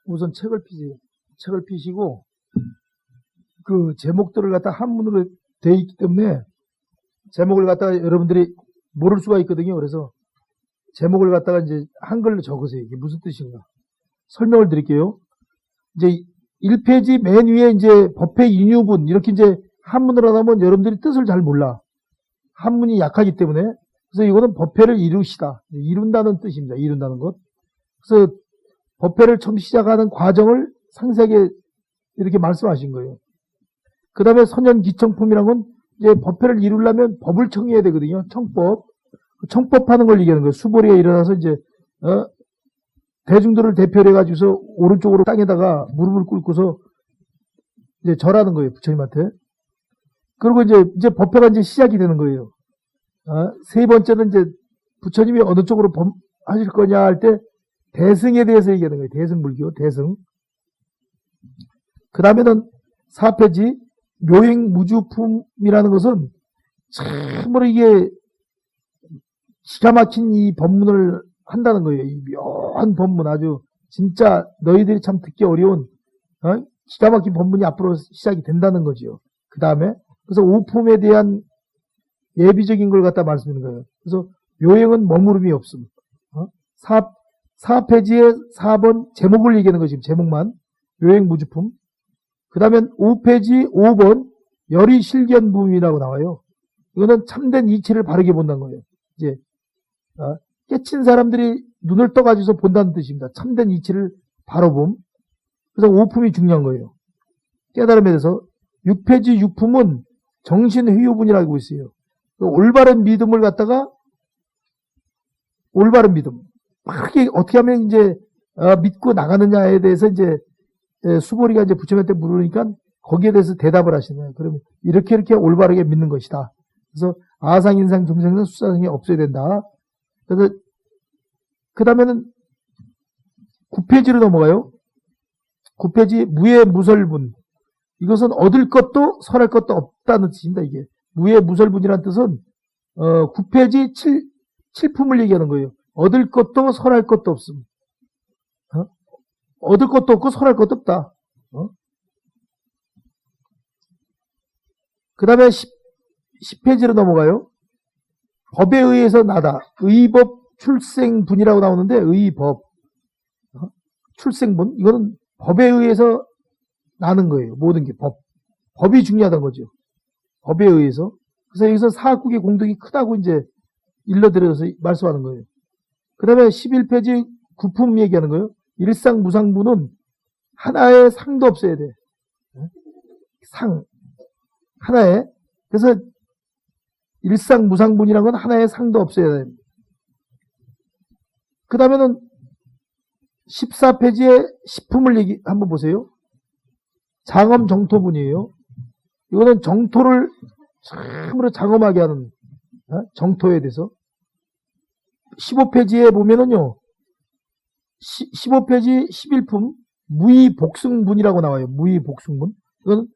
우선 책을 피세요. 책을 피시고 그 제목들을 갖다 한문으로 돼 있기 때문에 제목을 갖다가 여러분들이 모를 수가 있거든요. 그래서 제목을 갖다가 이제 한글로 적으세요. 이게 무슨 뜻인가. 설명을 드릴게요. 이제 1페이지 맨 위에 이제 법회 인유분 이렇게 이제 한문으로 하면 여러분들이 뜻을 잘 몰라. 한문이 약하기 때문에. 그래서 이거는 법회를 이루시다. 이룬다는 뜻입니다. 이룬다는 것. 그래서 법회를 처음 시작하는 과정을 상세하게 이렇게 말씀하신 거예요. 그 다음에 선현기청품이란 건 이제 법회를 이루려면 법을 청해야 되거든요. 청법. 청법하는 걸 얘기하는 거예요. 수보리가 일어나서 이제, 대중들을 대표로 해가지고서 오른쪽으로 땅에다가 무릎을 꿇고서 이제 절하는 거예요. 부처님한테. 그리고 이제 법회가 이제 시작이 되는 거예요. 세 번째는 이제 부처님이 어느 쪽으로 하실 거냐 할 때 대승에 대해서 얘기하는 거예요. 대승불교, 대승. 그 다음에는 4페이지 묘행무주품이라는 것은 참으로 이게 기가 막힌 이 법문을 한다는 거예요. 이 묘한 법문 아주 진짜 너희들이 참 듣기 어려운 기가 막힌 법문이 앞으로 시작이 된다는 거죠. 그 다음에 그래서 오품에 대한 예비적인 걸 갖다 말씀드리는 거예요. 그래서 묘행은 머무름이 없음. 4페이지에 4번 제목을 얘기하는 거죠. 제목만. 묘행무주품. 그 다음에 5페이지 5번 열의실견부이라고 나와요. 이거는 참된 이치를 바르게 본다는 거예요. 이제 깨친 사람들이 눈을 떠가지고서 본다는 뜻입니다. 참된 이치를 바로 봄. 그래서 5품이 중요한 거예요. 깨달음에 대해서. 6페이지 6품은 정신회유분이라고 있어요. 올바른 믿음을 갖다가 올바른 믿음. 크게 어떻게 하면 이제 믿고 나가느냐에 대해서 이제 수보리가 이제 부처님한테 물으니까 거기에 대해서 대답을 하시는 거예요. 그러면 이렇게 올바르게 믿는 것이다. 그래서 아상, 인상, 중생은 수사상이 없어야 된다. 그래서 그 다음에는 9페이지로 넘어가요. 9페이지 무예 무설분. 이것은 얻을 것도 설할 것도 없다는 뜻입니다. 이게 무예 무설분이라는 뜻은 9페이지 7품을 얘기하는 거예요. 얻을 것도 설할 것도 없음. 얻을 것도 없고 설할 것도 없다. 그 다음에 10페이지로 넘어가요. 법에 의해서 나다. 의법 출생분이라고 나오는데 의법. 출생분. 이거는 법에 의해서 나는 거예요. 모든 게 법. 법이 중요하다는 거죠. 법에 의해서. 그래서 여기서 사학국의 공덕이 크다고 이제 일러드려서 말씀하는 거예요. 그 다음에 11페이지 구품 얘기하는 거예요. 일상무상분은 하나의 상도 없어야 돼. 상. 하나의. 그래서 일상무상분이라는 건 하나의 상도 없어야 돼. 그 다음에는 14페이지에 식품을 한번 보세요. 장엄정토분이에요. 이거는 정토를 참으로 장엄하게 하는 정토에 대해서. 15페이지에 보면은요. 15페이지 11품 무의복승분이라고 나와요. 무의복승분. 이건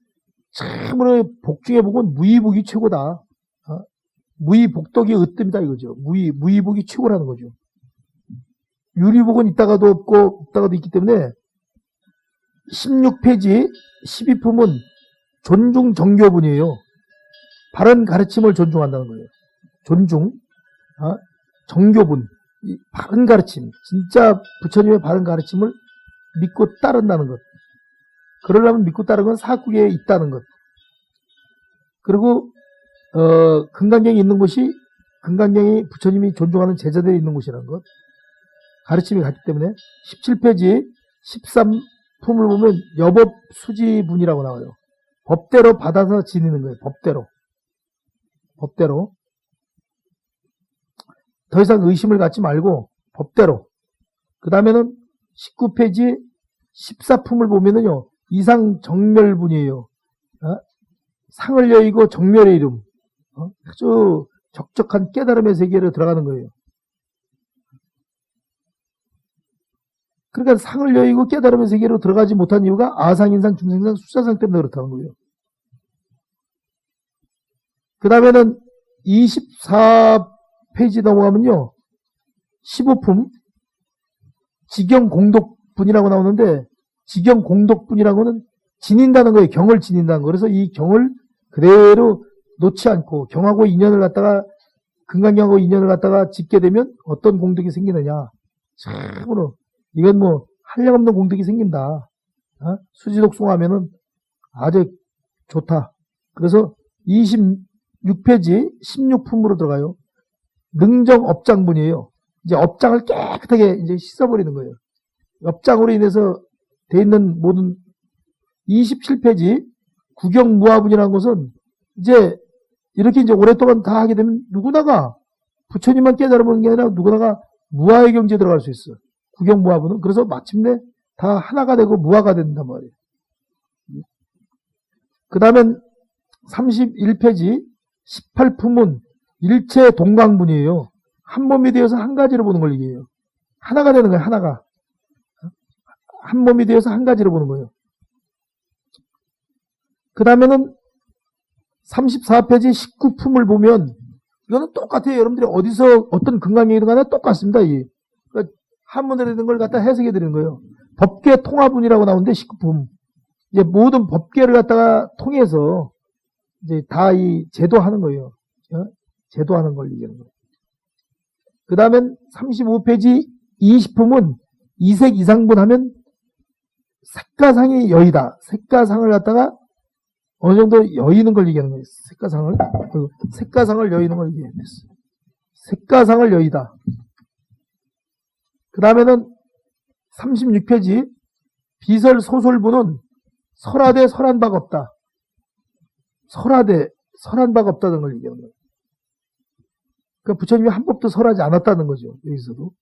참으로 복 중에 복은 무의복이 최고다. 무의복덕이 으뜸이다 이거죠. 무의복이 최고라는 거죠. 유리복은 있다가도 없고 없다가도 있기 때문에 16페이지 12품은 존중정교분이에요. 바른 가르침을 존중한다는 거예요. 존중, 정교분, 바른 가르침, 진짜 부처님의 바른 가르침을 믿고 따른다는 것. 그러려면 믿고 따르는 건 사학국에 있다는 것. 그리고 금강경이 있는 곳이 금강경이 부처님이 존중하는 제자들이 있는 곳이라는 것. 가르침이 같기 때문에 17페이지 13품을 보면 여법 수지분이라고 나와요. 법대로 받아서 지니는 거예요. 법대로. 더 이상 의심을 갖지 말고 법대로. 그 다음에는 19페이지 14품을 보면은요. 이상 정멸분이에요. 상을 여의고 정멸의 이름. 아주 적적한 깨달음의 세계로 들어가는 거예요. 그러니까 상을 여의고 깨달음의 세계로 들어가지 못한 이유가 아상인상, 중생상, 수사상 때문에 그렇다는 거예요. 그 다음에는 24페이지 넘어가면요. 15품 지경공독분이라고 나오는데 지경공독분이라고는 지닌다는 거예요. 경을 지닌다는 거. 그래서 이 경을 그대로 놓지 않고 경하고 인연을 갖다가 금강경하고 인연을 갖다가 짓게 되면 어떤 공덕이 생기느냐. 참으로 이건 뭐 한량없는 공덕이 생긴다. 수지독송하면은 아주 좋다. 그래서 26페이지 16품으로 들어가요. 능정업장분이에요. 이제 업장을 깨끗하게 이제 씻어버리는 거예요. 업장으로 인해서 돼 있는 모든 27페이지 구경무화분이라는 것은 이제 이렇게 이제 오랫동안 다 하게 되면 누구나가 부처님만 깨달아보는 게 아니라 누구나가 무아의 경지에 들어갈 수 있어. 구경무화분은. 그래서 마침내 다 하나가 되고 무아가 된단 말이에요. 그 다음엔 31페이지 18품은 일체 동강분이에요. 한 몸이 되어서 한 가지로 보는 걸 얘기해요. 하나가 되는 거예요. 하나가. 한 몸이 되어서 한 가지로 보는 거예요. 그 다음에는 34페이지 19품을 보면 이거는 똑같아요. 여러분들이 어디서 어떤 금강경이든 간에 똑같습니다. 그러니까 한문에 되는 걸 갖다 해석해 드리는 거예요. 법계 통화분이라고 나오는데 19품. 이제 모든 법계를 갖다가 통해서 이제 다 이 제도하는 거예요. 제도하는 걸 얘기하는 거예요. 그 다음엔 35페이지 20품은 이색 이상분 하면 색가상이 여의다. 색가상을 갖다가 어느 정도 여의는 걸 얘기하는 거예요. 색가상을 여의는 걸 얘기했어요. 색가상을 여의다. 그 다음에는 36페이지 비설 소설부는 설하되 설한 바가 없다. 설하되 설한 바가 없다는 걸 얘기하는 거예요. 그러니까 부처님이 한 법도 설하지 않았다는 거죠. 여기서도.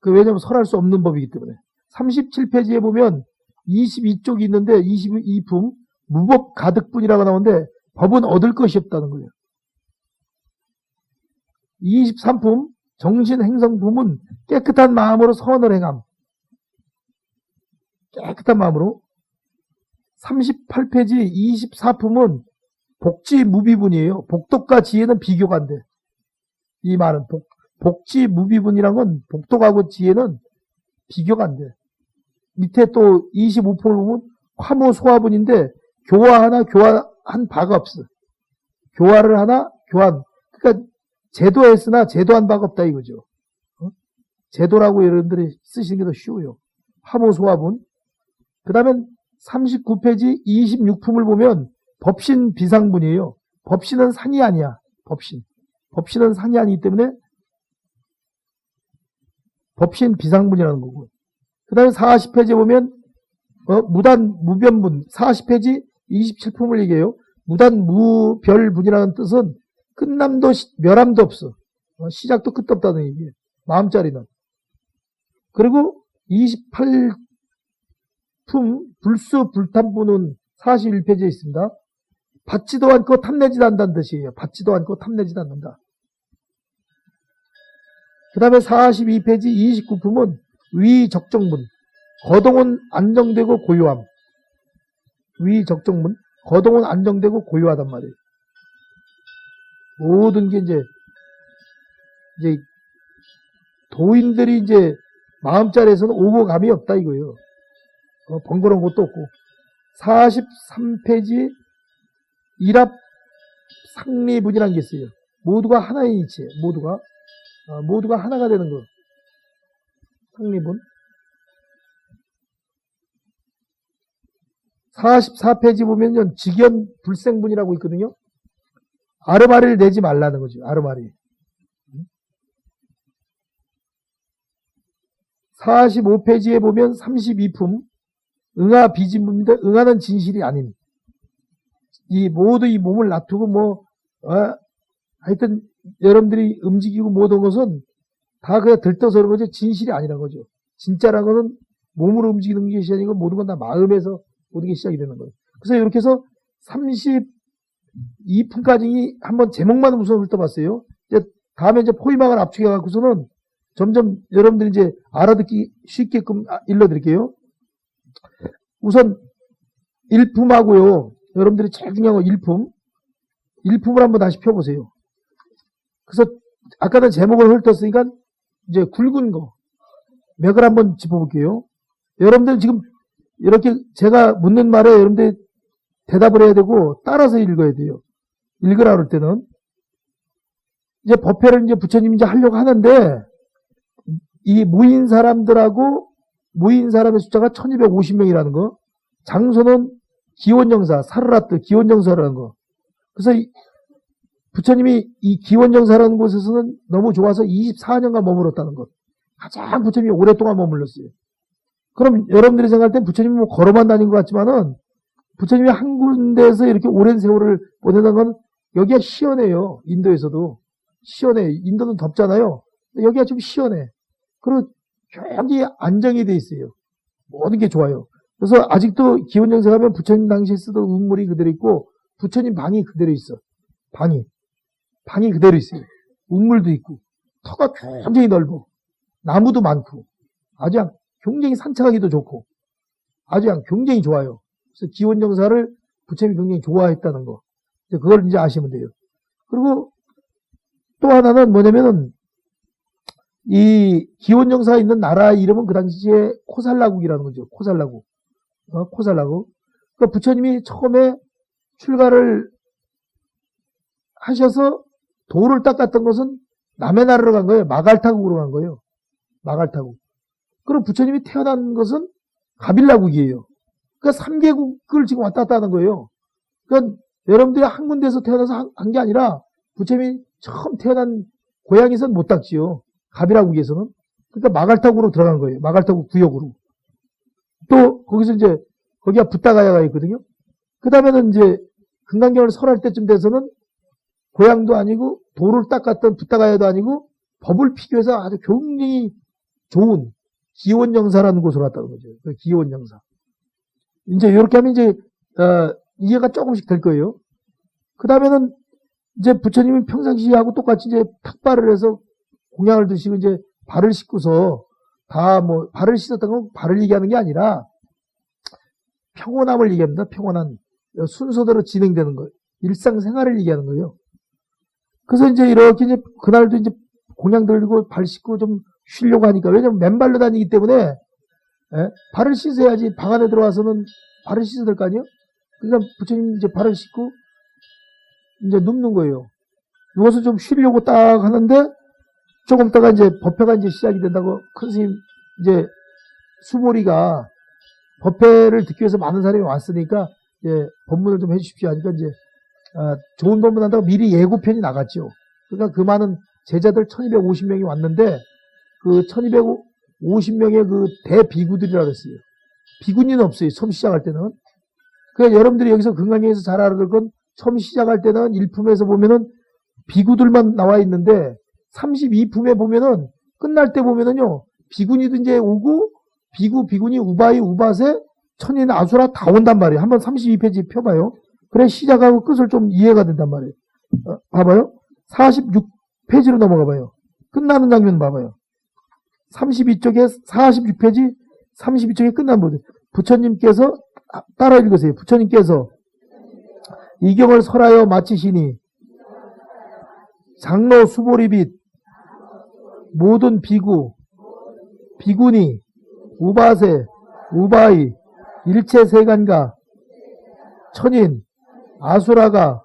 왜냐하면 설할 수 없는 법이기 때문에. 37페이지에 보면 22쪽이 있는데 22품 무법 가득분이라고 나오는데 법은 얻을 것이 없다는 거예요. 23품 정신행성품은 깨끗한 마음으로 선을 행함. 깨끗한 마음으로. 38페이지 24품은 복지무비분이에요. 복덕과 지혜는 비교가 안 돼. 이 말은 복지무비분이란 건 복덕하고 지혜는 비교가 안 돼. 밑에 또 25품을 보면 화무소화분인데 교화 교화한 바가 없어. 교화를 하나 교환. 그러니까 제도했으나 제도한 바가 없다 이거죠. 제도라고 여러분들이 쓰시는 게 더 쉬워요. 화무소화분. 그 다음엔 39페이지 26품을 보면 법신 비상분이에요. 법신은 상이 아니야. 법신은 상이 아니기 때문에 법신 비상분이라는 거고. 그 다음에 40페이지에 보면 무단 무변분. 40페이지 27품을 얘기해요. 무단 무별분이라는 뜻은 끝남도 멸함도 없어. 시작도 끝도 없다는 얘기예요. 마음자리는. 그리고 28품 불수 불탐분은 41페이지에 있습니다. 받지도 않고 탐내지도 않는다는 뜻이에요. 받지도 않고 탐내지도 않는다. 그 다음에 42페이지 29품은 위적정문. 거동은 안정되고 고요함. 위적정문. 거동은 안정되고 고요하단 말이에요. 모든 게 이제 도인들이 이제 마음자리에서는 오고 감이 없다 이거예요. 번거로운 것도 없고. 43페이지 일합 상리분이라는 게 있어요. 모두가 하나의 이치. 모두가 하나가 되는 거. 상리분. 44페이지 보면요. 직연 불생분이라고 있거든요. 아르마리를 내지 말라는 거죠. 아르마리. 45페이지에 보면 32품, 응아 비진부입니다. 응아는 진실이 아닌. 모두 이 몸을 놔두고 하여튼 여러분들이 움직이고 모든 것은 다 그냥 들떠서 그런 거죠. 진실이 아니란 거죠. 진짜란 거는 몸으로 움직이는 것이 아니고 모든 건 다 마음에서 모든 게 시작이 되는 거예요. 그래서 이렇게 해서 32품까지 한번 제목만 우선 훑어봤어요. 다음에 이제 포위망을 압축해 갖고서는 점점 여러분들이 이제 알아듣기 쉽게끔 일러드릴게요. 우선 1품하고요. 여러분들이 제일 중요한 거 1품. 1품을 한번 다시 펴보세요. 그래서 아까는 제목을 훑었으니까 이제 굵은 거. 맥을 한번 짚어볼게요. 여러분들 지금 이렇게 제가 묻는 말에 여러분들 대답을 해야 되고 따라서 읽어야 돼요. 읽으라 그럴 때는. 이제 법회를 이제 부처님이 이제 하려고 하는데 이 모인 사람들하고 모인 사람의 숫자가 1250명이라는 거. 장소는 기원정사, 사르라트 기원정사라는 거. 그래서 부처님이 이 기원정사라는 곳에서는 너무 좋아서 24년간 머물렀다는 것. 가장 부처님이 오랫동안 머물렀어요. 그럼 여러분들이 생각할 땐 부처님이 뭐 걸어만 다닌 것 같지만은 부처님이 한 군데에서 이렇게 오랜 세월을 보내는 건 여기가 시원해요. 인도에서도. 시원해. 인도는 덥잖아요. 여기가 좀 시원해. 그리고 굉장히 안정이 돼 있어요. 모든 게 좋아요. 그래서 아직도 기원정사 가면 부처님 당시에 쓰던 우물이 그대로 있고 부처님 방이 그대로 있어. 방이 그대로 있어요. 우물도 있고 터가 굉장히 넓어. 나무도 많고 아주 굉장히 산책하기도 좋고 아주 굉장히 좋아요. 그래서 기원정사를 부처님이 굉장히 좋아했다는 거. 그걸 이제 아시면 돼요. 그리고 또 하나는 뭐냐면은 이 기원정사가 있는 나라 이름은 그 당시에 코살라국이라는 거죠. 코살라국. 코살라국. 그러니까 부처님이 처음에 출가를 하셔서 도를 닦았던 것은 남의 나라로 간 거예요. 마갈타국으로 간 거예요. 마갈타국. 그럼 부처님이 태어난 것은 가빌라국이에요. 그러니까 3개국을 지금 왔다 갔다 하는 거예요. 그러니까 여러분들이 한 군데에서 태어나서 한 게 아니라 부처님이 처음 태어난 고향에서는 못 닦지요. 가빌라국에서는. 그러니까 마갈타국으로 들어간 거예요. 마갈타국 구역으로. 또 거기서 이제 거기가 붓다가야가 있거든요. 그 다음에는 이제 금강경을 설할 때쯤 돼서는 고향도 아니고 도를 닦았던 붓다가야도 아니고 법을 피교해서 아주 굉장히 좋은 기원정사라는 곳으로 왔다는 거죠. 기원정사. 이제 이렇게 하면 이제 이해가 조금씩 될 거예요. 그 다음에는 이제 부처님이 평상시하고 똑같이 이제 탁발을 해서 공양을 드시고 이제 발을 씻고서 다 발을 씻었던 건 발을 얘기하는 게 아니라 평온함을 얘기합니다. 평온한 순서대로 진행되는 거예요. 일상생활을 얘기하는 거예요. 그래서 이제 이렇게 이제 그날도 이제 공양 들고 발 씻고 좀 쉬려고 하니까 왜냐면 맨발로 다니기 때문에 발을 씻어야지 방 안에 들어와서는 발을 씻어야 될 거 아니에요? 그러니까 부처님 이제 발을 씻고 이제 눕는 거예요. 누워서 좀 쉬려고 딱 하는데 조금 있다가 이제 법회가 이제 시작이 된다고 큰 스님 이제 수보리가 법회를 듣기 위해서 많은 사람이 왔으니까 이제 법문을 좀 해주십시오 하니까 이제 좋은 법문 한다고 미리 예고편이 나갔죠. 그러니까 그 많은 제자들 1250명이 왔는데 그 1250명의 그 대비구들이라고 그랬어요. 비구니는 없어요. 처음 시작할 때는. 그러니까 여러분들이 여기서 금강경에서 잘 알아들 건 처음 시작할 때는 1품에서 보면은 비구들만 나와 있는데 32품에 보면은 끝날 때 보면은요. 비구니도 이제 오고 비구니, 우바이, 우바세, 천인, 아수라 다 온단 말이에요. 한번 32페이지 펴봐요. 그래 시작하고 끝을 좀 이해가 된단 말이에요. 봐봐요. 46페이지로 넘어가 봐요. 끝나는 장면 봐봐요. 32쪽에 46페이지 32쪽에 끝난 부분. 부처님께서 따라 읽으세요. 부처님께서 이 경을 설하여 마치시니 장로 수보리 빚 모든 비구, 비구니, 우바세, 우바이, 일체 세간가, 천인, 아수라가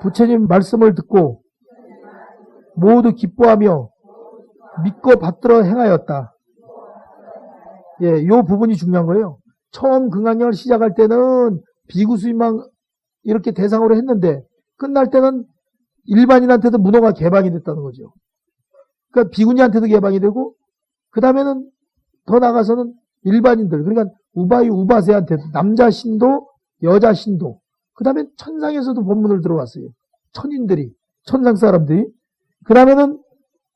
부처님 말씀을 듣고 모두 기뻐하며 믿고 받들어 행하였다. 예, 요 부분이 중요한 거예요. 처음 금강경을 시작할 때는 비구 수임만 이렇게 대상으로 했는데 끝날 때는 일반인한테도 문호가 개방이 됐다는 거죠. 그러니까 비구니한테도 개방이 되고 그 다음에는 더 나가서는 일반인들, 그러니까 우바이 우바세한테 남자 신도, 여자 신도, 그 다음에 천상에서도 법문을 들어왔어요. 천인들이, 천상 사람들이. 그 다음에는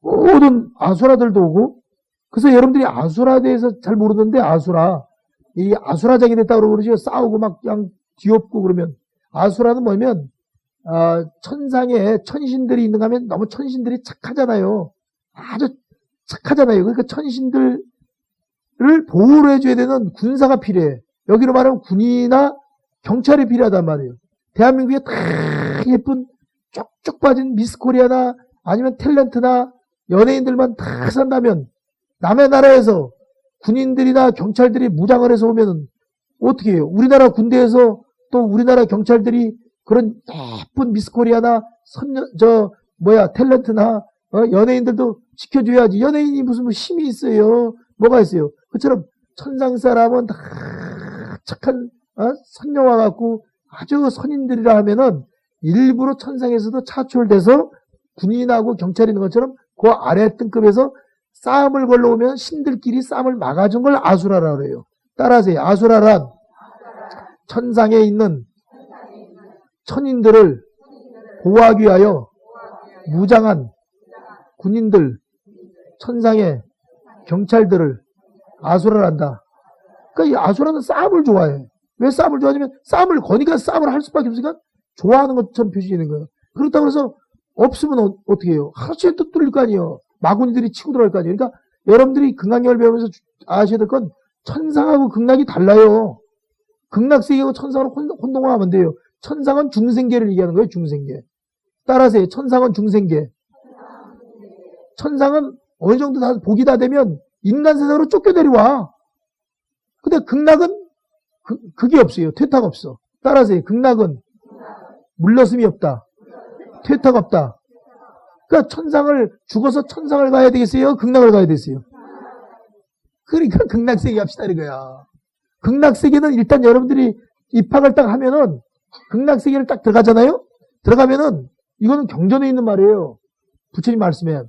모든 아수라들도 오고, 그래서 여러분들이 아수라에 대해서 잘 모르는데, 이 아수라장이 됐다고 그러죠. 싸우고 막 그냥 뒤엎고 그러면. 아수라는 뭐냐면, 천상에 천신들이 있는가 하면 너무 천신들이 착하잖아요. 아주 착하잖아요. 그러니까 천신들을 보호를 해줘야 되는 군사가 필요해. 여기로 말하면 군이나 경찰이 필요하단 말이에요. 대한민국에 다 예쁜 쪽쪽 빠진 미스 코리아나 아니면 탤런트나 연예인들만 다 산다면 남의 나라에서 군인들이나 경찰들이 무장을 해서 오면은 어떻게 해요? 우리나라 군대에서 또 우리나라 경찰들이 그런 예쁜 미스 코리아나 탤런트나 연예인들도 지켜줘야지. 연예인이 무슨 힘이 있어요? 뭐가 있어요? 그처럼 천상 사람은 다 착한 선녀와 같고 아주 선인들이라 하면은 일부러 천상에서도 차출돼서 군인하고 경찰이 있는 것처럼 그 아래 등급에서 싸움을 걸러오면 신들끼리 싸움을 막아준 걸 아수라라 그래요. 따라하세요. 아수라란 천상에 있는 천인들을 보호하기 위하여 무장한 군인들, 천상의 경찰들을 아수라란다. 그러니까 이 아수라는 싸움을 좋아해. 왜 싸움을 좋아하냐면 싸움을 거니까 싸움을 할 수밖에 없으니까 좋아하는 것처럼 표시되는 거예요. 그렇다고 해서 없으면 어떻게 해요? 하루씩 또 뚫릴 거 아니에요. 마군이들이 치고 들어갈 거 아니에요. 그러니까 여러분들이 극락열 배우면서 아셔야 될 건 천상하고 극락이 달라요. 극락세계하고 천상으로 혼동하면 안 돼요. 천상은 중생계를 얘기하는 거예요. 중생계. 따라하세요. 천상은 중생계. 천상은 어느 정도 다 복이 다 되면 인간 세상으로 쫓겨내려와. 근데 극락은 그게 없어요. 퇴타가 없어. 따라하세요. 극락은 물러섬이 없다. 퇴타가 없다. 그러니까 천상을 죽어서 천상을 가야 되겠어요? 극락을 가야 되겠어요? 그러니까 극락세계 합시다 이거야. 극락세계는 일단 여러분들이 입학을 딱 하면은 극락세계를 딱 들어가잖아요? 들어가면은 이거는 경전에 있는 말이에요. 부처님 말씀에.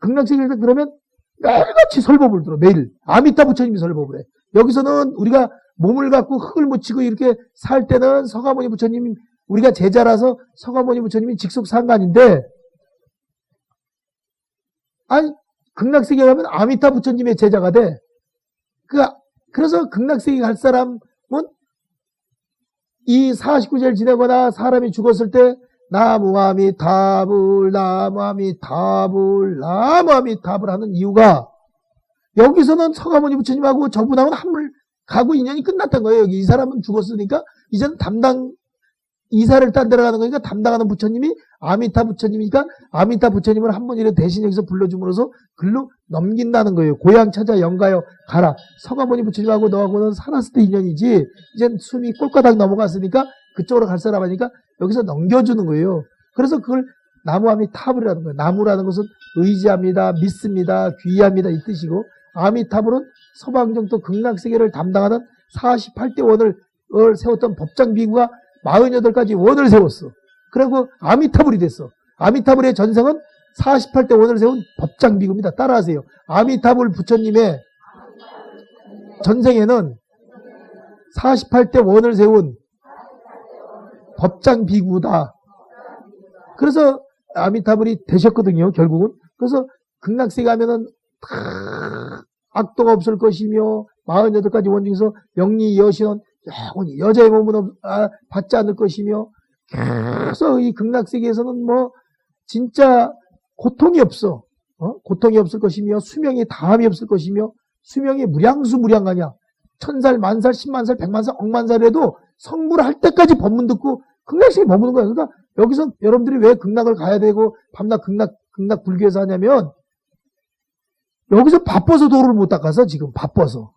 극락세계를 딱 들어면 매일같이 설법을 들어. 매일. 아미타 부처님이 설법을 해. 여기서는 우리가 몸을 갖고 흙을 묻히고 이렇게 살 때는 서가모니 부처님이 우리가 제자라서 서가모니 부처님이 직속 상관인데 아니 극락세계 가면 아미타 부처님의 제자가 돼. 그래서 극락세계 갈 사람은 이 49제를 지내거나 사람이 죽었을 때 나무아미타불 하는 이유가 여기서는 서가모니 부처님하고 저분하고는 한물 가고 인연이 끝났던 거예요. 여기 이 사람은 죽었으니까 이제는 이사를 딴 데로 가는 거니까 담당하는 부처님이 아미타 부처님이니까 아미타 부처님을 한 번이라도 대신 여기서 불러줌으로써 글로 넘긴다는 거예요. 고향 찾아 영가여 가라. 서가모니 부처님하고 너하고는 살았을 때 인연이지 이젠 숨이 꼴까닥 넘어갔으니까 그쪽으로 갈 사람 하니까 여기서 넘겨주는 거예요. 그래서 그걸 나무아미타불이라는 거예요. 나무라는 것은 의지합니다. 믿습니다. 귀의합니다. 이 뜻이고 아미타불은 서방정토 극락세계를 담당하는 48대 원을 세웠던 법장비구가 48가지 원을 세웠어. 그리고 아미타불이 됐어. 아미타불의 전생은 48대 원을 세운 법장비구입니다. 따라하세요. 아미타불 부처님의 전생에는 48대 원을 세운 법장비구다. 그래서 아미타불이 되셨거든요. 결국은. 그래서 극락세계 가면은 악도가 없을 것이며 48가지 원 중에서 영리 여신은 영원히 여자의 몸은 받지 않을 것이며 그래서 이 극락세계에서는 뭐 진짜 고통이 없어. 고통이 없을 것이며 수명이 다함이 없을 것이며 수명이 무량가냐. 1000살, 10,000살, 100,000살, 100,000살, 억만살에도 성불을 할 때까지 법문 듣고 극락세계에 머무는 거야. 그러니까 여기서 여러분들이 왜 극락을 가야 되고 밤낮 극락 불교에서 하냐면 여기서 바빠서 도로를 못 닦아서 지금 바빠서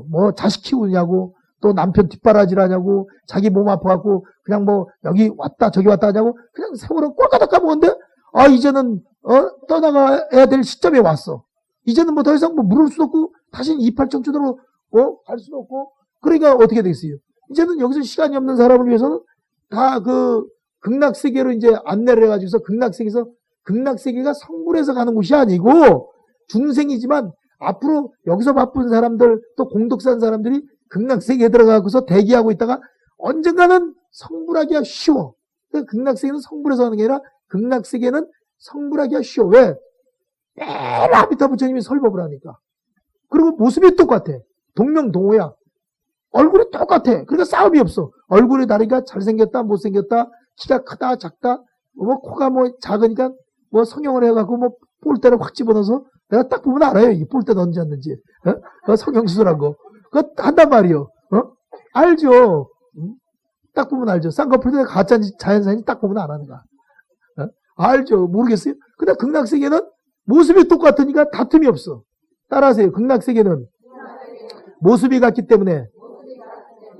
뭐 자식 키우냐고 또 남편 뒷바라질 하냐고 자기 몸 아파갖고 그냥 뭐 여기 왔다 저기 왔다 하냐고 그냥 세월을 꼴까닥 까먹었는데 이제는 떠나가야 될 시점에 왔어. 이제는 뭐 더 이상 뭐 물을 수도 없고 다시는 이팔청춘으로 갈 수도 없고 그러니까 어떻게 되겠어요? 이제는 여기서 시간이 없는 사람을 위해서는 다 그 극락세계로 이제 안내를 해가지고서 극락세계가 성불해서 가는 곳이 아니고 중생이지만 앞으로 여기서 바쁜 사람들 또 공덕산 사람들이 극락세계에 들어가고서 대기하고 있다가 언젠가는 성불하기가 쉬워. 그러니까 극락세계는 성불해서 하는 게 아니라 극락세계는 성불하기가 쉬워. 왜? 매일 아미타 부처님이 설법을 하니까. 그리고 모습이 똑같아. 동명동호야. 얼굴이 똑같아. 그러니까 싸움이 없어. 얼굴이 다르니까 잘생겼다, 못생겼다, 키가 크다, 작다, 뭐 코가 뭐 작으니까 뭐 성형을 해갖고 뭐 볼때를 확 집어넣어서 내가 딱 보면 알아요. 이게 볼때 넣는지 안 넣는지. 성형수술한 거. 그거 한단 말이요. 알죠. 딱 보면 알죠. 쌍꺼풀도 가짜인지 자연산인지 딱 보면 안 하는 거야. 알죠. 모르겠어요. 근데 극락세계는 모습이 똑같으니까 다툼이 없어. 따라하세요. 극락세계는 모습이 같기 때문에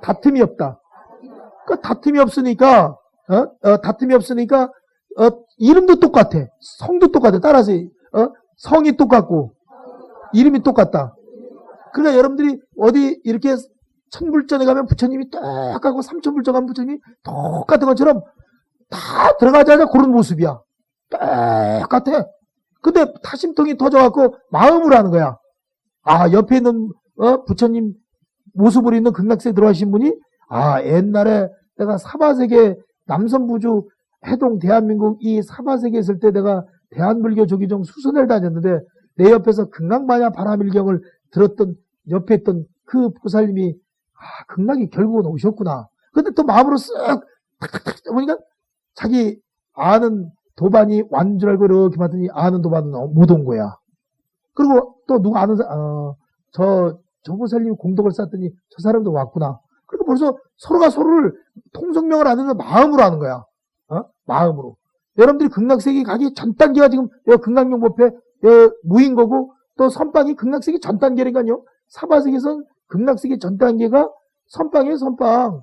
다툼이 없다. 그 다툼이 없으니까, 다툼이 없으니까, 이름도 똑같아. 성도 똑같아. 따라하세요. 성이 똑같고, 이름이 똑같다. 그러니까 여러분들이 어디 이렇게 천불전에 가면 부처님이 똑같고, 삼천불전 가면 부처님이 똑같은 것처럼 다 들어가자마자 그런 모습이야. 똑같아. 근데 타심통이 터져갖고 마음으로 하는 거야. 아, 옆에 있는, 부처님 모습으로 있는 극락세에 들어가신 분이, 아, 옛날에 내가 사바세계 남선부주 해동 대한민국 이 사바세계에 있을 때 내가 대한불교 조기종 수선을 다녔는데 내 옆에서 극락마야 바라밀경을 들었던 옆에 있던 그 보살님이 아, 극락이 결국은 오셨구나. 근데 또 마음으로 쓱 탁탁탁 보니까 자기 아는 도반이 완 줄 알고 이렇게 봤더니 아는 도반은 못 온 거야. 그리고 또 누가 아는 저 보살님이 공덕을 쌓았더니 저 사람도 왔구나. 그리고 벌써 서로가 서로를 통성명을 안 해서 마음으로 하는 거야. 마음으로. 여러분들이 극락세계 가기 전 단계가 지금 극락용법회 무인 거고 또 선방이 극락세계 전 단계니까요. 사바세계에서 극락세계 전 단계가 선방이에요, 선방.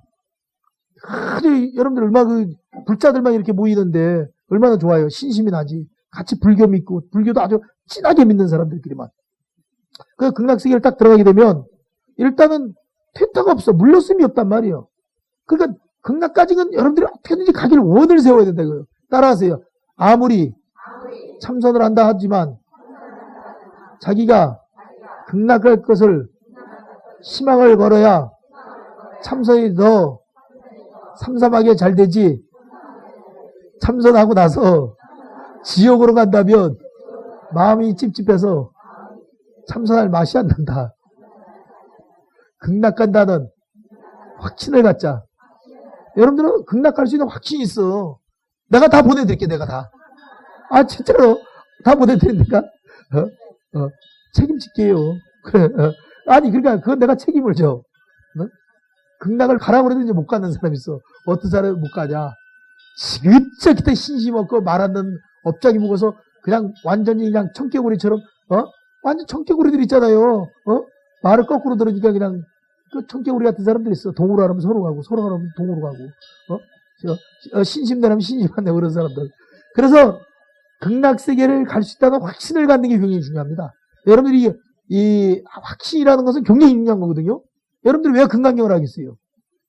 아주 여러분들 얼마나 그 불자들만 이렇게 모이는데 얼마나 좋아요. 신심이 나지. 같이 불교 믿고 불교도 아주 진하게 믿는 사람들끼리만. 그 극락세계를 딱 들어가게 되면 일단은 퇴타가 없어. 물러섬이 없단 말이에요. 그러니까 극락까지는 여러분들이 어떻게든지 가길 원을 세워야 된다 이거예요. 따라하세요. 아무리 참선을 한다 하지만 자기가 극락할 것을 희망을 걸어야 참선이 더 삼삼하게 잘 되지. 참선하고 나서 지옥으로 간다면 마음이 찝찝해서 참선할 맛이 안 난다. 극락 간다는 확신을 갖자. 여러분들은 극락 갈 수 있는 확신이 있어. 내가 다 보내드릴게, 내가 다. 아, 진짜로. 다 보내드리니까. 책임질게요. 그래. 아니, 그러니까 그건 내가 책임을 져. 극락을 가라고 그러는데 못 가는 사람이 있어. 어떤 사람이 못 가냐. 진짜 그때 신심 없고 말 안 듣는 업장이 묵어서 그냥 완전히 그냥 청개구리처럼, 완전 청개구리들 있잖아요. 말을 거꾸로 들으니까 그냥 그 청개구리 같은 사람들이 있어. 동으로 하면 서로 가고, 서로 하면 동으로 가고, 신심대라면 신심한데 그런 사람들. 그래서 극락세계를 갈 수 있다는 확신을 갖는 게 굉장히 중요합니다. 여러분들이 이 확신이라는 것은 굉장히 중요한 거거든요. 여러분들이 왜 금강경을 하겠어요?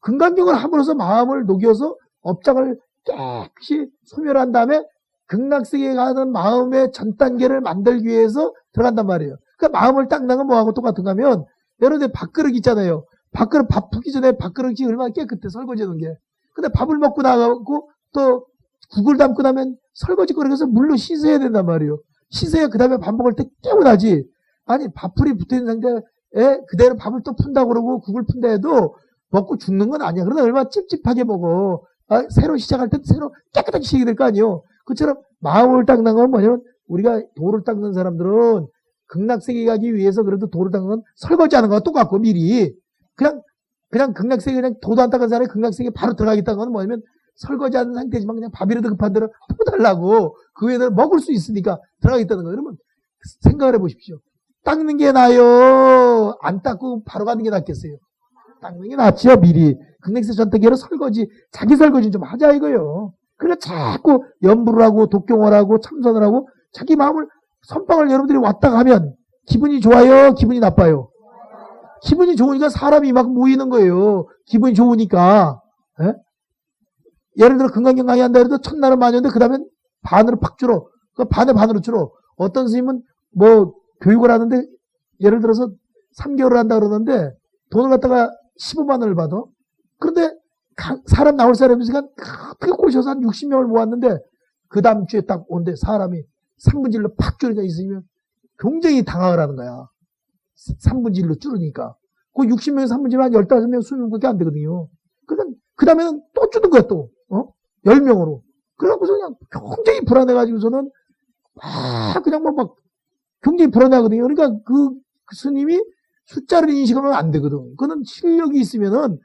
금강경을 함으로써 마음을 녹여서 업장을 깨끗이 소멸한 다음에 극락세계에 가는 마음의 전 단계를 만들기 위해서 들어간단 말이에요. 그러니까 마음을 딱 나면 뭐하고 똑같은가 하면 여러분들 밥그릇 있잖아요. 밥그릇 밥 푸기 전에 밥그릇이 얼마나 깨끗해 설거지하는 게. 근데 밥을 먹고 나가고 또 국을 담고 나면 설거지거리에서 물로 씻어야 된단 말이에요. 씻어야 그 다음에 밥 먹을 때 깨어나지. 아니 밥풀이 붙어있는 상태에 그대로 밥을 또 푼다고 그러고 국을 푼다 해도 먹고 죽는 건 아니야. 그러다 얼마나 찝찝하게 먹어. 새로 시작할 때 새로 깨끗하게 시작이 될 거 아니에요. 그처럼 마음을 닦는 건 뭐냐면 우리가 돌을 닦는 사람들은 극락세계 가기 위해서 그래도 돌을 닦는 건 설거지하는 거와 똑같고 미리 그냥 극락세계 그냥 도도 안 닦은 사람이 극락세계 바로 들어가겠다는 건 뭐냐면 설거지하는 상태지만 그냥 밥이라도 급한 대로 퍼달라고 그 외에는 먹을 수 있으니까 들어가겠다는 거예요. 그러면 생각을 해보십시오. 닦는 게 나아요? 안 닦고 바로 가는 게 낫겠어요? 닦는 게 낫지요, 미리. 극락세계 전태계로 설거지, 자기 설거지 좀 하자 이거요. 그러니까 자꾸 연부를 하고 독경을 하고 참선을 하고 자기 마음을 선방을 여러분들이 왔다 가면 기분이 좋아요? 기분이 나빠요? 기분이 좋으니까 사람이 막 모이는 거예요. 기분이 좋으니까. 에? 예를 들어 금강경 강의 한다 해도 첫날은 많이었는데 그 다음엔 반으로 팍 줄어. 그 반에 반으로 줄어. 어떤 스님은 뭐 교육을 하는데 예를 들어서 3개월을 한다 그러는데 돈을 갖다가 15만 원을 받아. 그런데 사람 나올 사람이 있으니까 크게 꼬셔서 한 60명을 모았는데 그 다음 주에 딱 온데 사람이 3분의 1로 팍 줄어져 있으면 굉장히 당황을 하는 거야. 3분의 1로 줄으니까. 그 60명에서 3분의 1로 한 15명, 20명밖에 안 되거든요. 그러니까 그 다음에는 또 주는 거야 또. 10명으로. 그래갖고서 그냥 굉장히 불안해가지고서는 그냥 막 굉장히 불안하거든요. 그러니까 그 스님이 숫자를 인식하면 안 되거든. 그는 실력이 있으면은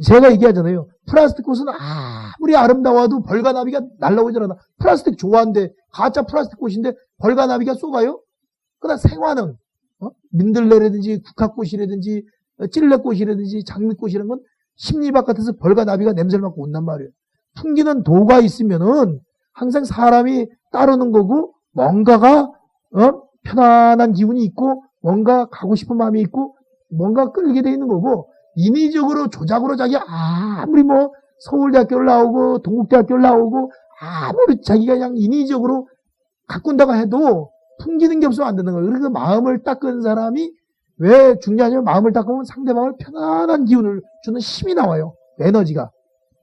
제가 얘기하잖아요. 플라스틱 꽃은 아무리 아름다워도 벌과 나비가 날라오질 않아. 플라스틱 좋아하는데 가짜 플라스틱 꽃인데 벌과 나비가 쏘가요? 그러나 생화는 민들레라든지 국화꽃이라든지 찔레꽃이라든지 장미꽃이라는 건 심리바깥에서 벌과 나비가 냄새를 맡고 온단 말이에요. 풍기는 도가 있으면은 항상 사람이 따르는 거고 뭔가가 편안한 기분이 있고 뭔가 가고 싶은 마음이 있고 뭔가 끌게 돼 있는 거고 인위적으로 조작으로 자기 아무리 뭐 서울대학교를 나오고 동국대학교를 나오고 아무리 자기가 그냥 인위적으로 가꾼다고 해도 풍기는 게 없으면 안 되는 거예요. 그래서 마음을 닦은 사람이 왜 중요하냐면 마음을 닦으면 상대방을 편안한 기운을 주는 힘이 나와요. 에너지가.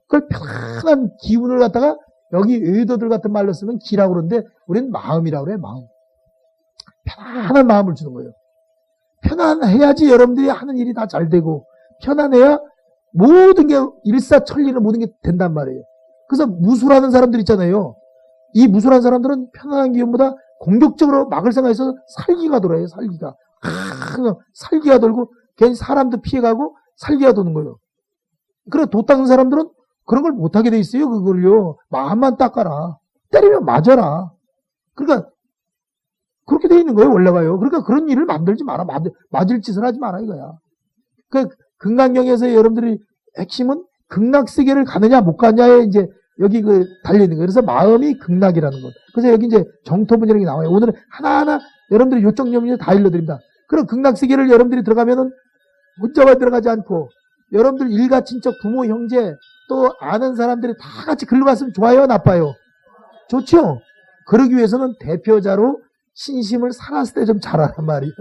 그걸 편안한 기운을 갖다가 여기 의도들 같은 말로 쓰면 기라고 그러는데 우리는 마음이라고 그래요. 마음. 편안한 마음을 주는 거예요. 편안해야지 여러분들이 하는 일이 다 잘 되고 편안해야 모든 게 일사천리로 모든 게 된단 말이에요. 그래서 무술하는 사람들 있잖아요. 이 무술하는 사람들은 편안한 기운보다 공격적으로 막을 생각해서 살기가 돌아요. 살기가. 살기가 돌고 괜히 사람도 피해가고 살기가 도는 거예요. 그래 도 닦는 사람들은 그런 걸 못하게 돼 있어요. 그걸요. 마음만 닦아라. 때리면 맞아라. 그러니까 그렇게 돼 있는 거예요. 원래가요. 그러니까 그런 일을 만들지 마라. 맞을 짓을 하지 마라 이거야. 그 극락경에서 여러분들이 핵심은 극락세계를 가느냐 못 가느냐에 이제 여기 달려있는 거예요. 그래서 마음이 극락이라는 것. 그래서 여기 이제 정토분이라는 게 나와요. 오늘은 하나하나 여러분들이 요점 염려 다 일러드립니다. 그럼 극락세계를 여러분들이 들어가면은 혼자만 들어가지 않고 여러분들 일가 친척 부모 형제 또 아는 사람들이 다 같이 글로 갔으면 좋아요 나빠요? 좋죠? 그러기 위해서는 대표자로 신심을 살았을 때 좀 잘하란 말이에요.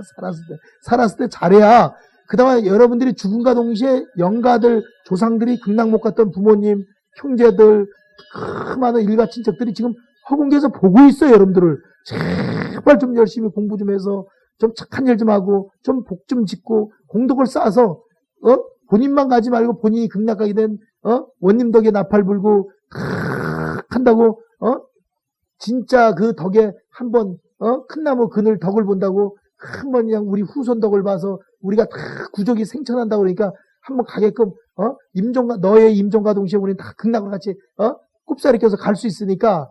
살았을 때 잘해야 그 다음에 여러분들이 죽음과 동시에 영가들 조상들이 극락 못 갔던 부모님 형제들 그 많은 일가 친척들이 지금 허공에서 보고 있어요. 여러분들을 제발 좀 열심히 공부 좀 해서 좀 착한 일 좀 하고 좀 복 좀 짓고 공덕을 쌓아서 본인만 가지 말고 본인이 극락 가게 된 원님 덕에 나팔 불고 한다고 진짜 그 덕에 한번 큰 나무 그늘 덕을 본다고 한번 그냥 우리 후손 덕을 봐서 우리가 다 구족이 생천한다고 그러니까 한번 가게끔 임종가 너의 임종과 동시에 우리는 다 극락을 같이 꼽사리 껴서 갈 수 있으니까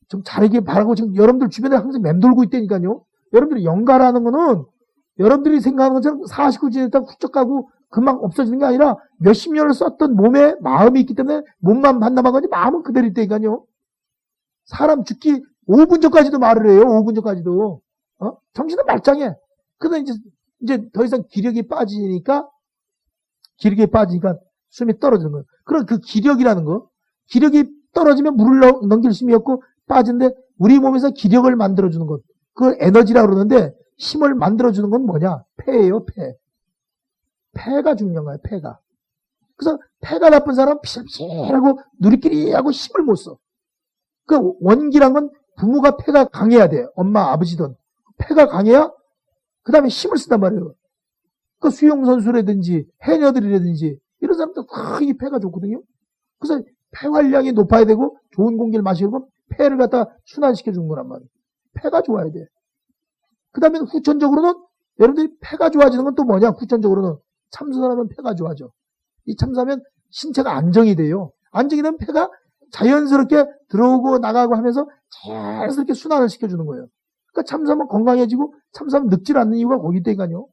좀 잘하길 바라고 지금 여러분들 주변에 항상 맴돌고 있다니까요. 여러분들이 영가라는 거는 여러분들이 생각하는 것처럼 49 지냈다가 훌쩍 가고 금방 없어지는 게 아니라 몇십 년을 썼던 몸에 마음이 있기 때문에 몸만 반납한 거지 마음은 그대로 있다니까요. 사람 죽기 5분 전까지도 말을 해요. 5분 전까지도. 정신은 말짱해. 그러다 이제 더 이상 기력이 빠지니까 숨이 떨어지는 거예요. 그럼 그 기력이라는 거, 기력이 떨어지면 물을 넘길 힘이 없고 빠진데 우리 몸에서 기력을 만들어주는 것, 그 에너지라고 그러는데 힘을 만들어주는 건 뭐냐? 폐예요, 폐. 폐가 중요한 거예요, 폐가. 그래서 폐가 나쁜 사람은 피실피실하고 누리끼리하고 힘을 못 써. 그 원기란 건 부모가 폐가 강해야 돼. 엄마, 아버지든. 폐가 강해야 그 다음에 힘을 쓴단 말이에요. 그 수영선수라든지 해녀들이라든지 이런 사람들 크게 폐가 좋거든요. 그래서 폐 활량이 높아야 되고 좋은 공기를 마시고 폐를 갖다 순환시켜 주는 거란 말이에요. 폐가 좋아야 돼. 그 다음에 후천적으로는 여러분들이 폐가 좋아지는 건 또 뭐냐? 후천적으로는 참선하면 폐가 좋아져. 이 참선하면 신체가 안정이 돼요. 안정이 되면 폐가 자연스럽게 들어오고 나가고 하면서 자연스럽게 순환을 시켜주는 거예요. 그러니까 참선하면 건강해지고 참선하면 늙질 않는 이유가 거기 있다니까요.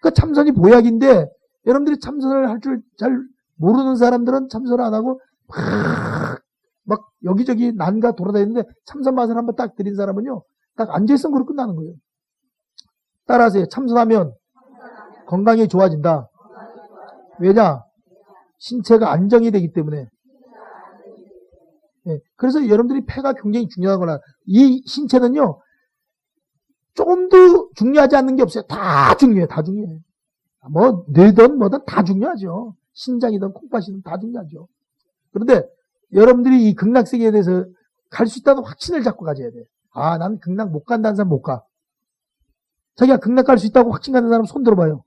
그러니까 참선이 보약인데 여러분들이 참선을 할 줄 잘 모르는 사람들은 참선을 안 하고 막 여기저기 난가 돌아다니는데 참선 맛을 한번 딱 들인 사람은요. 딱 앉아있으면 그렇게 끝나는 거예요. 따라하세요. 참선하면 건강이 좋아진다. 왜냐? 신체가 안정이 되기 때문에. 네. 그래서 여러분들이 폐가 굉장히 중요하거나 이 신체는요. 조금도 중요하지 않는 게 없어요. 다 중요해, 다 중요해. 뭐, 뇌든 뭐든 다 중요하죠. 신장이든 콩팥이든 다 중요하죠. 그런데 여러분들이 이 극락세계에 대해서 갈 수 있다는 확신을 잡고 가져야 돼. 아, 난 극락 못 간다는 사람 못 가. 자기가 극락 갈 수 있다고 확신 갖는 사람 손 들어봐요.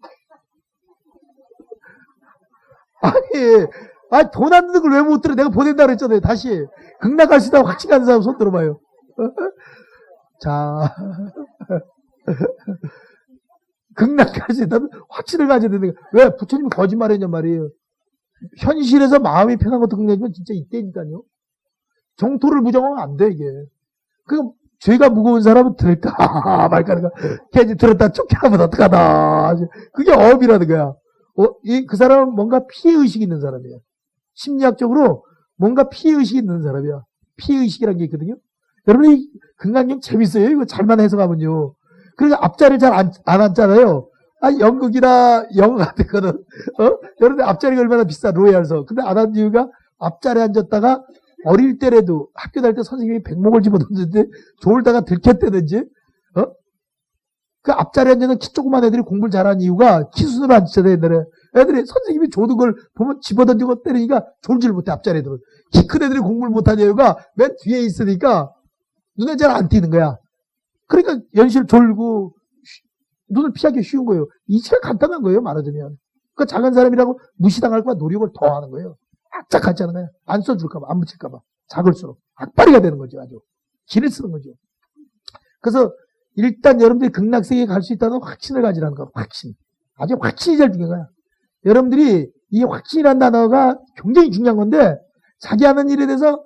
아니, 돈 안 드는 걸 왜 못 들어? 내가 보낸다 그랬잖아요. 다시. 극락 갈 수 있다고 확신 갖는 사람 손 들어봐요. 자. 극락 갈 수 있다면 확신을 가져야 되는 거예요. 왜? 부처님이 거짓말 했냔 말이에요. 현실에서 마음이 편한 것도 극락이면 진짜 이때니까요. 정토를 부정하면 안 돼, 이게. 그, 죄가 무거운 사람은 들을까 말까 하는 거야. 걔지 들었다 쫓겨나면 어떡하나. 그게 업이라는 거야. 그 사람은 뭔가 피해의식이 있는 사람이야. 심리학적으로 뭔가 피해의식이 있는 사람이야. 피해의식이라는 게 있거든요. 여러분, 이 극락경 재밌어요. 이거 잘만 해석하면요. 그러니까 앞자리를 잘 안 앉잖아요. 연극이나 영화 같은 거는, 여러분들 앞자리가 얼마나 비싸, 로얄서. 근데 안 앉은 이유가 앞자리에 앉았다가 어릴 때라도 학교 다닐 때 선생님이 백목을 집어던졌는데 졸다가 들켰다든지, 그 앞자리에 앉는 키 조그만 애들이 공부를 잘하는 이유가 키 순으로 앉잖아요, 옛날에. 애들이 선생님이 조는 걸 보면 집어던지고 때리니까 졸지를 못해, 앞자리에 들어. 키 큰 애들이 공부를 못하는 이유가 맨 뒤에 있으니까 눈에 잘 안 띄는 거야. 그러니까 연실 졸고 눈을 피하기 쉬운 거예요. 이치가 간단한 거예요, 말하자면. 그 작은 사람이라고 무시당할까 노력을 더 하는 거예요. 악착같이 하는 거예요. 안 써줄까봐, 안 붙일까봐. 작을수록. 악바리가 되는 거죠, 아주. 기를 쓰는 거죠. 그래서 일단 여러분들이 극락세계에 갈 수 있다는 확신을 가지라는 거예요. 확신. 아주 확신이 제일 중요한 거야. 여러분들이 이 확신이라는 단어가 굉장히 중요한 건데 자기 하는 일에 대해서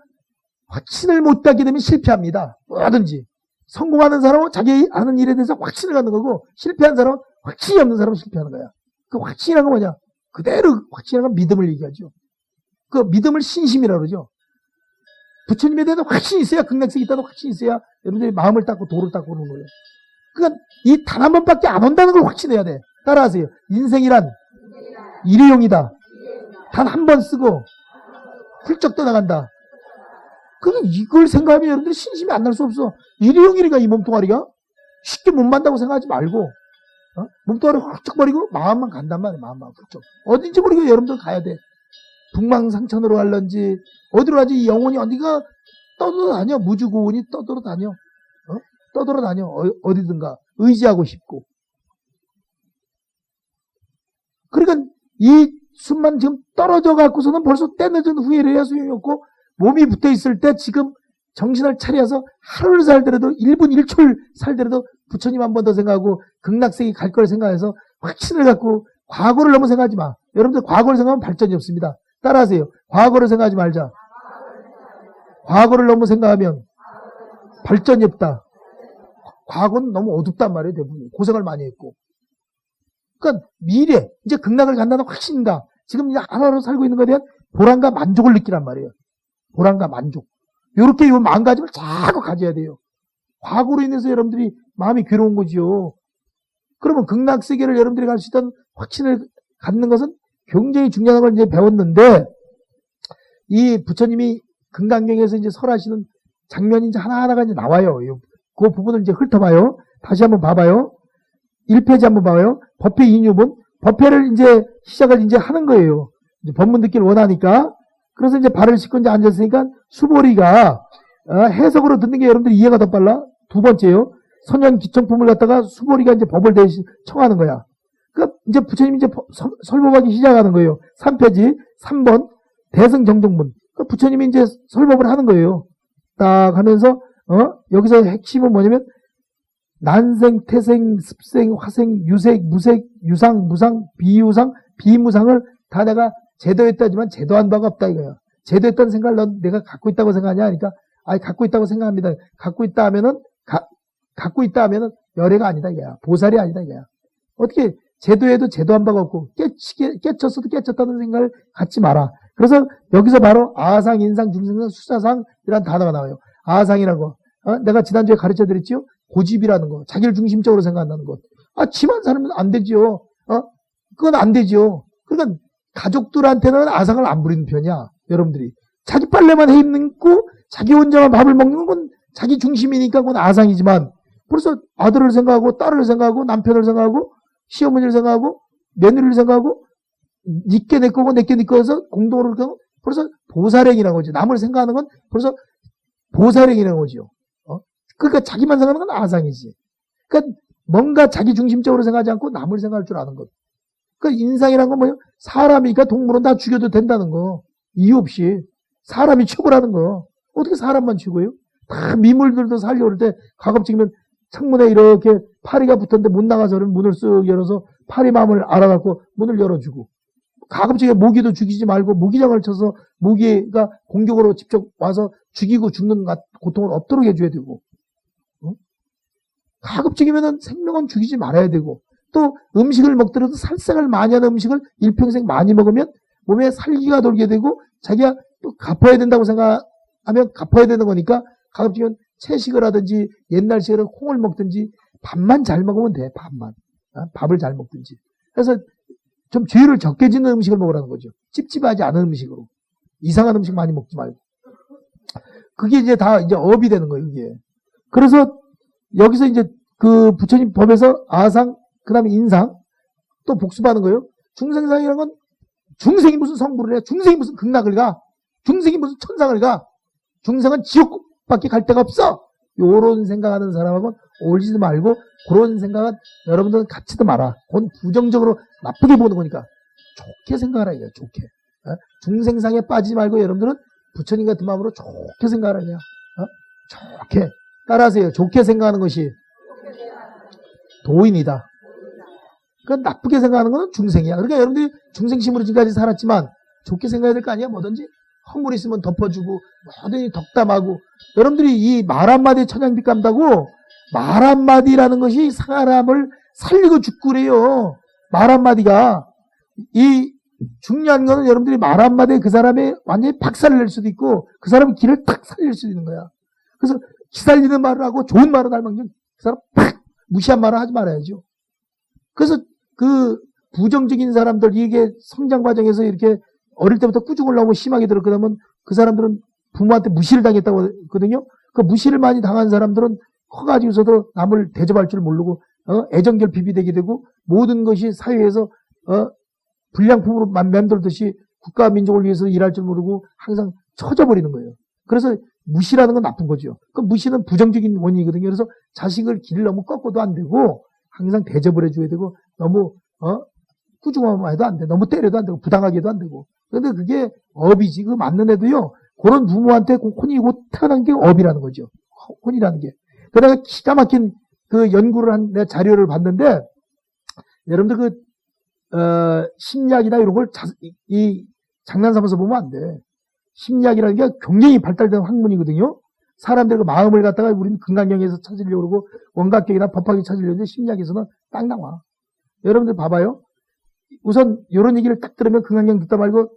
확신을 못 갖게 되면 실패합니다. 뭐든지. 성공하는 사람은 자기 하는 일에 대해서 확신을 갖는 거고 실패한 사람은 확신이 없는 사람은 실패하는 거야. 그 확신이라는 건 뭐냐? 그대로 확신이라는 건 믿음을 얘기하죠. 그 믿음을 신심이라고 그러죠. 부처님에 대한 확신이 있어야 극락세계에 있다는 확신이 있어야 여러분들이 마음을 닦고 도를 닦고 오는 거예요. 그러니까 이 단 한 번밖에 안 온다는 걸 확신해야 돼. 따라하세요. 인생이란 일회용이다. 단 한 번 쓰고 훌쩍 떠나간다. 그냥 이걸 생각하면 여러분들 신심이 안 날 수 없어. 일회용이니까 이 몸뚱아리가 쉽게 못 만다고 생각하지 말고 몸뚱아리 훌쩍 버리고 마음만 간단 말이야. 마음만 훌쩍. 어딘지 모르게 여러분들 가야 돼. 북망상천으로 갈런지 어디로 가지 영혼이 어디가 떠돌아다녀. 무주고원이 떠돌아다녀. 떠돌아다녀. 어디든가 의지하고 싶고. 그러니까 이 숨만 지금 떨어져 갖고서는 벌써 때늦은 후회를 해야 소용이 없고 몸이 붙어 있을 때 지금 정신을 차려서 하루를 살더라도 1분 1초를 살더라도 부처님 한 번 더 생각하고 극락세계 갈 걸 생각해서 확신을 갖고 과거를 너무 생각하지 마. 여러분들 과거를 생각하면 발전이 없습니다. 따라하세요. 과거를 생각하지 말자. 과거를 너무 생각하면 발전이 없다. 과거는 너무 어둡단 말이에요. 대부분 고생을 많이 했고. 그러니까 미래, 이제 극락을 간다는 확신이다. 지금 이제 하루하루 살고 있는 것에 대한 보람과 만족을 느끼란 말이에요. 보람과 만족. 이렇게 이 마음가짐을 자꾸 가져야 돼요. 과거로 인해서 여러분들이 마음이 괴로운 거지요. 그러면 극락세계를 여러분들이 갈 수 있다는 확신을 갖는 것은 굉장히 중요한 걸 이제 배웠는데, 이 부처님이 금강경에서 이제 설하시는 장면이 이제 하나하나가 이제 나와요. 그 부분을 이제 훑어봐요. 다시 한번 봐봐요. 1페이지 한번 봐요. 법회 인유본. 법회를 이제 시작을 이제 하는 거예요. 이제 법문 듣기를 원하니까. 그래서 이제 발을 씻고 이제 앉았으니까 수보리가 해석으로 듣는 게 여러분들이 이해가 더 빨라. 두 번째요. 선현 기청품을 갖다가 수보리가 이제 법을 대신 청하는 거야. 그 이제 부처님이 이제 설법하기 시작하는 거예요. 3페이지 3번 대승정정문. 그 부처님이 이제 설법을 하는 거예요. 딱 하면서 여기서 핵심은 뭐냐면 난생, 태생, 습생, 화생, 유색, 무색, 유상, 무상, 비유상, 비무상을 다 내가 제도했다지만 제도한 바가 없다 이거야. 제도했다는 생각을 넌 내가 갖고 있다고 생각하냐? 그러니까 아니 갖고 있다고 생각합니다. 갖고 있다 하면은 열애가 아니다 이거야. 보살이 아니다 이거야. 어떻게 제도해도 제도한 바가 없고 깨쳤어도 깨쳤다는 생각을 갖지 마라. 그래서 여기서 바로 아상, 인상, 중생상, 수사상이라는 단어가 나와요. 아상이라고 내가 지난주에 가르쳐 드렸지요. 고집이라는 거, 자기를 중심적으로 생각한다는 것. 지만 살면 안 되죠. 그건 안 되죠. 그러니까 가족들한테는 아상을 안 부리는 편이야. 여러분들이 자기 빨래만 해 입고 자기 혼자만 밥을 먹는 건 자기 중심이니까 그건 아상이지만 벌써 아들을 생각하고 딸을 생각하고 남편을 생각하고 시어머니를 생각하고 며느리를 생각하고 니께 내 거고 내께 네 거에서 공동으로 그렇게 하고 벌써 보살행이라는 거지. 남을 생각하는 건 벌써 보살행이라는 거죠. 그러니까 자기만 생각하는 건 아상이지. 그러니까 뭔가 자기 중심적으로 생각하지 않고 남을 생각할 줄 아는 것. 그러니까 인상이란 건 뭐예요? 사람이니까 동물은 다 죽여도 된다는 거. 이유 없이. 사람이 최고라는 거. 어떻게 사람만 최고예요? 다 미물들도 살려고 할 때 가급적이면 창문에 이렇게 파리가 붙었는데 못 나가서는 문을 쓱 열어서 파리 마음을 알아갖고 문을 열어주고 가급적이 모기도 죽이지 말고 모기장을 쳐서 모기가 공격으로 직접 와서 죽이고 죽는 고통을 없도록 해줘야 되고 가급적이면 생명은 죽이지 말아야 되고 또 음식을 먹더라도 살생을 많이 하는 음식을 일평생 많이 먹으면 몸에 살기가 돌게 되고 자기가 또 갚아야 된다고 생각하면 갚아야 되는 거니까 가급적이면 채식을 하든지 옛날식으로 콩을 먹든지 밥만 잘 먹으면 돼. 밥만. 밥을 잘 먹든지. 그래서 좀 죄를 적게 짓는 음식을 먹으라는 거죠. 찝찝하지 않은 음식으로. 이상한 음식 많이 먹지 말고. 그게 이제 다 이제 업이 되는 거예요, 이게. 그래서 여기서 이제 그 부처님 법에서 아상, 그 다음에 인상, 또 복습하는 거예요. 중생상이라는 건 중생이 무슨 성불을 해? 중생이 무슨 극락을 가? 중생이 무슨 천상을 가? 중생은 지옥밖에 갈 데가 없어. 요런 생각하는 사람하고는 어울리지도 말고 그런 생각은 여러분들은 갖지도 마라. 그건 부정적으로 나쁘게 보는 거니까 좋게 생각하라 이거야. 좋게. 중생상에 빠지지 말고 여러분들은 부처님 같은 마음으로 좋게 생각하라 이거야. 좋게. 따라하세요. 좋게 생각하는 것이 도인이다. 그러니까 나쁘게 생각하는 건 중생이야. 그러니까 여러분들이 중생심으로 지금까지 살았지만 좋게 생각해야 될 거 아니야? 뭐든지 허물 있으면 덮어주고 뭐든지 덕담하고 여러분들이 이 말 한마디에 천냥빚 감다고 말 한마디라는 것이 사람을 살리고 죽고 그래요. 말 한마디가 이 중요한 거는 여러분들이 말 한마디에 그 사람의 완전히 박살을 낼 수도 있고 그 사람의 길을 탁 살릴 수도 있는 거야. 그래서 기살리는 말을 하고 좋은 말을 할 망정 그 사람 팍 무시한 말을 하지 말아야죠. 그래서 그 부정적인 사람들 이게 성장 과정에서 이렇게 어릴 때부터 꾸중을 나오고 심하게 들어 그러면 그 사람들은 부모한테 무시를 당했다고 하거든요. 그 무시를 많이 당한 사람들은 커가지고서도 남을 대접할 줄 모르고 애정결핍이 되게 되고 모든 것이 사회에서 불량품으로 맴돌듯이 국가와 민족을 위해서 일할 줄 모르고 항상 처져버리는 거예요. 그래서 무시라는 건 나쁜 거죠. 그 무시는 부정적인 원인이거든요. 그래서 자식을 길을 너무 꺾어도 안 되고 항상 대접을 해줘야 되고 너무 꾸중하면 해도 안 돼. 너무 때려도 안 되고 부당하게 해도 안 되고. 그런데 그게 업이지. 그 맞는 애도요. 그런 부모한테 혼이고 태어난 게 업이라는 거죠. 혼이라는 게. 그러다가 기가 막힌 그 연구를 한 내 자료를 봤는데 여러분들 심리학이나 이런 걸 장난 삼아서 보면 안 돼. 심리학이라는 게 굉장히 발달된 학문이거든요. 사람들의 그 마음을 갖다가 우리는 금강경에서 찾으려고 그러고 원각경이나 법학이 찾으려고 하는데 심리학에서는 딱 나와. 여러분들 봐봐요. 우선 이런 얘기를 딱 들으면 금강경 듣다 말고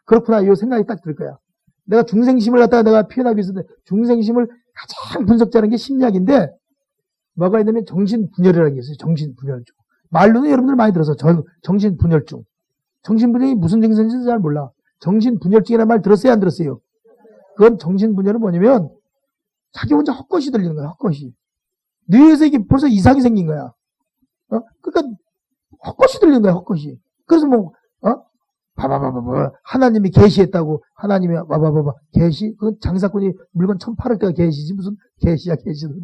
그렇구나 이 생각이 딱 들 거야. 내가 중생심을 갖다가 내가 표현하기 위해서 중생심을 가장 분석자는 게 심리학인데 뭐가 있냐면 정신분열이라는 게 있어요. 정신분열증. 말로는 여러분들 많이 들어서 정신분열증. 정신분열이 무슨 증상인지 잘 몰라. 정신분열증이라는 말 들었어요? 안 들었어요? 그건 정신분열은 뭐냐면 자기 혼자 헛것이 들리는 거야. 헛것이. 뇌에서 이게 벌써 이상이 생긴 거야. 그러니까 헛것이 들리는 거야. 헛것이. 그래서 뭐 하나님이 계시했다고 하나님이 계시? 그건 장사꾼이 물건 처음 팔을 때가 계시지 무슨 계시야 계시는.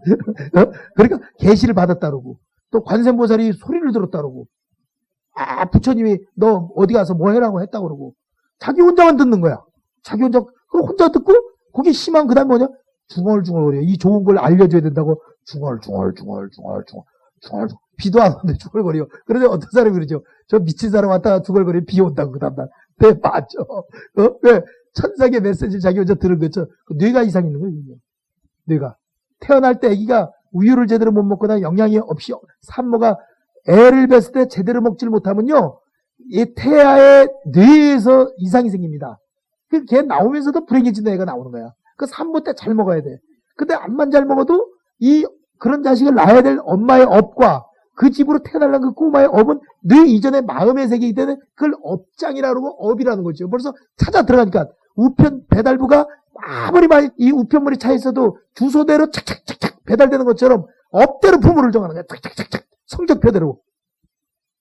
그러니까 계시를 받았다고. 또 관세음보살이 소리를 들었다고. 부처님이 너 어디 가서 뭐 해라고 했다고 그러고. 자기 혼자만 듣는 거야. 자기 혼자 듣고 그게 심한 그 다음에 뭐냐? 중얼중얼거려. 이 좋은 걸 알려줘야 된다고 중얼. 비도 안 오는데 중얼거려. 그런데 어떤 사람이 그러죠. 저 미친 사람 왔다가 중얼거려 비 온다고 그 다음날. 네, 맞죠. 왜? 천상의 메시지를 자기 혼자 들은 거죠. 뇌가 이상 있는 거예요. 뇌가. 태어날 때 아기가 우유를 제대로 못 먹거나 영양이 없이 산모가 애를 뱄을 때 제대로 먹지를 못하면요. 이 태아의 뇌에서 이상이 생깁니다. 걔 나오면서도 불행해진 애가 나오는 거야. 그 산모 때 잘 먹어야 돼. 근데 암만 잘 먹어도 그런 자식을 낳아야 될 엄마의 업과 그 집으로 태어나려는 그 꼬마의 업은 뇌 이전에 마음의 세계이기 때문에 그걸 업장이라고 그러고 업이라는 거죠. 벌써 찾아 들어가니까 우편 배달부가 아무리 많이 이 우편물이 차 있어도 주소대로 착착착착 배달되는 것처럼 업대로 부모를 정하는 거야. 착착착착 성적표대로.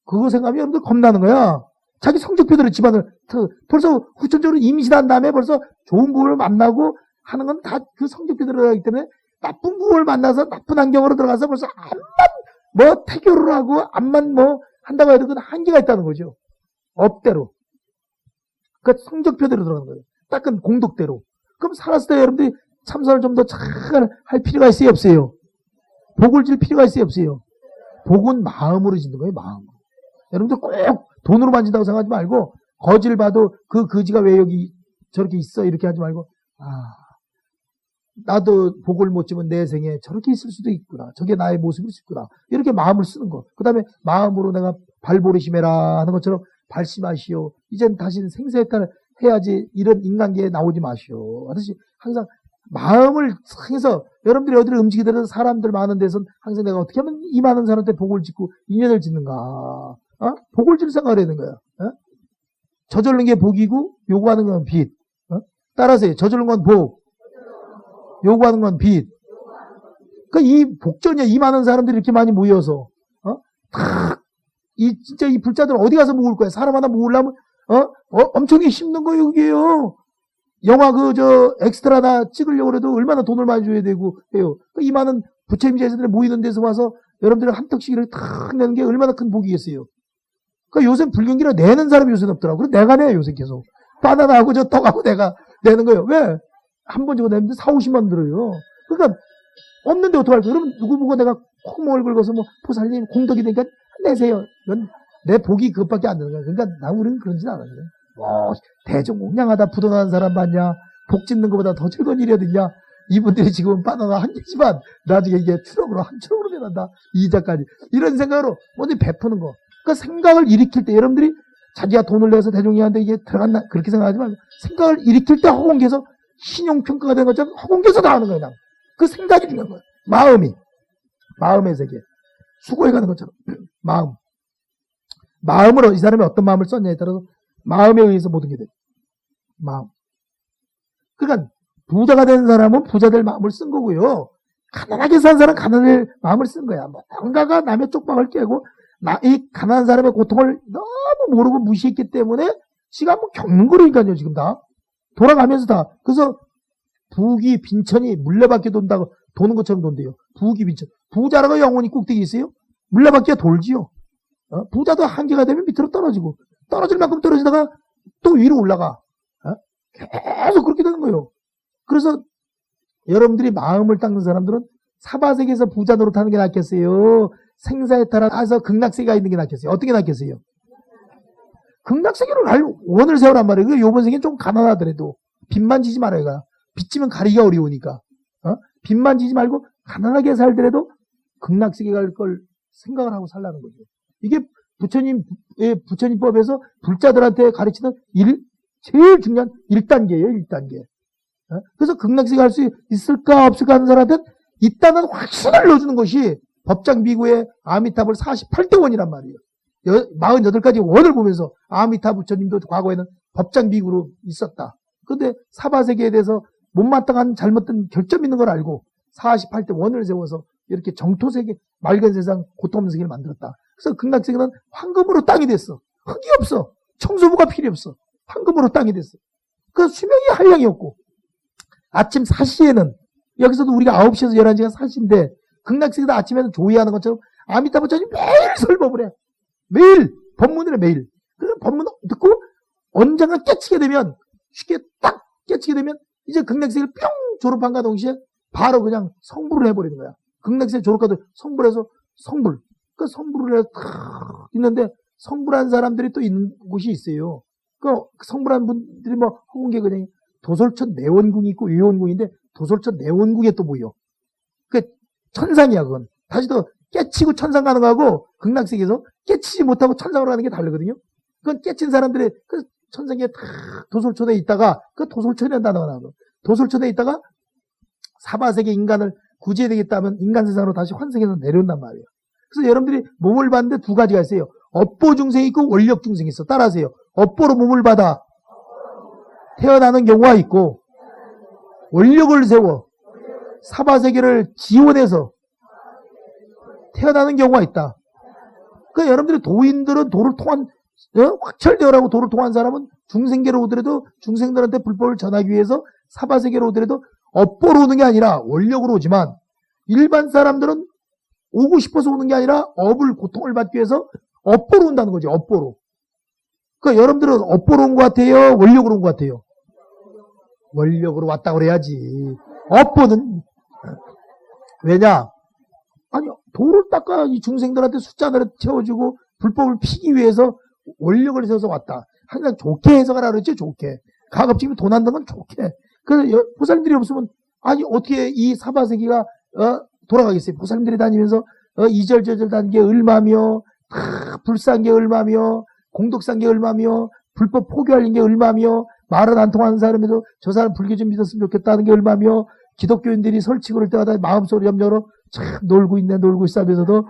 그거 생각하면 여러분들 겁나는 거야. 자기 성적표대로 집안을 벌써 후천적으로 임신한 다음에 벌써 좋은 부모를 만나고 하는 건 다 그 성적표대로 하기 때문에 나쁜 부모를 만나서 나쁜 환경으로 들어가서 벌써 암만 뭐 태교를 하고 암만 뭐 한다고 해도 그 한계가 있다는 거죠. 업대로. 그 성적표대로 들어가는 거예요. 딱은 공덕대로. 그럼 살았을 때 여러분들이 참선을 좀 더 잘 할 필요가 있어요, 없어요? 복을 질 필요가 있어요, 없어요? 복은 마음으로 짓는 거예요, 마음으로. 여러분들 꼭 돈으로 진다고 생각하지 말고, 거지를 봐도 그 거지가 왜 여기 저렇게 있어? 이렇게 하지 말고, 나도 복을 못 지면 내 생에 저렇게 있을 수도 있구나. 저게 나의 모습일 수 있구나. 이렇게 마음을 쓰는 거. 그 다음에 마음으로 내가 발보리심해라 하는 것처럼 발심하시오. 이젠 다시는 생사해탈을 해야지 이런 인간계에 나오지 마시오. 하듯이 항상 마음을 해서 여러분들이 어디를 움직이더라도 사람들 많은 데서는 항상 내가 어떻게 하면 이 많은 사람한테 복을 짓고 인연을 짓는가. 복을 질 생각을 해야 되는 거야. 저절른 게 복이고 요구하는 건 빚. 따라서 저절른 건 복. 요구하는 건 빚. 이 복전이야. 이 많은 사람들이 이렇게 많이 모여서, 진짜 이 불자들 어디 가서 모을 거야? 사람 하나 모으려면, 엄청나게 힘든 거예요, 이게요. 영화 엑스트라나 찍으려고 해도 얼마나 돈을 많이 줘야 되고 해요. 이 많은 부처님 제자들이 모이는 데서 와서 여러분들이 한 턱씩 이렇게 탁 내는 게 얼마나 큰 복이겠어요. 요새 불경기를 내는 사람이 요새 없더라고. 그래서 내가 내, 요새 계속. 바나나하고 저 떡하고 내가 내는 거예요. 왜? 한 번 주고 내는데 4, 50만 들어요. 그러니까, 없는데 어떡할 거야? 그러면 누구 보고 내가 콧물 긁어서 포살림 공덕이 되니까 내세요. 이건 내 복이 그것밖에 안 되는 거야. 그러니까 우리는 그런 짓 안 하거든. 대종공양하다 부도나는 사람 봤냐? 복 짓는 것보다 더 즐거운 일이 어딨냐? 이분들이 지금 바나나 한 개지만 나중에 이게 트럭으로 한 트럭으로 변한다. 이자까지. 이런 생각으로 먼저 베푸는 거. 그 생각을 일으킬 때 여러분들이 자기가 돈을 내서 대종이한테 이게 들어갔나? 그렇게 생각하지 말고 생각을 일으킬 때 허공에서 신용평가가 된 것처럼 허공에서 다 하는 거예요. 그냥. 그 생각이 중요한 거예요. 마음의 세계. 수고해가는 것처럼. 마음으로 이 사람이 어떤 마음을 썼냐에 따라서 마음에 의해서 모든 게 돼요. 마음. 그러니까 부자가 된 사람은 부자될 마음을 쓴 거고요. 가난하게 산 사람은 가난할 마음을 쓴 거야. 뭔가가 남의 쪽방을 깨고 이 가난한 사람의 고통을 너무 모르고 무시했기 때문에 지가 겪는 거라니까요. 지금 다. 돌아가면서 다. 그래서 부귀 빈천이 물레바퀴 돈다고 도는 것처럼 돈대요. 부귀 빈천. 부자라고 영원히 꼭대기 있어요? 물레바퀴가 돌지요. 부자도 한계가 되면 밑으로 떨어지고 떨어질 만큼 떨어지다가 또 위로 올라가. 계속 그렇게 되는 거예요. 그래서 여러분들이 마음을 닦는 사람들은 사바세계에서 부자 노릇하는 게 낫겠어요? 생사해탈해서 극락세계가 있는 게 낫겠어요? 어떤 게 낫겠어요? 극락세계로 갈 원을 세우란 말이에요. 요번 생에는 좀 가난하더라도 빚만 지지 말아요. 빚지면 가리기가 어려우니까. 빚만 지지 말고 가난하게 살더라도 극락세계 갈 걸 생각을 하고 살라는 거죠. 이게 부처님법에서 불자들한테 가르치는 제일 중요한 1단계예요. 1단계. 그래서 극락세계 갈 수 있을까 없을까 하는 사람한테 있다는 확신을 넣어주는 것이 법장비구의 아미타불 48대 원이란 말이에요. 48가지 원을 보면서 아미타 부처님도 과거에는 법장비구로 있었다. 그런데 사바세계에 대해서 못마땅한 잘못된 결점 있는 걸 알고 48대 원을 세워서 이렇게 정토세계, 맑은 세상, 고통 없는 세계를 만들었다. 그래서 극락세계는 황금으로 땅이 됐어. 흙이 없어. 청소부가 필요 없어. 황금으로 땅이 됐어. 그 수명이 한량이 없고 아침 4시에는 여기서도 우리가 9시에서 11시가 4시인데 극락세계도 아침에는 조회하는 것처럼 아미타 부처님 매일 설법을 해. 매일 법문을 해. 매일. 그래서 법문 듣고 언젠가 깨치게 되면 쉽게 딱 깨치게 되면 이제 극락세계를 뿅 졸업한과 동시에 바로 그냥 성불을 해버리는 거야. 극락세계 졸업과도 성불해서 성불. 그 성불을 해서 탁 있는데 성불한 사람들이 또 있는 곳이 있어요. 그 성불한 분들이 허공계 그냥 도솔천 내원궁이 있고 위원궁인데 도솔천 내원궁에 또 모여. 그 천상이야 그건. 다시 또 깨치고 천상 가는 거하고 극락세계에서 깨치지 못하고 천상으로 가는 게 다르거든요. 그건 깨친 사람들이 그 천상에 탁 도솔천에 있다가 그 도솔천이라는 단어가 나와요. 도솔천에 있다가 사바세계 인간을 구제해야 되겠다면 인간 세상으로 다시 환생해서 내려온단 말이에요. 그래서 여러분들이 몸을 받는데 두 가지가 있어요. 업보 중생이 있고 원력 중생이 있어. 따라하세요. 업보로 몸을 받아. 태어나는 경우가 있고 원력을 세워 사바세계를 지원해서 태어나는 경우가 있다. 그러니까 여러분들이 도인들은 도를 통한 확철대어라고 도를 통한 사람은 중생계로 오더라도 중생들한테 불법을 전하기 위해서 사바세계로 오더라도 업보로 오는 게 아니라 원력으로 오지만 일반 사람들은 오고 싶어서 오는 게 아니라 업을 고통을 받기 위해서 업보로 온다는 거죠. 업보로. 그러니까 여러분들은 업보로 온 것 같아요? 원력으로 온 것 같아요? 원력으로 왔다고 그래야지. 업보는 왜냐? 아니 도를 닦아 이 중생들한테 숫자를 채워주고 불법을 피기 위해서 원력을 세워서 왔다. 항상 좋게 해석하라 그랬죠. 좋게. 가급적이면 돈 안 드는 건 좋게. 그래서 보살님들이 없으면 아니 어떻게 이 사바세기가 돌아가겠어요. 보살님들이 다니면서 이절저절 다닌 게 얼마며 불산 게 얼마며 공덕산 게 얼마며 불법 포교하는 게 얼마며 말은 안 통하는 사람에도 저 사람 불교 좀 믿었으면 좋겠다는 게 얼마며 기독교인들이 설치고 그럴 때마다 마음속으로 염려로 참 놀고 있네 하면서도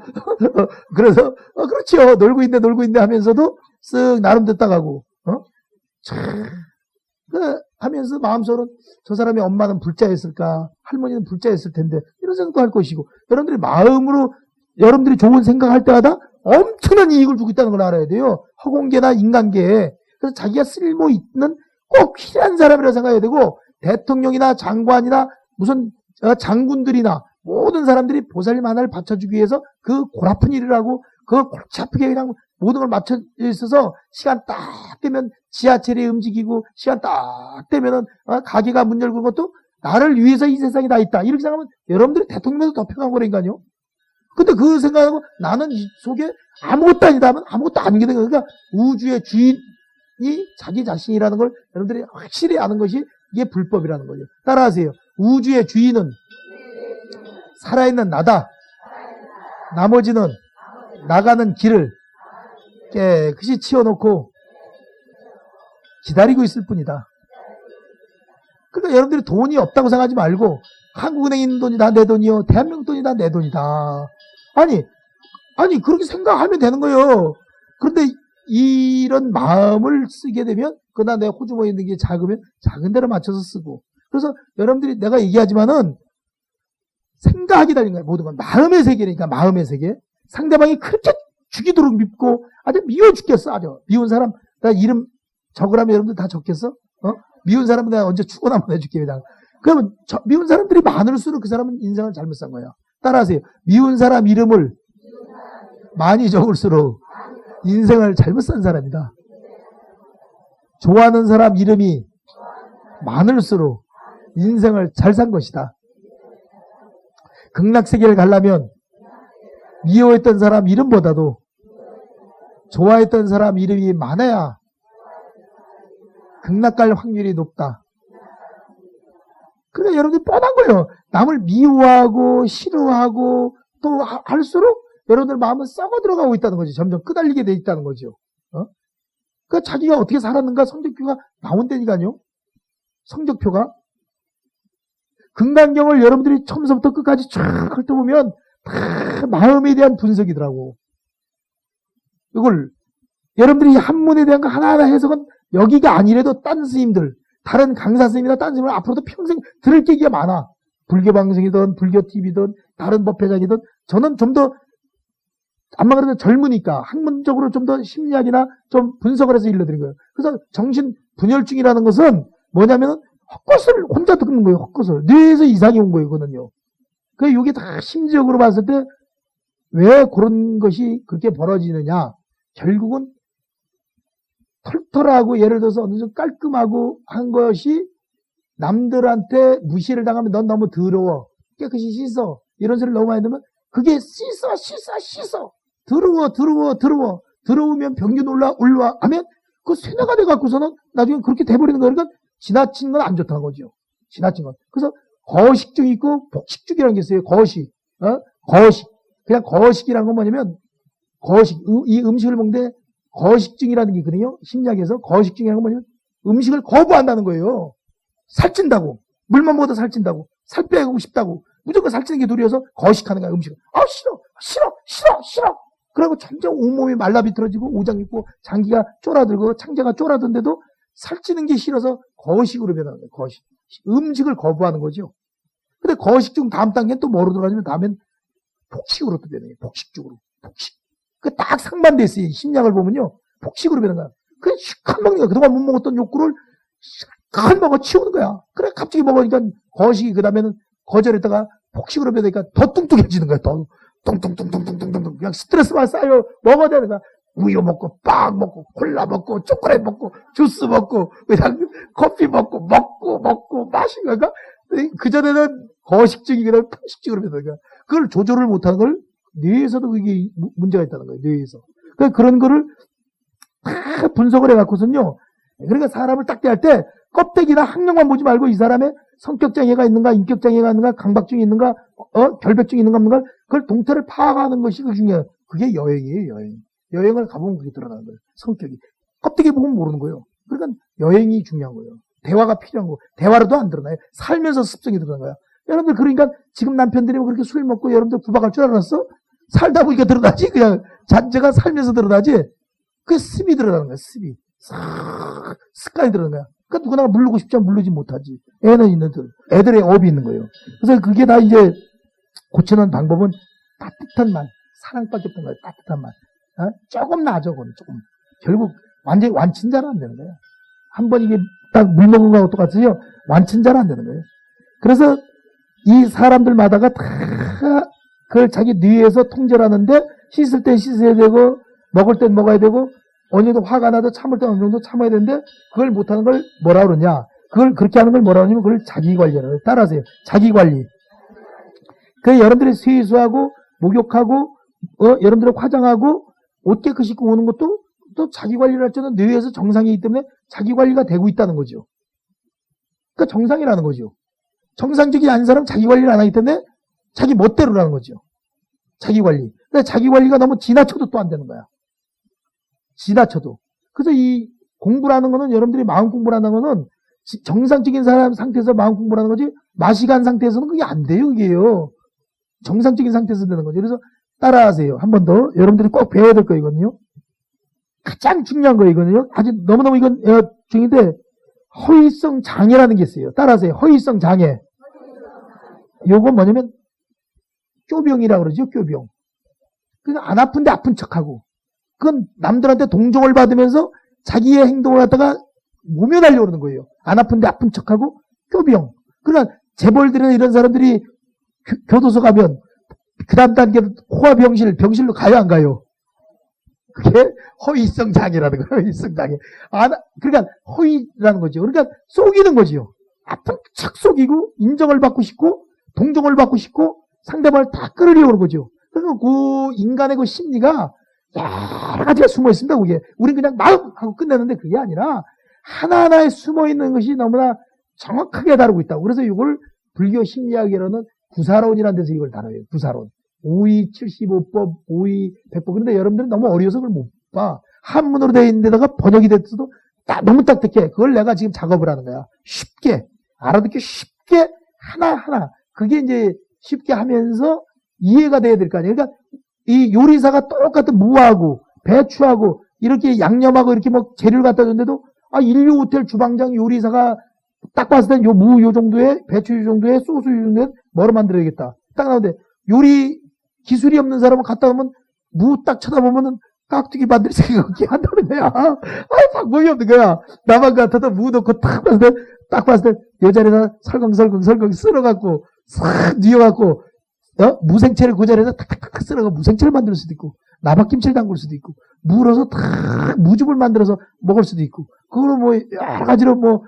그래서 그렇죠. 놀고 있네 하면서도 쓱 나름 듣다 가고 참 하면서 마음속으로 저 사람의 엄마는 불자였을까 할머니는 불자였을 텐데 이런 생각도 할 것이고 여러분들이 마음으로 여러분들이 좋은 생각할 때마다 엄청난 이익을 주고 있다는 걸 알아야 돼요. 허공계나 인간계에. 그래서 자기가 쓸모 있는 꼭 필요한 사람이라고 생각해야 되고 대통령이나 장관이나 무슨 장군들이나 모든 사람들이 보살님 하나를 받쳐주기 위해서 그 골아픈 일이라고 그 골치 아프게 그냥 모든 걸 맞춰 있어서 시간 딱 되면 지하철이 움직이고 시간 딱 되면은 가게가 문 열고 것도 나를 위해서 이 세상에 다 있다. 이렇게 생각하면 여러분들이 대통령에도 더 평한 거라니까요. 근데 그 생각하고 나는 이 속에 아무것도 아니다 하면 아무것도 아닌 게 되는 거예요. 그러니까 우주의 주인이 자기 자신이라는 걸 여러분들이 확실히 아는 것이 이게 불법이라는 거죠. 따라하세요. 우주의 주인은 살아있는 나다. 나머지는 나가는 길을 깨끗이 치워놓고 기다리고 있을 뿐이다. 그러니까 여러분들이 돈이 없다고 생각하지 말고 한국은행에 있는 돈이 다 내 돈이요. 대한민국 돈이 다 내 돈이다. 아니 그렇게 생각하면 되는 거예요. 그런데 이런 마음을 쓰게 되면 그러나 내 호주머니에 있는 게 작으면 작은 데로 맞춰서 쓰고 그래서 여러분들이 내가 얘기하지만은 생각하기 달린 거예요. 모든 건 마음의 세계니까 마음의 세계. 상대방이 그렇게 죽이도록 밉고 아주 미워 죽겠어. 아주 미운 사람 나 이름 적으라면 여러분들 다 적겠어? 미운 사람은 내가 언제 축원 한번 해줄게 그냥. 그러면 미운 사람들이 많을수록 그 사람은 인생을 잘못 산 거야. 따라하세요. 미운 사람 이름을 많이 적을수록 인생을 잘못 산 사람이다. 좋아하는 사람 이름이 많을수록 인생을 잘 산 것이다. 극락세계를 가려면 미워했던 사람 이름보다도 좋아했던 사람 이름이 많아야 극락 갈 확률이 높다. 그러니까 여러분들 뻔한 거예요. 남을 미워하고 싫어하고 또 할수록 여러분들 마음은 썩어 들어가고 있다는 거죠. 점점 끄달리게 돼 있다는 거죠. 그러니까 자기가 어떻게 살았는가 성적표가 나온다니까요. 성적표가. 금강경을 여러분들이 처음부터 끝까지 쫙 훑어보면 다 마음에 대한 분석이더라고. 이걸 여러분들이 한문에 대한 거 하나하나 해석은 여기가 아니래도 딴 스님들, 다른 강사 스님이나 딴 스님은 앞으로도 평생 들을 얘기가 많아. 불교 방송이든 불교 TV든 다른 법회장이든 저는 좀 더 안만 그래도 젊으니까 학문적으로 좀 더 심리학이나 좀 분석을 해서 일러드린 거예요. 그래서 정신 분열증이라는 것은 뭐냐면 헛것을 혼자 듣는 거예요. 헛것을. 뇌에서 이상이 온 거예요. 그거는요. 그러니까 이게 다 심리적으로 봤을 때 왜 그런 것이 그렇게 벌어지느냐. 결국은 털털하고 예를 들어서 어느 정도 깔끔하고 한 것이 남들한테 무시를 당하면 넌 너무 더러워. 깨끗이 씻어. 이런 소리를 너무 많이 들으면 그게 씻어. 더러우면 병균 올라와 하면 그 쇠뇌가 돼갖고서는 나중에 그렇게 돼버리는 거예요. 그러니까 지나친 건 안 좋다는 거죠. 지나친 건. 그래서 거식증이 있고 폭식증이라는 게 있어요. 거식. 그냥 거식이라는 건 뭐냐면 이 음식을 먹는데 거식증이라는 게 있거든요. 심리학에서 거식증이라는 건 뭐냐면 음식을 거부한다는 거예요. 살찐다고. 물만 먹어도 살찐다고. 살 빼고 싶다고. 무조건 살찌는 게 두려워서 거식하는 거야, 음식을. 싫어. 그리고 점점 온몸이 말라비틀어지고 오장 있고 장기가 쫄아들고 창자가 쫄아든데도 살찌는 게 싫어서 거식으로 변하는 거예요. 거식. 음식을 거부하는 거죠. 근데 거식 중 다음 단계는 또 뭐로 들어가냐면 다음엔 폭식으로 또 변해요. 폭식적으로. 폭식. 그 딱 상반돼 있어요. 심리학을 보면요. 폭식으로 변하는 거야. 그냥 시컷 먹는 거야. 그동안 못 먹었던 욕구를 시컷 먹어 치우는 거야. 그래 갑자기 먹으니까 거식이 그 다음에는 거절했다가 폭식으로 변하니까 더 뚱뚱해지는 거야. 더 뚱뚱뚱뚱뚱뚱뚱 그냥 스트레스만 쌓여 먹어야 되는 거야. 우유 먹고 빵 먹고 콜라 먹고 초콜릿 먹고 주스 먹고 그냥 커피 먹고 마신 거니까 그전에는 거식적이 그냥 폭식적으로 변하는 거야. 그걸 조절을 못하는 걸 뇌에서도 그게 문제가 있다는 거예요. 뇌에서. 그러니까 그런 거를 다 분석을 해갖고선요. 그러니까 사람을 딱 대할 때 껍데기나 학력만 보지 말고 이 사람의 성격장애가 있는가, 인격장애가 있는가, 강박증이 있는가, 결백증이 있는가 없는가, 그걸 동태를 파악하는 것이 그 중요해요. 그게 여행이에요, 여행. 여행을 가보면 그게 드러나는 거예요. 성격이. 껍데기 보면 모르는 거예요. 그러니까 여행이 중요한 거예요. 대화가 필요한 거. 대화로도 안 드러나요. 살면서 습성이 드러나는 거야. 여러분들 그러니까 지금 남편들이 그렇게 술 먹고 여러분들 구박할 줄 알았어? 살다 보니까 드러나지? 그냥 잔재가 살면서 드러나지? 그게 습이 드러나는 거야, 습이. 습관이 드러나는 거야. 그러니까 누구나 물르고 싶지만 물르지 못하지. 애는 있는데, 애들의 업이 있는 거예요. 그래서 그게 다 이제 고치는 방법은 따뜻한 말, 사랑밖에 없던 거예요. 따뜻한 말. 조금 나아져, 조금. 결국 완전히 완친자는 안 되는 거예요. 한번 이게 딱 물 먹은 거하고 똑같아요. 완친자는 안 되는 거예요. 그래서 이 사람들마다가 다 그걸 자기 뇌에서 통제를 하는데 씻을 땐 씻어야 되고 먹을 땐 먹어야 되고 어느 정도 화가 나도 참을 때 어느 정도 참아야 되는데 그걸 못하는 걸 뭐라 그러냐. 그걸 그렇게 하는 걸 뭐라 그러냐면 그걸 자기관리라는 거예요. 따라하세요. 자기관리. 그 여러분들이 세수하고 목욕하고 여러분들이 화장하고 옷 깨끗이 입고 오는 것도 또 자기관리를 할 때는 뇌에서 정상이기 때문에 자기관리가 되고 있다는 거죠. 그러니까 정상이라는 거죠. 정상적이 아닌 사람은 자기관리를 안 하기 때문에 자기 멋대로라는 거죠. 자기관리. 근데 자기관리가 너무 지나쳐도 또 안 되는 거야. 지나쳐도. 그래서 이 공부라는 거는 여러분들이 마음 공부라는 거는 정상적인 사람 상태에서 마음 공부라는 거지 마시간 상태에서는 그게 안 돼요. 그게요. 정상적인 상태에서 되는 거죠. 그래서 따라하세요. 한 번 더. 여러분들이 꼭 배워야 될 거거든요. 가장 중요한 거거든요. 아주 너무너무 이건 중인데 허위성 장애라는 게 있어요. 따라하세요. 허위성 장애. 요건 뭐냐면 교병이라고 그러죠. 교병. 그러니까 안 아픈데 아픈 척하고 그건 남들한테 동정을 받으면서 자기의 행동을 갖다가 모면하려고 그러는 거예요. 안 아픈데 아픈 척하고 교병. 그러니까 재벌들이나 이런 사람들이 교도소 가면 그 다음 단계 병실로 가요 안 가요? 그게 허위성 장애라는 거예요. 허위성 장애. 그러니까 허위라는 거죠. 그러니까 속이는 거지요. 아픈 척 속이고 인정을 받고 싶고 동정을 받고 싶고 상대방을 다 끌으려고 하는 거죠. 그러니까 그 인간의 그 심리가 여러 가지가 숨어 있습니다. 그게 우리는 그냥 마음하고 끝내는데 그게 아니라 하나하나에 숨어 있는 것이 너무나 정확하게 다루고 있다고. 그래서 이걸 불교 심리학에서는 구사론이라는 데서 이걸 다뤄요. 구사론. 5위 75법, 5위 100법. 그런데 여러분들은 너무 어려워서 그걸 못 봐. 한문으로 되어 있는 데다가 번역이 됐어도 너무 딱딱해. 그걸 내가 지금 작업을 하는 거야. 쉽게, 알아듣기 쉽게 하나하나. 그게 이제 쉽게 하면서 이해가 돼야 될 거 아니에요. 그러니까 이 요리사가 똑같은 무하고 배추하고 이렇게 양념하고 이렇게 뭐 재료를 갖다 줬는데도 인류 호텔 주방장 요리사가 딱 봤을 땐 요 무 요 정도에 배추 요 정도에 소스 요 정도에 뭐로 만들어야겠다. 딱 나오는데 요리 기술이 없는 사람은 갔다 오면 무 딱 쳐다보면은 깍두기 만들 생각이 한다는 거야. 방법이 없는 거야. 나만 같아도 무 넣고 딱 봤을 때 여자리에다 설렁설렁 쓸어갖고 싹 뉘어갖고 무생채를 그 자리에서 탁탁탁 쓸어갖고 무생채를 만들 수도 있고 나박김치를 담글 수도 있고 물어서 탁 무즙을 만들어서 먹을 수도 있고 그거는 뭐 여러 가지로 뭐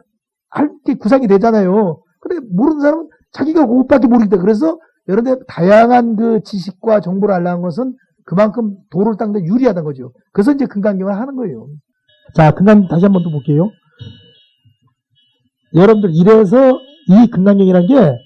할 게 구상이 되잖아요. 근데 모르는 사람은 자기가 그것밖에 모르겠다. 그래서 여러분들 다양한 그 지식과 정보를 알려는 것은 그만큼 도를 닦는 데 유리하다는 거죠. 그래서 이제 금강경을 하는 거예요. 자, 금강경 다시 한번 더 볼게요. 여러분들 이래서 이 금강경이라는 게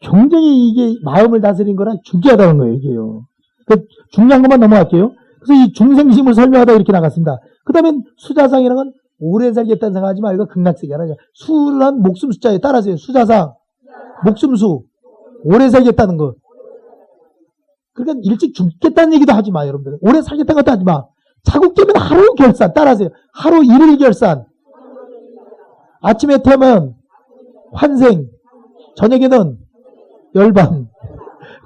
굉장히 이게 마음을 다스리는 거랑 중요하다는 거예요. 이게요. 그 중요한 것만 넘어갈게요. 그래서 이 중생심을 설명하다 이렇게 나갔습니다. 그 다음에 수자상이라는 건 오래 살겠다는 생각하지 말고 극락세계 하나. 수란 목숨 숫자에 따라서요. 수자상, 목숨수, 오래 살겠다는 거. 그러니까 일찍 죽겠다는 얘기도 하지 마, 여러분들. 오래 살겠다는 것도 하지 마. 자국 되면 하루 결산, 따라하세요. 하루 일일 결산. 아침에 태우면 환생, 저녁에는 열반.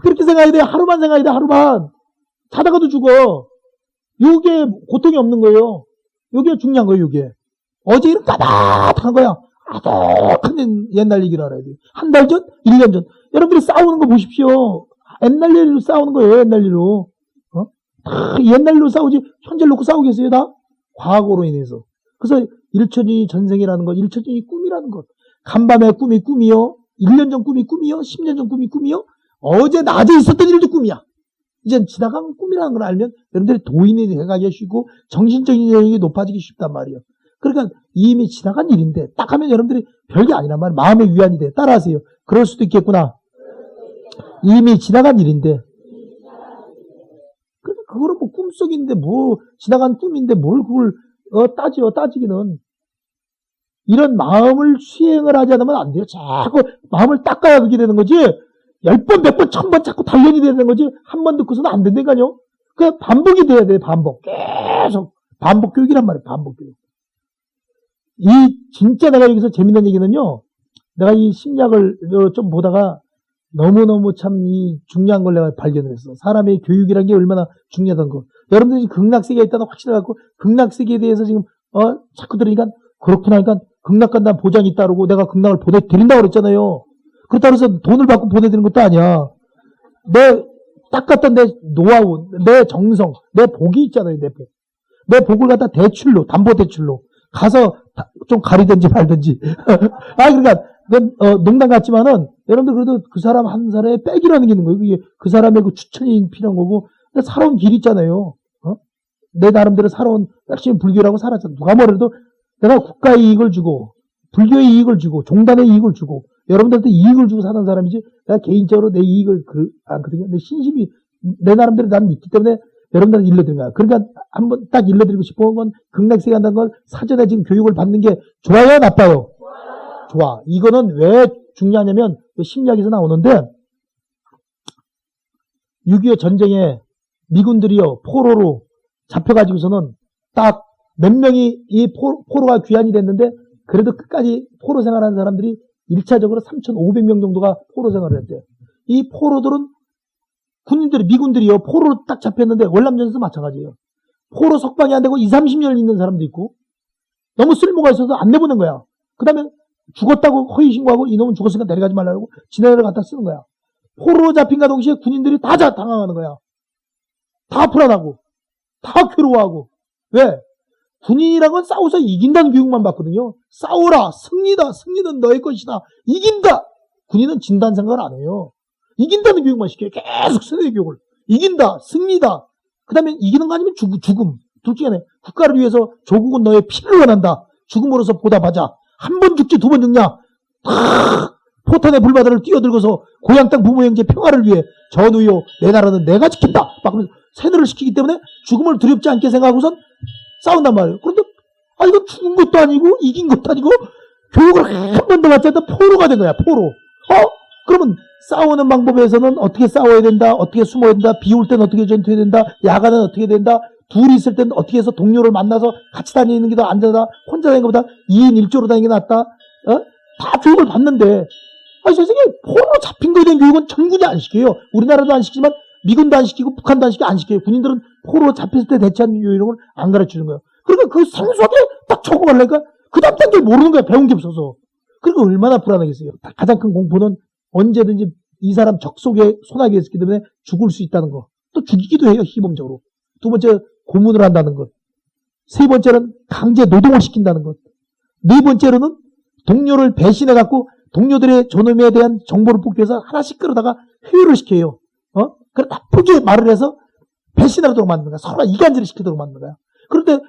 그렇게 생각해야 돼. 하루만 생각해야 돼. 하루만. 자다가도 죽어. 요게 고통이 없는 거예요. 요게 중요한 거예요. 요게. 어제 이렇게 까닥한 거야. 아득한 옛날 얘기를 알아야 돼요. 한 달 전? 1년 전. 여러분들이 싸우는 거 보십시오. 옛날 일로 싸우는 거예요. 옛날 일로. 다 옛날 일로 싸우지 현재 놓고 싸우겠어요. 다? 과거로 인해서. 그래서 일천이 전생이라는 것, 일천이 꿈이라는 것. 간밤의 꿈이 꿈이요. 1년 전 꿈이 꿈이요. 10년 전 꿈이 꿈이요. 어제 낮에 있었던 일도 꿈이야. 이제 지나간 꿈이라는 걸 알면 여러분들이 도인이 돼가기 쉽고 정신적인 영역이 높아지기 쉽단 말이에요. 그러니까 이미 지나간 일인데 딱 하면 여러분들이 별게 아니란 말이에요. 마음의 위안이 돼. 따라하세요. 그럴 수도 있겠구나. 이미 지나간 일인데. 그거는 뭐 꿈속인데 뭐 지나간 꿈인데 뭘 그걸 따지기는. 이런 마음을 수행을 하지 않으면 안 돼요. 자꾸 마음을 닦아야 그게 되는 거지. 10번, 100번, 1000번 자꾸 단련이 되는 거지. 한 번 듣고서는 안 된다니까요. 그 반복이 돼야 돼. 반복. 계속. 반복 교육이란 말이에요. 반복 교육. 진짜 내가 여기서 재밌는 얘기는요. 내가 이 심리학을 좀 보다가 너무너무 참 중요한 걸 내가 발견을 했어. 사람의 교육이라는 게 얼마나 중요하다는 거. 여러분들이 극락세계에 있다는 확신을 갖고 극락세계에 대해서 지금 자꾸 들으니까 그렇구나. 그러니까 극락 간다는 보장이 있다 그러고 내가 극락을 보내드린다고 그랬잖아요. 그렇다고 해서 돈을 받고 보내드리는 것도 아니야. 내 닦았던 내 노하우, 내 정성, 내 복이 있잖아요. 내 복. 내 복을 갖다 대출로, 담보대출로 가서 좀 가리든지 말든지. 그러니까 농담 같지만은 여러분들 그래도 그 사람 한 사람의 백이라는 게 있는 거예요. 그게 그 사람의 그 추천이 필요한 거고 살아온 길 있잖아요. 내 나름대로 살아온 열심히 불교라고 살았잖아. 누가 뭐래도 내가 국가의 이익을 주고 불교의 이익을 주고 종단의 이익을 주고 여러분들한테 이익을 주고 사는 사람이지 내가 개인적으로 내 이익을 않거든요. 내 신심이 내 나름대로 나는 있기 때문에 여러분들한테 일러드린 거야. 그러니까 한번 딱 일러드리고 싶은 건 극락세계 간다는 건 사전에 지금 교육을 받는 게 좋아요, 나빠요? 좋아. 이거는 왜 중요하냐면 심리학에서 나오는데 6.25 전쟁에 미군들이요 포로로 잡혀가지고서는 딱 몇 명이 이 포로가 귀환이 됐는데 그래도 끝까지 포로 생활하는 사람들이 1차적으로 3,500명 정도가 포로 생활을 했대요. 이 포로들은 군인들이 미군들이요 포로로 딱 잡혔는데 월남전에서 마찬가지예요. 포로 석방이 안 되고 20, 30년 있는 사람도 있고 너무 쓸모가 있어서 안 내보낸 거야. 그 다음에 죽었다고 허위 신고하고 이놈은 죽었으니까 내려가지 말라고 지네를 갖다 쓰는 거야. 포로로 잡힌과 동시에 군인들이 다 당황하는 거야. 다 불안하고 다 괴로워하고. 왜? 군인이란 건 싸워서 이긴다는 교육만 받거든요. 싸워라. 승리다. 승리는 너의 것이다. 이긴다. 군인은 진다는 생각을 안 해요. 이긴다는 교육만 시켜요. 계속 세대 교육을. 이긴다. 승리다. 그 다음에 이기는 거 아니면 죽음. 둘 중에 하나. 국가를 위해서 조국은 너의 피를 원한다. 죽음으로서 보답하자. 한 번 죽지 두 번 죽냐. 포탄의 불바다를 뛰어들고서 고향 땅 부모 형제 평화를 위해 전우요 내 나라는 내가 지킨다. 막 그러면서 세뇌를 시키기 때문에 죽음을 두렵지 않게 생각하고선 싸운단 말이에요. 그런데 이거 죽은 것도 아니고 이긴 것도 아니고 교육을 한 번도 받지 않다 포로가 된 거야. 포로. 그러면 싸우는 방법에서는 어떻게 싸워야 된다. 어떻게 숨어야 된다. 비 올 때는 어떻게 전투해야 된다. 야간은 어떻게 된다. 둘이 있을 때는 어떻게 해서 동료를 만나서 같이 다니는 게 더 안전하다. 혼자 다니는 것보다 2인 1조로 다니는 게 낫다. 다 교육을 받는데 세상에 포로 잡힌 거에 대한 교육은 전군이 안 시켜요. 우리나라도 안 시키지만 미군도 안 시키고 북한도 안 시켜요. 군인들은 포로 잡혔을 때 대처하는 이런 걸 안 가르치는 거예요. 그러니까 그 생소하게 딱 적응하려니까 그 다음 단계를 모르는 거야. 배운 게 없어서. 그러니까 얼마나 불안하겠어요. 가장 큰 공포는 언제든지 이 사람 적 속에 소나기에 있기 때문에 죽을 수 있다는 거. 또 죽이기도 해요. 희범적으로. 두 번째 고문을 한다는 것. 세 번째는 강제 노동을 시킨다는 것. 네 번째로는 동료를 배신해갖고 동료들의 존엄에 대한 정보를 뽑기위해서 하나씩 끌어다가 회유를 시켜요. 그래 나쁘게 말을 해서 배신하도록 만드는 거야. 서로 이간질을 시키도록 만드는 거야. 그런데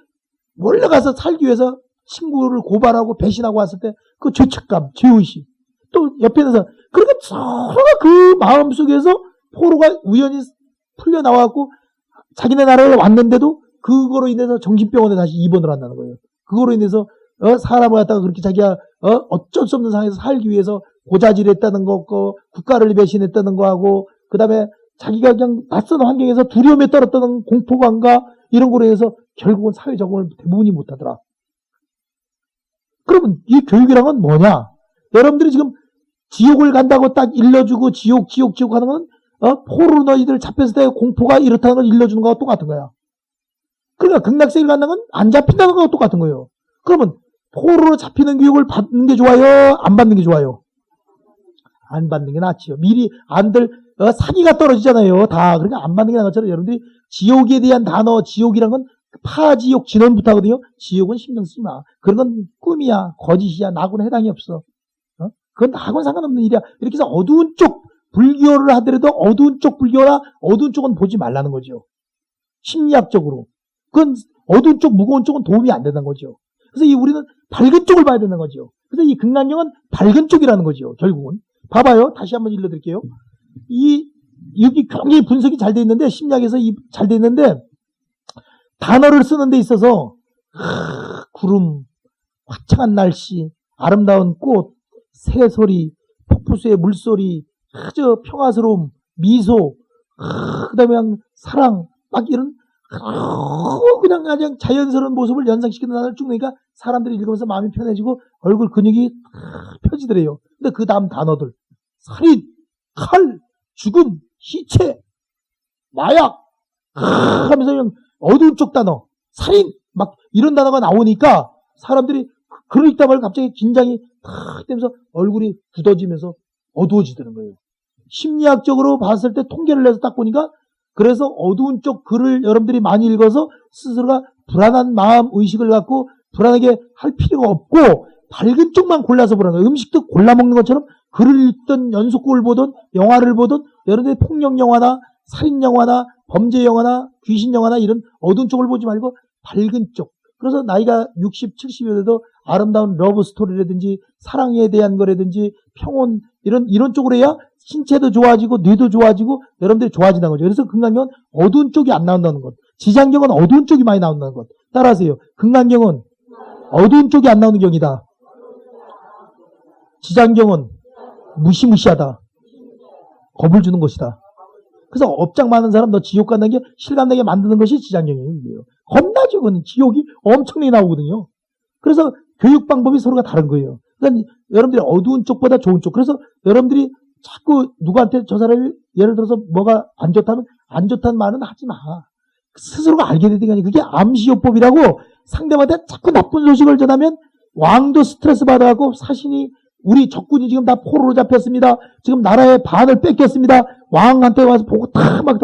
몰려가서 살기 위해서 친구를 고발하고 배신하고 왔을 때 그 죄책감, 죄의식. 또 옆에 있는 사람. 그러니까 서로가 그 마음속에서 포로가 우연히 풀려나와갖고 자기네 나라에 왔는데도 그거로 인해서 정신병원에 다시 입원을 한다는 거예요. 그거로 인해서 사람을 갖다가 그렇게 자기가 어쩔 수 없는 상황에서 살기 위해서 고자질했다는 거, 국가를 배신했다는 거 하고 그 다음에 자기가 그냥 낯선 환경에서 두려움에 떨었다는 공포감과 이런 거로 해서 결국은 사회 적응을 대부분이 못하더라. 그러면 이 교육이란 뭐냐? 여러분들이 지금 지옥을 간다고 딱 일러주고 지옥 하는 건 포로 너희들 잡혔을 때 공포가 이렇다는 걸 일러주는 거와 똑같은 거야. 그러니까 극락세계를 간다는 건 안 잡힌다는 거와 똑같은 거예요. 그러면 포로로 잡히는 교육을 받는 게 좋아요? 안 받는 게 좋아요? 안 받는 게 낫지요. 미리 안들 사기가 떨어지잖아요. 다. 그러니까 안 받는 게 나은 것처럼 여러분들이 지옥에 대한 단어, 지옥이란 건 파지옥 진원부터 하거든요. 지옥은 신경 쓰지 마. 그런 건 꿈이야, 거짓이야, 나하고는 해당이 없어. 그건 나하고는 상관없는 일이야. 이렇게 해서 어두운 쪽 불교를 하더라도 어두운 쪽 불교나 어두운 쪽은 보지 말라는 거죠. 심리학적으로. 그건 어두운 쪽, 무거운 쪽은 도움이 안 된다는 거죠. 그래서 우리는 밝은 쪽을 봐야 된다는 거죠. 그래서 이 극락령은 밝은 쪽이라는 거죠. 결국은. 봐봐요. 다시 한번 읽어드릴게요. 여기 굉장히 분석이 잘 돼 있는데, 심리학에서 잘 돼 있는데, 단어를 쓰는 데 있어서, 구름, 화창한 날씨, 아름다운 꽃, 새소리, 폭포수의 물소리, 아주 평화스러움, 미소, 그 다음에 그냥 사랑, 막 이런, 그냥 자연스러운 모습을 연상시키는 단어를 쭉 내니까 사람들이 읽으면서 마음이 편해지고 얼굴 근육이 펴지더래요. 근데 그 다음 단어들, 살인, 칼, 죽음, 시체, 마약, 하면서 그냥 어두운 쪽 단어, 살인, 막 이런 단어가 나오니까 사람들이 글을 읽다 말고 갑자기 긴장이 탁 되면서 얼굴이 굳어지면서 어두워지더는 거예요. 심리학적으로 봤을 때 통계를 내서 딱 보니까 그래서 어두운 쪽 글을 여러분들이 많이 읽어서 스스로가 불안한 마음, 의식을 갖고 불안하게 할 필요가 없고 밝은 쪽만 골라서 보라는 거예요. 음식도 골라 먹는 것처럼 글을 읽든 연속극을 보든 영화를 보든 여러분들이 폭력 영화나 살인 영화나 범죄 영화나 귀신 영화나 이런 어두운 쪽을 보지 말고 밝은 쪽. 그래서 나이가 60, 70이 돼도 아름다운 러브 스토리라든지 사랑에 대한 거라든지 평온 이런 쪽으로 해야 신체도 좋아지고 뇌도 좋아지고 여러분들이 좋아진다는 거죠. 그래서 극락경은 어두운 쪽이 안 나온다는 것. 지장경은 어두운 쪽이 많이 나온다는 것. 따라하세요. 극락경은 어두운 쪽이 안 나오는 경이다. 지장경은 무시무시하다. 겁을 주는 것이다. 그래서 업장 많은 사람 너 지옥 간다는 게 실감나게 만드는 것이 지장경이에요. 겁나죠. 그건 지옥이 엄청나게 나오거든요. 그래서 교육 방법이 서로가 다른 거예요. 그러니까 여러분들이 어두운 쪽보다 좋은 쪽. 그래서 여러분들이 자꾸 누구한테 저 사람이 예를 들어서 뭐가 안 좋다면 안 좋다는 말은 하지 마. 스스로가 알게 되는 게 그게 암시요법이라고 상대방한테 자꾸 나쁜 소식을 전하면 왕도 스트레스 받아갖고 사신이 우리 적군이 지금 다 포로로 잡혔습니다. 지금 나라의 반을 뺏겼습니다. 왕한테 와서 보고 탁 막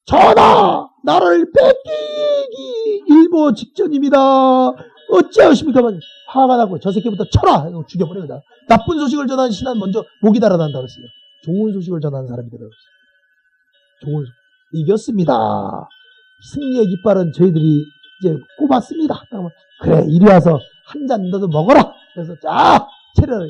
전하! 나라를 뺏기기 일보 직전입니다. 어찌하십니까? 화가 나고 저 새끼부터 쳐라! 죽여버려요. 나쁜 소식을 전하는 신하는 먼저 목이 달아난다 그랬어요. 좋은 소식을 전하는 사람이더라고요. 좋은 소식. 이겼습니다. 승리의 깃발은 저희들이 이제 꼽았습니다. 그래, 이리 와서 한 잔 너도 먹어라. 그래서 자, 차려라.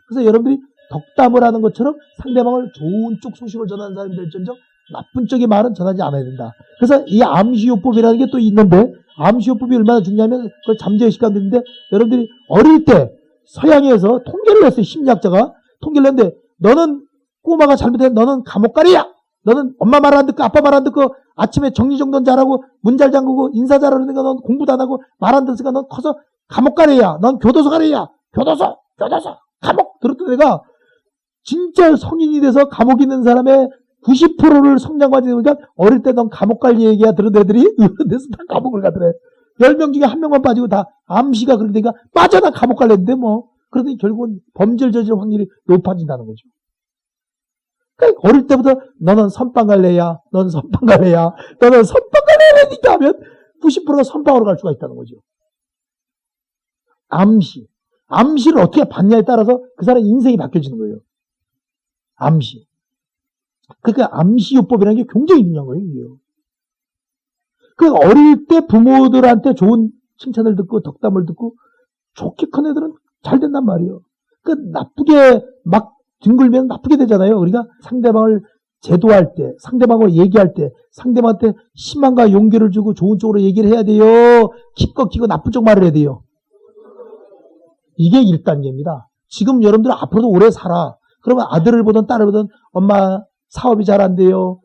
그래서 여러분들이 덕담을 하는 것처럼 상대방을 좋은 쪽 소식을 전하는 사람이 될전적 나쁜 쪽의 말은 전하지 않아야 된다. 그래서 이 암시요법이라는 게 또 있는데 암시요법이 얼마나 중요하면 그걸 잠재의식 가운데 있는데 여러분들이 어릴 때 서양에서 통계를 냈어요. 심리학자가 통계를 냈는데 너는 꼬마가 잘못해 너는 감옥 가리야. 너는 엄마 말 안 듣고 아빠 말 안 듣고 아침에 정리정돈 잘하고 문 잘 잠그고 인사 잘하니까 넌 공부도 안 하고 말 안 듣으니까 넌 커서 감옥 가래야. 넌 교도소 가래야. 교도소 감옥. 들었던 애가 진짜 성인이 돼서 감옥 있는 사람의 90%를 성장과정이 되니까 어릴 때 넌 감옥 갈 얘기야 들은 애들이 의원돼서 다 감옥을 가더래. 10명 중에 1명만 빠지고 다 암시가 그러니까 빠져 나 감옥 갈랬는데 뭐. 그러더니 결국은 범죄를 저지를 확률이 높아진다는 거죠. 그러니까 어릴 때부터 너는 선빵 갈래야, 너는 선빵 갈래야, 너는 선빵 갈래니까 하면 90%가 선빵으로 갈 수가 있다는 거죠. 암시. 암시를 어떻게 받냐에 따라서 그 사람 인생이 바뀌어지는 거예요. 암시. 그러니까 암시요법이라는 게 굉장히 중요한 거예요. 이게요. 그 어릴 때 부모들한테 좋은 칭찬을 듣고 덕담을 듣고 좋게 큰 애들은 잘 된단 말이에요. 그 나쁘게 막 뒹굴면 나쁘게 되잖아요. 우리가 상대방을 제도할 때, 상대방하고 얘기할 때, 상대방한테 희망과 용기를 주고 좋은 쪽으로 얘기를 해야 돼요. 기껏 기껏 나쁜 쪽 말을 해야 돼요. 이게 1단계입니다. 지금 여러분들 앞으로도 오래 살아. 그러면 아들을 보든 딸을 보든 엄마 사업이 잘 안 돼요.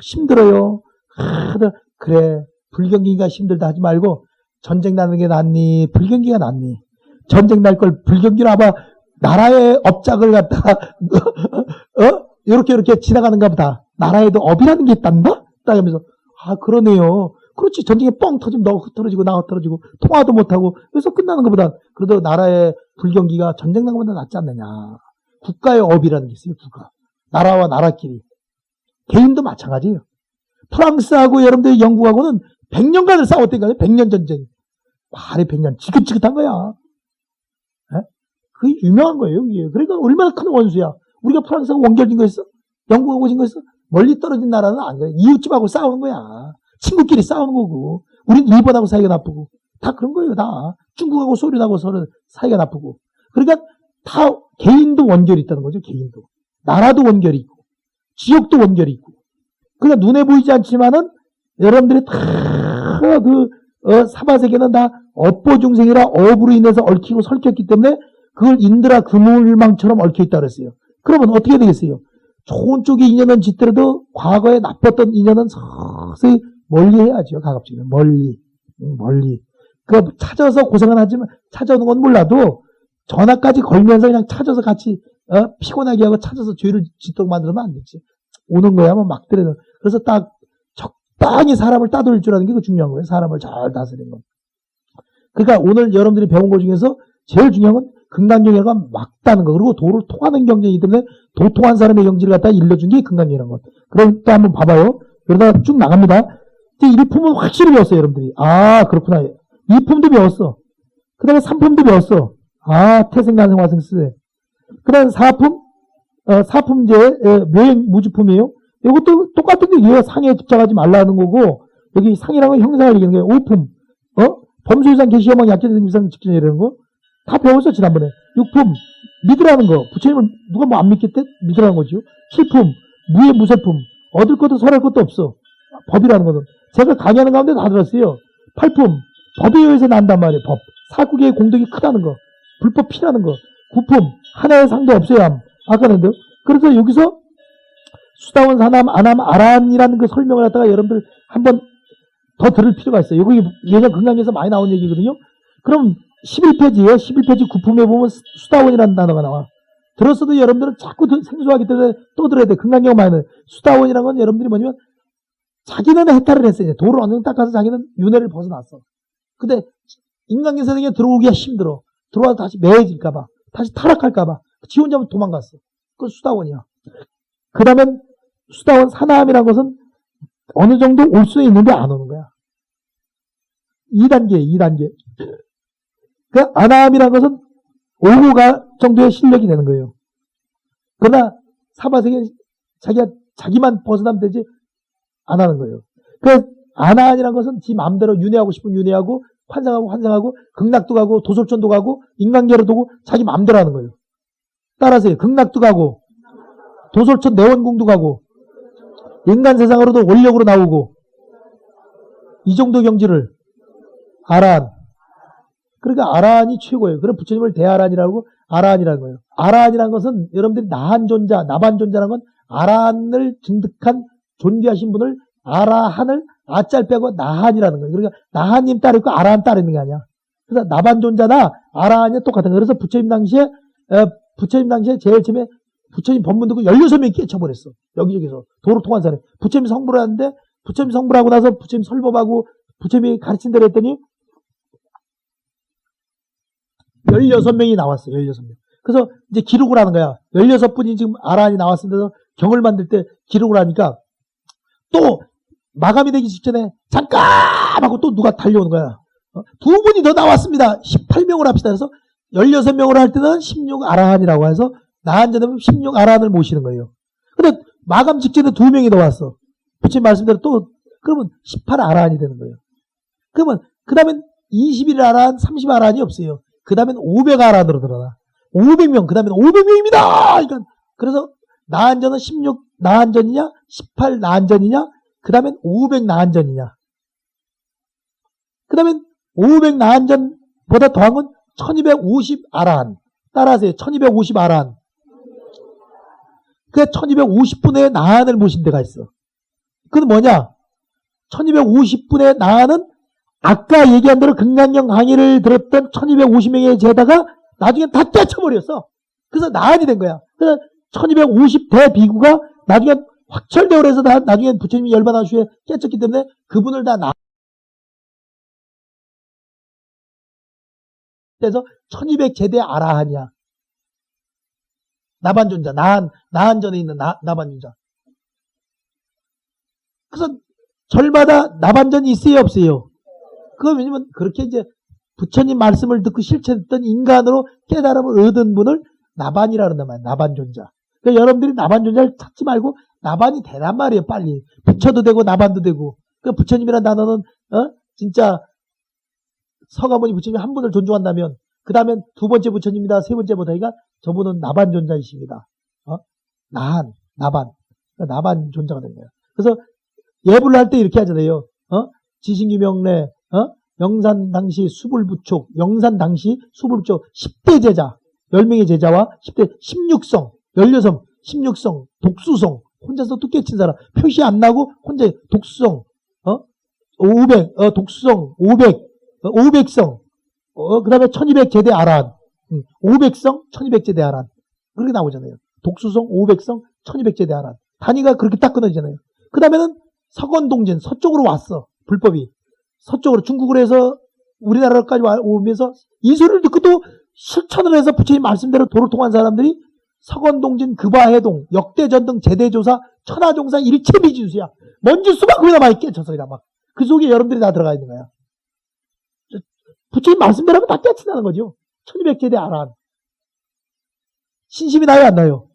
힘들어요. 그래 불경기가 힘들다 하지 말고 전쟁 나는 게 낫니? 불경기가 낫니? 전쟁 날 걸 불경기로 아마 나라의 업장을 갖다가 이렇게 지나가는가 보다. 나라에도 업이라는 게 있단가? 딱 하면서 그러네요. 그렇지. 전쟁에 뻥 터지면 너 흩어지고 나 흩어지고 통화도 못하고 그래서 끝나는 것보다 그래도 나라의 불경기가 전쟁 난 것보다 낫지 않느냐. 국가의 업이라는 게 있어요. 국가. 나라와 나라끼리. 개인도 마찬가지예요. 프랑스하고 여러분들 영국하고는 100년간을 싸웠다니까요. 100년 전쟁. 말이 100년. 지긋지긋한 거야. 에? 그게 유명한 거예요. 그게. 그러니까 얼마나 큰 원수야. 우리가 프랑스하고 원결진 거 있어? 영국하고 진 거 있어? 멀리 떨어진 나라는 안 그래. 이웃집하고 싸우는 거야. 친구끼리 싸우는 거고. 우린 일본하고 사이가 나쁘고. 다 그런 거예요. 다. 중국하고 소련하고 서로 사이가 나쁘고. 그러니까 다 개인도 원결이 있다는 거죠. 개인도. 나라도 원결이 있고. 지역도 원결이 있고. 그러니까 눈에 보이지 않지만은 여러분들이 다 사바세계는 다 업보 중생이라 업으로 인해서 얽히고 설켰기 때문에 그걸 인드라 그물망처럼 얽혀있다 그랬어요. 그러면 어떻게 되겠어요? 좋은 쪽에 인연은 짓더라도 과거에 나빴던 인연은 서서히 멀리 해야죠. 가급적이면 멀리. 그 찾아서 고생은 하지만 찾아오는 건 몰라도 전화까지 걸면서 그냥 찾아서 같이 피곤하게 하고 찾아서 죄를 짓도록 만들면 안 되지. 오는 거야 뭐 막 때려도. 그래서 딱 적당히 사람을 따돌릴 줄 아는 게 그 중요한 거예요. 사람을 잘 다스리는 거. 그러니까 오늘 여러분들이 배운 것 중에서 제일 중요한 건 금강경이가 막다는 거. 그리고 도를 통하는 경쟁이기 때문에 도통한 사람의 경지를 갖다 일러준 게 금강경이라는 것. 그럼 또 한번 봐봐요. 그러다가 쭉 나갑니다. 이제 1품은 확실히 배웠어요, 여러분들이. 그렇구나. 2품도 배웠어. 그 다음에 3품도 배웠어. 태생간생 화생쓰. 그 다음에 4품? 4품 이제 묘행 무주품이에요. 이것도 똑같은 게 얘가 상에 집착하지 말라는 거고, 여기 상이라는 건 형상을 얘기하는 거예요. 5품. 범소유상 개시여망 약견생미상 직전이라는 거. 다 배웠어, 지난번에. 6품. 믿으라는 거. 부처님을 누가 뭐 안 믿겠대? 믿으라는 거죠. 7품. 무예 무세품. 얻을 것도 설할 것도 없어. 법이라는 거는. 제가 강의하는 가운데 다 들었어요. 8품. 법에 의해서 난단 말이에요. 법. 사국의 공덕이 크다는 거. 불법 피라는 거. 9품. 하나의 상도 없어야 함. 아까 냈는데요. 그래서 여기서 수다원, 사남, 아남, 아란이라는 그 설명을 갖다가 여러분들 한번 더 들을 필요가 있어요. 여기 예전 금강에서 많이 나온 얘기거든요. 그럼 11페이지에 11페이지 9품에 보면 수다원이라는 단어가 나와. 들었어도 여러분들은 자꾸 생소하기 때문에 또 들어야 돼. 금강경 많이 수다원이라는 건 여러분들이 뭐냐면 자기는 해탈을 했어요. 도를 어느 정도 닦아서 자기는 윤회를 벗어났어. 근데 인간계 세상에 들어오기가 힘들어. 들어와서 다시 매해질까봐. 다시 타락할까봐. 지 혼자 도망갔어. 그건 수다원이야. 그 다음엔 수다원 사남이라는 것은 어느 정도 올 수 있는데 안 오는 거야. 2단계. 그 아남이라는 것은 오고 가 정도의 실력이 되는 거예요. 그러나 사바세계 자기만 벗어나면 되지 안 하는 거예요. 그 아나안이라는 것은 지 마음대로 윤회하고 싶으면 윤회하고 환상하고 극락도 가고 도솔천도 가고 인간계로 두고 자기 마음대로 하는 거예요. 따라서요. 극락도 가고 도솔천 내원궁도 가고 인간 세상으로도 원력으로 나오고 이 정도 경지를 아라한. 그러니까 아라한이 최고예요. 그럼 부처님을 대아라한이라고 아라한이라는 거예요. 아라한이라는 것은 여러분들이 나한존자, 나반존자라는 건 아라한을 증득한 존귀하신 분을 아라한을 아짤 빼고 나한이라는 거예요. 그러니까 나한님 따로 있고 아라한 따로 있는 게 아니야. 그래서 나반존자나 아라한이 똑같은 거예요. 그래서 부처님 당시에 제일 처음에 부처님 법문 듣고 16명이 깨쳐버렸어. 여기저기서. 도로 통한 사람. 부처님이 성불을 하는데, 부처님이 성불하고 나서 부처님 설법하고, 부처님이 가르친 대로 했더니, 16명이 나왔어. 16명. 그래서 이제 기록을 하는 거야. 16분이 지금 아라한이 나왔는데도 경을 만들 때 기록을 하니까, 또, 마감이 되기 직전에, 잠깐! 하고 또 누가 달려오는 거야. 두 분이 더 나왔습니다. 18명을 합시다. 그래서 16명으로 할 때는 16 아라한이라고 해서, 나한자되면 16 아라한을 모시는 거예요. 근데 마감 직전에 2명이 더 왔어. 부처님 말씀대로 또, 그러면 18 아라한이 되는 거예요. 그러면, 그 다음엔 21 아라한, 30 아라한이 없어요. 그 다음엔 500 아라한으로 들어나. 500명, 그 다음엔 500명입니다! 그러니까, 그래서, 나한전은 16 나한전이냐, 18 나한전이냐, 그 다음엔 500 나한전이냐. 그 다음엔 500 나한전보다 더한 건 1250 아라한. 따라하세요. 1250 아라한. 그 1250분의 나한을 모신 데가 있어. 그건 뭐냐? 1250분의 나한은 아까 얘기한 대로 금강경 강의를 들었던 1250명의 제자가 나중에 다 깨쳐버렸어. 그래서 나한이 된 거야. 그래서 1250대 비구가 나중에 확철대오를 해서 나중에 부처님이 열반한 후에 깨쳤기 때문에 그분을 다 그래서 1200제대 아라한이야. 나반존자, 나한전에 있는 나반존자. 그래서 절마다 나반전이 있어요, 없어요? 그거 왜냐면 그렇게 이제 부처님 말씀을 듣고 실천했던 인간으로 깨달음을 얻은 분을 나반이라 그런단 말이에요. 나반존자. 그러니까 여러분들이 나반존자를 찾지 말고 나반이 되란 말이에요, 빨리. 부처도 되고 나반도 되고. 그러니까 부처님이란 단어는 진짜 서가모니 부처님 한 분을 존중한다면 그 다음엔 두 번째 부처님이다, 세 번째 부처님이다. 저분은 나반존자이십니다. 나반. 그러니까 나반존자가 된 거예요. 그래서 예불을 할 때 이렇게 하잖아요. 지신규명래, 영산 당시 수불부촉, 영산 당시 수불부촉 10대 제자, 10명의 제자와 10대 16성, 16성, 16성, 독수성, 혼자서 또 깨친 사람, 표시 안 나고 혼자 독수성, 500, 독수성, 500, 500성, 그 다음에 1200제대 아란, 500성, 1200제대 아란. 그렇게 나오잖아요. 독수성, 500성, 1200제대 아란. 단위가 그렇게 딱 끊어지잖아요. 그 다음에는 서건동진, 서쪽으로 왔어. 불법이. 서쪽으로 중국으로 해서 우리나라까지 오면서 이 소리를 듣고 또 실천을 해서 부처님 말씀대로 도를 통한 사람들이 서건동진, 급화해동, 역대전등, 제대조사, 천하종사, 일체미진수야. 먼지 수만큼이나 많이 깨쳐서이다 막. 그 속에 여러분들이 다 들어가 있는 거야. 부처님 말씀대로 하면 다 깨친다는 거죠. 1200제대 아란. 신심이 나요, 안 나요?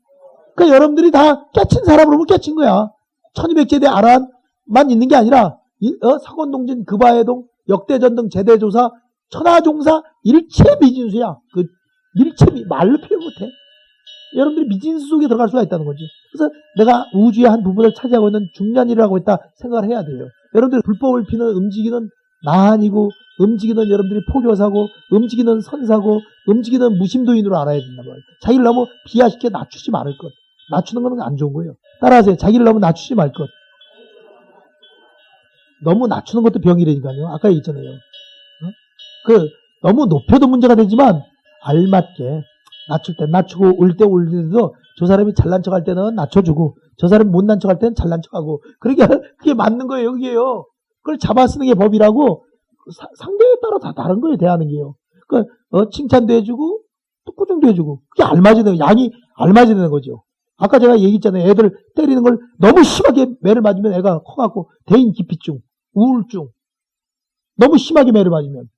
그러니까 여러분들이 다 깨친 사람으로 보면 깨친 거야. 1200제대 아란만 있는 게 아니라 서건동진, 급화해동, 역대전등, 제대조사, 천하종사, 일체미진수야. 그 일체미 말로 표현 못해. 여러분들이 미진수 속에 들어갈 수가 있다는 거죠. 그래서 내가 우주의 한 부분을 차지하고 있는 중년이라고 있다 생각을 해야 돼요. 여러분들이 불법을 피는 움직이는 나한이고 움직이는 여러분들이 포교사고 움직이는 선사고 움직이는 무심도인으로 알아야 된단 말이에요. 자기를 너무 비하시켜 낮추지 말을 것. 낮추는 건 안 좋은 거예요. 따라하세요. 자기를 너무 낮추지 말 것. 너무 낮추는 것도 병이라니까요. 아까 얘기했잖아요. 너무 높여도 문제가 되지만 알맞게 낮출 때 낮추고 올 때 올리도 저 사람이 잘난 척할 때는 낮춰주고 저 사람이 못난 척할 때는 잘난 척하고 그러니까 그게 맞는 거예요. 여기에요. 그걸 잡아 쓰는 게 법이라고 상대에 따라 다 다른 거예요. 대하는 게요. 그러니까 칭찬도 해주고 또 꾸중도 해주고 그게 알맞아야 되는 양이 알맞아야 되는 거죠. 아까 제가 얘기했잖아요. 애들 때리는 걸 너무 심하게 매를 맞으면 애가 커갖고 대인 기피증, 우울증 너무 심하게 매를 맞으면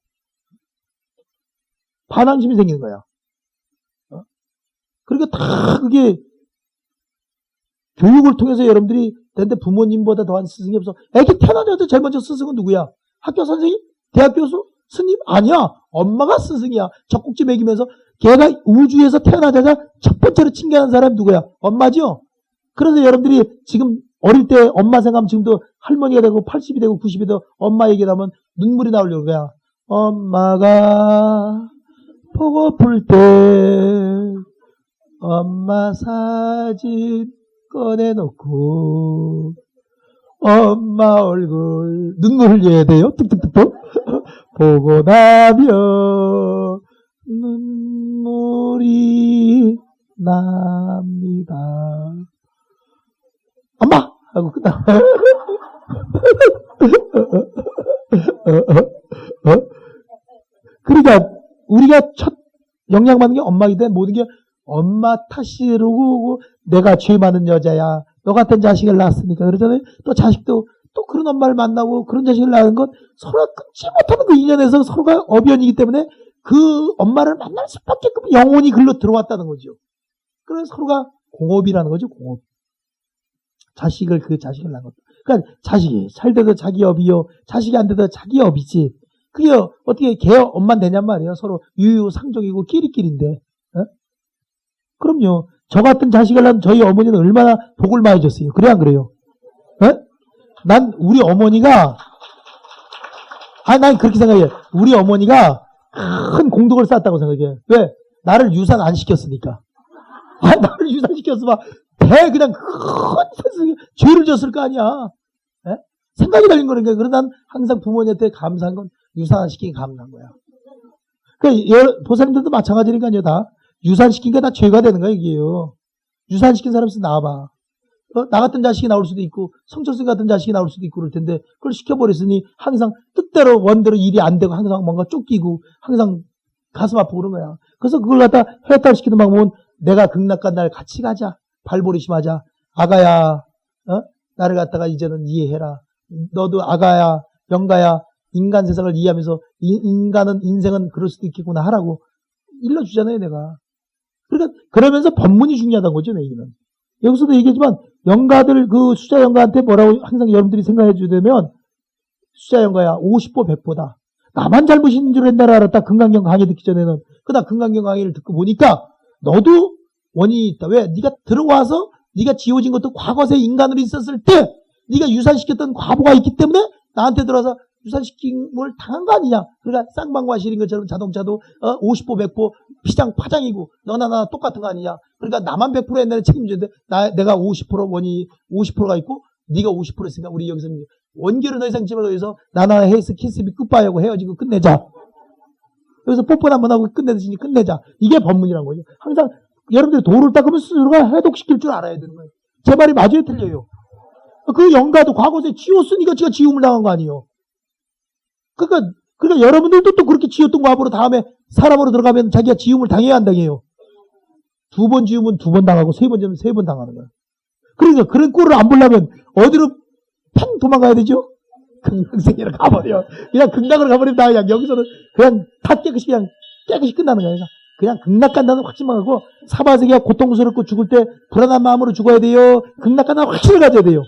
반항심이 생기는 거야. 그러니까 다 그게 교육을 통해서 여러분들이 근데 부모님보다 더한 스승이 없어. 애기 태어나자마자 제일 먼저 스승은 누구야? 학교 선생님? 대학 교수? 스님? 아니야. 엄마가 스승이야. 젖꼭지 먹이면서 걔가 우주에서 태어나자마자 첫 번째로 칭찬하는 사람이 누구야? 엄마죠? 그래서 여러분들이 지금 어릴 때 엄마 생각하면 지금도 할머니가 되고 80이 되고 90이 되고 엄마 얘기하면 눈물이 나오려고 그래. 엄마가 보고플 때 엄마 사진 꺼내놓고 엄마 얼굴 눈물을 흘려야 돼요. 뚝뚝뚝뚝 보고 나면 눈물이 납니다. 엄마 하고 끝나. 그러니까 우리가 첫 영향받는 게 엄마이기 때문에 모든 게 엄마 탓이라고 내가 죄 많은 여자야. 너 같은 자식을 낳았으니까 그러잖아요. 또 자식도 또 그런 엄마를 만나고 그런 자식을 낳은 건 서로가 끊지 못하는 그 인연에서 서로가 어변이기 때문에 그 엄마를 만날 수밖에끔 영혼이 글로 들어왔다는 거죠. 그래서 서로가 공업이라는 거죠. 공업. 자식을 낳은 것도. 그러니까 자식이 잘 돼도 자기 업이요. 자식이 안 돼도 자기 업이지. 그게 어떻게 걔 엄만 되냔 말이에요. 서로 유유상종이고 끼리끼리인데. 그럼요. 저 같은 자식을 낳은 저희 어머니는 얼마나 복을 많이 줬어요. 그래 안 그래요? 난 우리 어머니가 난 그렇게 생각해. 우리 어머니가 큰 공덕을 쌓았다고 생각해. 왜? 나를 유산 안 시켰으니까. 나를 유산 시켰으면 그냥 큰 죄를 졌을 거 아니야. 생각이 달린 거니까. 그래서 난 항상 부모님한테 감사한 건 유산시키기 가능한 거야. 그러니까 보살님들도 마찬가지니까요. 다 유산시킨 게 다 죄가 되는 거야 이게요. 유산시킨 사람 있으면 나와봐. 나 같은 자식이 나올 수도 있고 성철승 같은 자식이 나올 수도 있고 그럴 텐데 그걸 시켜버렸으니 항상 뜻대로 원대로 일이 안 되고 항상 뭔가 쫓기고 항상 가슴 아프고 그런 거야. 그래서 그걸 갖다 해탈시키는 방법은 내가 극락과 날 같이 가자. 발버리심하자. 아가야, 나를 갖다가 이제는 이해해라. 너도 아가야, 영가야, 인간 세상을 이해하면서 인생은 그럴 수도 있겠구나 하라고 일러주잖아요, 내가. 그러니까 그러면서 법문이 중요하다는 거죠, 내 얘기는. 여기서도 얘기했지만 영가들 그 수자 영가한테 뭐라고 항상 여러분들이 생각해 주되면 수자 영가야 50보 100보다. 나만 잘못인 줄 옛날에 알았다. 금강경 강의 듣기 전에는. 그러다 금강경 강의를 듣고 보니까 너도 원인이 있다. 왜? 네가 들어와서 네가 지어진 것도 과거세 인간으로 있었을 때 네가 유산시켰던 과보가 있기 때문에 나한테 들어와서 유산시킴을 당한 거 아니냐. 그러니까 쌍방과 실인 것처럼 자동차도 50보 100보 피장 파장이고 너나 나나 똑같은 거 아니냐. 그러니까 나만 100% 옛날에 책임졌는데 내가 50% 원인이 50%가 있고 네가 50% 있으니까 우리 여기서 원결은 더 이상 집어서 여기서 나나 헤이스 키스비 끝바하고 헤어지고 끝내자. 여기서 뽀뽀 한번 하고 끝내듯이 끝내자. 이게 법문이란 거죠. 항상 여러분들이 도를 닦으면 스스로가 해독시킬 줄 알아야 되는 거예요. 제 말이 맞아요, 틀려요. 그 영가도 과거에 지었으니까 지가 지음을 당한 거 아니에요. 그러니까 여러분들도 또 그렇게 지었던 과보로 다음에 사람으로 들어가면 자기가 지음을 당해야 한다고요. 2번 지으면 2번 당하고 3번 지으면 3번 당하는 거야. 그러니까 그런 꼴을 안 보려면 어디로 팽 도망가야 되죠? 극락세계로 가버려. 그냥 극락으로 가버리면 다 그냥 여기서는 그냥 다 깨끗이 끝나는 거야. 그냥 극락 간다는 확신만 하고 사바세계가 고통스럽고 죽을 때 불안한 마음으로 죽어야 돼요. 극락 간다는 확신을 가져야 돼요.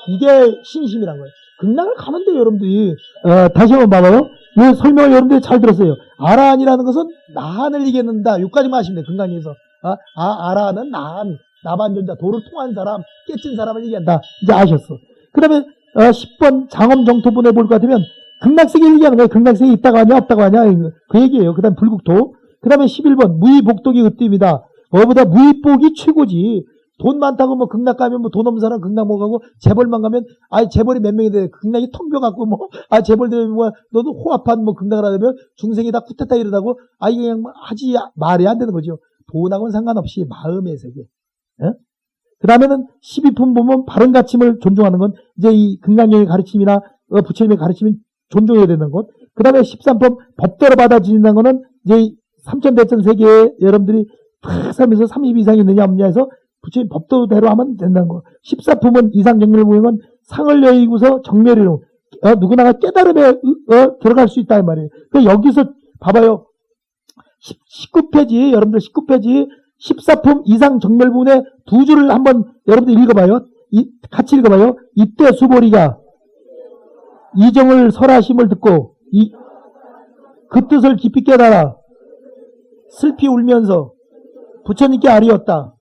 이게 신심이란 거예요. 극락을 가면 돼요, 여러분들이. 다시 한번 봐봐요. 이 설명을 여러분들이 잘 들었어요. 아라한이라는 것은 나한을 이겨낸다. 여기까지만 하시면 돼요, 금강에서. 아라한은 나반전자, 도를 통한 사람, 깨친 사람을 얘기한다. 이제 아셨어. 그 다음에 10번 장엄정토분해 볼 것 같으면 극락세계를 얘기하는 거예요. 극락세계에 있다가 하냐 없다가 하냐 그 얘기예요. 그 다음에 불국토. 그 다음에 11번 무의복독이 으뜸이다. 뭐보다 무의복이 최고지. 돈 많다고 뭐 극락 가면 뭐 돈 없는 사람 극락 못 가고 재벌만 가면 재벌이 몇 명이 돼. 극락이 텅 비어갖고 뭐 재벌들 뭐 너도 호합한 뭐 극락을 하려면 중생이 다 쿠데타 이러다고 이게 그냥 하지 말이 안 되는 거죠. 돈하고는 상관없이 마음의 세계. 그 다음에는 12품 보면 바른 가침을 존중하는 건 이제 이 극락령의 가르침이나 부처님의 가르침이 존중해야 되는 것. 그 다음에 13품 법대로 받아들인다는 거는 이제 삼천대천 세계에 여러분들이 탁 살면서 30 이상이 있느냐 없느냐 해서 부처님 법도대로 하면 된다는 거. 14품은 이상정멸을 보면 상을 여의고서 정멸이로 누구나가 깨달음에 들어갈 수 있다 이 말이에요. 그러니까 여기서 봐봐요. 19페이지 여러분들 19페이지 14품 이상 정멸 부분에 두 줄을 한번 여러분들 읽어봐요. 같이 읽어봐요. 이때 수보리가 이정을 설하심을 듣고 그 뜻을 깊이 깨달아 슬피 울면서 부처님께 아뢰었다.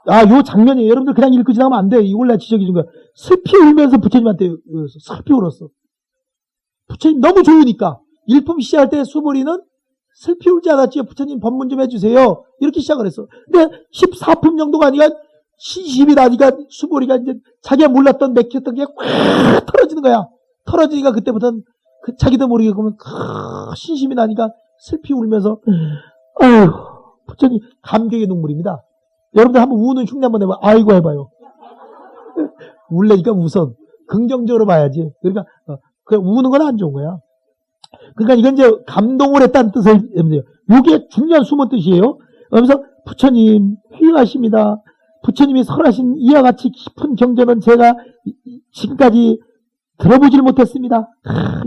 요 장면이에요. 여러분들 그냥 읽고 지나가면 안 돼. 이걸 내가 지적해 준 거야. 슬피 울면서 부처님한테 슬피 울었어. 부처님 너무 좋으니까. 일품 시작할 때 수보리는 슬피 울지 않았지요. 부처님 법문 좀 해주세요. 이렇게 시작을 했어. 근데 14품 정도가 아니라 시집이 나니까 수보리가 이제 자기가 몰랐던 맥혔던 게 확 털어지는 거야. 털어지니까 그때부터는 자기도 모르게 그러면 신심이 나니까 슬피 울면서 아유 부처님 감격의 눈물입니다. 여러분들 한번 우는 흉내 한번 해봐. 아이고 해봐요. 울래니까 웃어. 긍정적으로 봐야지. 그러니까 그냥 우는 건 안 좋은 거야. 그러니까 이건 이제 감동을 했다는 뜻을 이게 중요한 숨은 뜻이에요. 그러면서 부처님 회의하십니다. 부처님이 설하신 이와 같이 깊은 경전은 제가 지금까지 들어보질 못했습니다.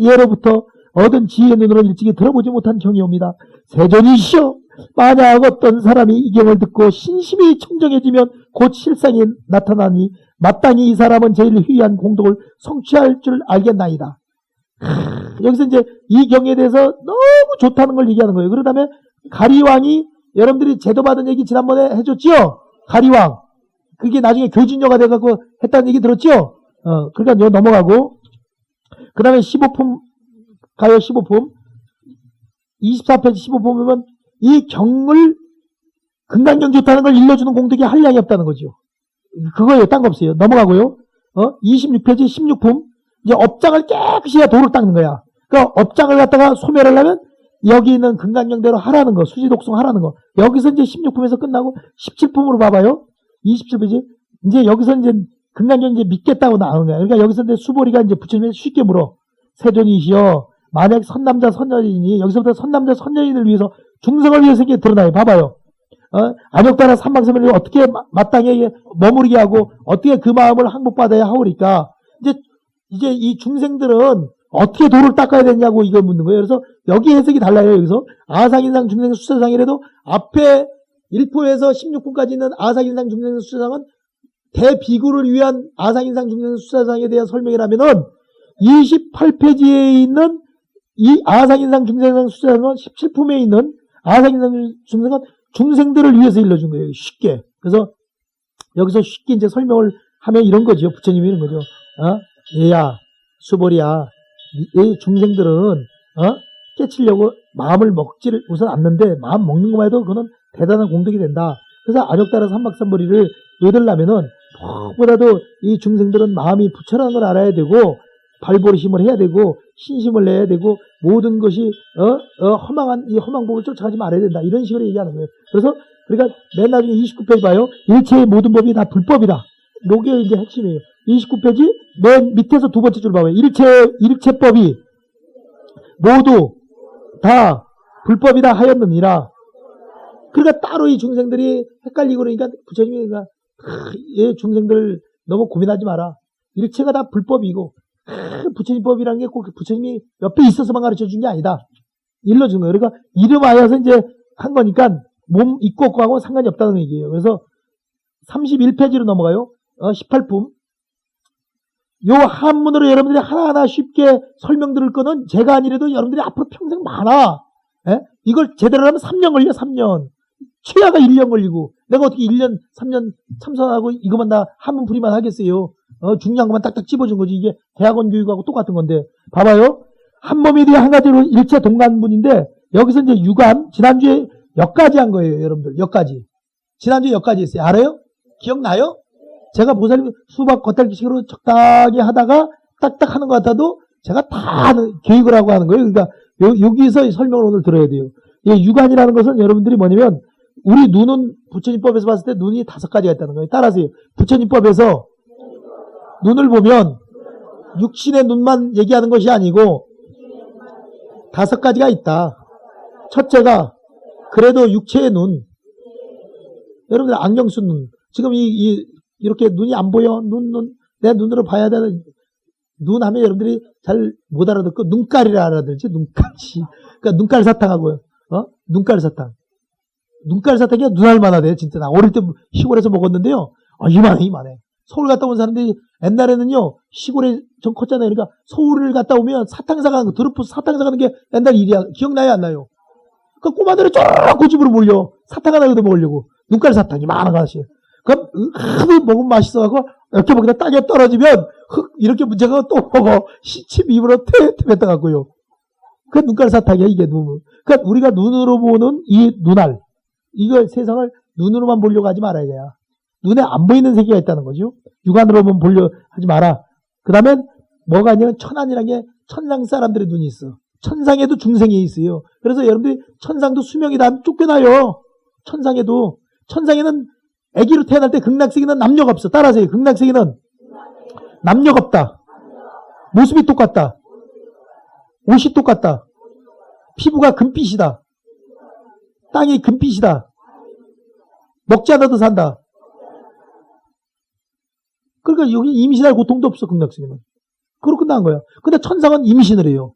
예로부터 얻은 지혜의 눈으로 일찍이 들어보지 못한 경이옵니다. 세존이시여 만약 어떤 사람이 이 경을 듣고 신심이 청정해지면 곧 실상이 나타나니 마땅히 이 사람은 제일 희귀한 공덕을 성취할 줄 알겠나이다. 여기서 이제 이 경에 대해서 너무 좋다는 걸 얘기하는 거예요. 그러다음에 가리왕이 여러분들이 제도받은 얘기 지난번에 해줬죠? 가리왕. 그게 나중에 교진녀가 돼갖고 했다는 얘기 들었죠? 그러니까 요 넘어가고 그 다음에 15품 가요. 15품 24페이지 15품 보면 이 경을 금강경 좋다는 걸 일러주는 공덕이 한량이 없다는 거죠. 그거예요. 딴 거 없어요. 넘어가고요. 26페이지 16품 이제 업장을 깨끗이 해야 도를 닦는 거야. 그러니까 업장을 갖다가 소멸하려면 여기 있는 금강경대로 하라는 거, 수지독송 하라는 거. 여기서 이제 16품에서 끝나고 17품으로 봐봐요. 27페이지. 이제 여기서 이제 금강경 이제 믿겠다고 나오는 거야. 그러니까 여기서 이제 수보리가 이제 부처님을 쉽게 물어. 세존이시여, 만약 선남자 선녀인이 여기서부터 선남자 선녀인을 위해서 중생을 위해서 이게 드러나요. 봐봐요. 안욕따라 삼방세면을 어떻게 마땅히 머무르게 하고 어떻게 그 마음을 항복받아야 하오리까. 이제 이 중생들은 어떻게 도를 닦아야 되냐고 이걸 묻는 거예요. 그래서 여기 해석이 달라요. 여기서 아상인상 중생 수사상이라도 앞에 1포에서 16포까지 있는 아상인상 중생 수사상은 대비구를 위한 아상인상 중생 수사상에 대한 설명이라면은 28페이지에 있는 이 아상인상 중생 수사상은 17품에 있는 아상인상 중생은 중생들을 위해서 일러준 거예요. 쉽게. 그래서 여기서 쉽게 이제 설명을 하면 이런 거죠. 부처님이 이런 거죠. 얘야, 수보리야, 이 중생들은 깨치려고 마음을 먹지를 우선 않는데 마음 먹는 것만 해도 그거는 대단한 공덕이 된다. 그래서 안욕따라 삼박삼보리를 얻으려면은 무엇보다도 이 중생들은 마음이 부처라는 걸 알아야 되고 발보리심을 해야 되고 신심을 내야 되고 모든 것이 허망한 이 허망법을 쫓아가지 말아야 된다. 이런 식으로 얘기하는 거예요. 그래서 그러니까 맨 나중에 29페이지 봐요. 일체의 모든 법이 다 불법이다. 요게 이제 핵심이에요. 29페이지 맨 밑에서 두 번째 줄 봐봐요. 일체법이 모두 다 불법이다 하였느니라. 그러니까 따로 이 중생들이 헷갈리고 그러니까 부처님이 그러니까 얘 중생들 너무 고민하지 마라. 일체가 다 불법이고 부처님법이라는 게 꼭 부처님이 옆에 있어서만 가르쳐 준 게 아니다. 일러준 거예요. 그러니까 이름 하여서 이제 한 거니까 몸 있고 없고 하고 상관이 없다는 얘기예요. 그래서 31페이지로 넘어가요. 18품. 요 한문으로 여러분들이 하나하나 쉽게 설명 들을 거는 제가 아니라도 여러분들이 앞으로 평생 많아. 예? 이걸 제대로 하면 3년 걸려, 3년. 최하가 1년 걸리고, 내가 어떻게 1년, 3년 참선하고 이것만 다 한문 풀이만 하겠어요. 중요한 것만 딱딱 찝어준 거지. 이게 대학원 교육하고 똑같은 건데. 봐봐요. 한 몸에 대해 한 가지로 일체 동관분인데, 여기서 이제 유관, 지난주에 역까지 한 거예요, 여러분들. 역까지. 지난주에 역까지 했어요. 알아요? 기억나요? 제가 보살님 수박 겉핥기식으로 적당히 하다가 딱딱 하는 것 같아도 제가 다 계획을 하고 하는 거예요. 그러니까 여기서 설명을 오늘 들어야 돼요. 이 유관이라는 것은 여러분들이 뭐냐면 우리 눈은 부처님법에서 봤을 때 눈이 5가지가 있다는 거예요. 따라하세요. 부처님법에서 눈을 보면 육신의 눈만 얘기하는 것이 아니고 5가지가 있다. 첫째가 그래도 육체의 눈. 여러분들 안경 쓴 눈. 지금 이렇게 눈이 안 보여. 내 눈으로 봐야 되는 눈 하면 여러분들이 잘 못 알아듣고 눈깔이라 알아들지. 눈깔이. 그러니까 눈깔 사탕하고요. 눈깔 사탕. 눈깔 사탕이 눈알만 하대요. 진짜 나 어릴 때 시골에서 먹었는데요. 이만해. 서울 갔다 온 사람들이 옛날에는요. 시골에 좀 컸잖아요. 그러니까 서울을 갔다 오면 사탕 사가는 거, 드루프 사탕 사가는 게 옛날 일이야. 기억나요? 안 나요? 그러니까 꼬마들이 쫙 고집으로 몰려. 사탕 하나 얻어 먹으려고. 눈깔 사탕이 많은 하나씩. 그럼 하도 먹으면 맛있어갖고 이렇게 먹다 땅에 떨어지면 이렇게 문제가 또 먹어. 침 입으로 뱉어갖고요. 그 눈깔 사탕이야 이게 눈. 그러니까 우리가 눈으로 보는 이 눈알. 이걸 세상을 눈으로만 보려고 하지 말아야 돼요. 눈에 안 보이는 세계가 있다는 거죠. 육안으로만 보려 하지 마라. 그 다음에 뭐가 아니면 천안이라는 게 천상 사람들의 눈이 있어. 천상에도 중생이 있어요. 그래서 여러분들이 천상도 수명이 다 쫓겨나요. 천상에는 아기로 태어날 때 극락세계는 남녀가 없어. 따라하세요. 극락세계는 남녀가 없다. 모습이 똑같다. 옷이 똑같다. 피부가 금빛이다. 땅이 금빛이다. 먹지 않아도 산다. 그러니까 여기 임신할 고통도 없어. 극락세계는. 그렇게 끝난 거야. 근데 천상은 임신을 해요.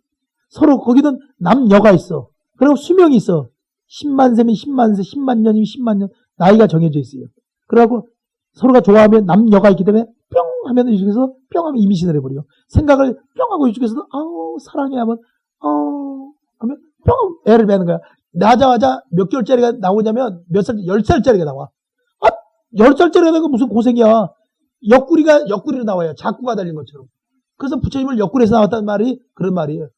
서로 거기는 남녀가 있어. 그리고 수명이 있어. 10만 세면 10만 세, 10만 년이면 10만 년. 나이가 정해져 있어요. 그래갖고 서로가 좋아하면 남녀가 있기 때문에 뿅 하면 이쪽에서 뿅 하면 임신을 해버려요. 생각을 뿅 하고 이쪽에서도 사랑해 하면 하면 뿅 애를 배는 거야. 나자마자 몇 개월짜리가 나오냐면 몇 살, 10살짜리가 나와. 10살짜리가 나가 무슨 고생이야. 옆구리로 나와요. 자꾸가 달린 것처럼. 그래서 부처님을 옆구리에서 나왔다는 말이 그런 말이에요.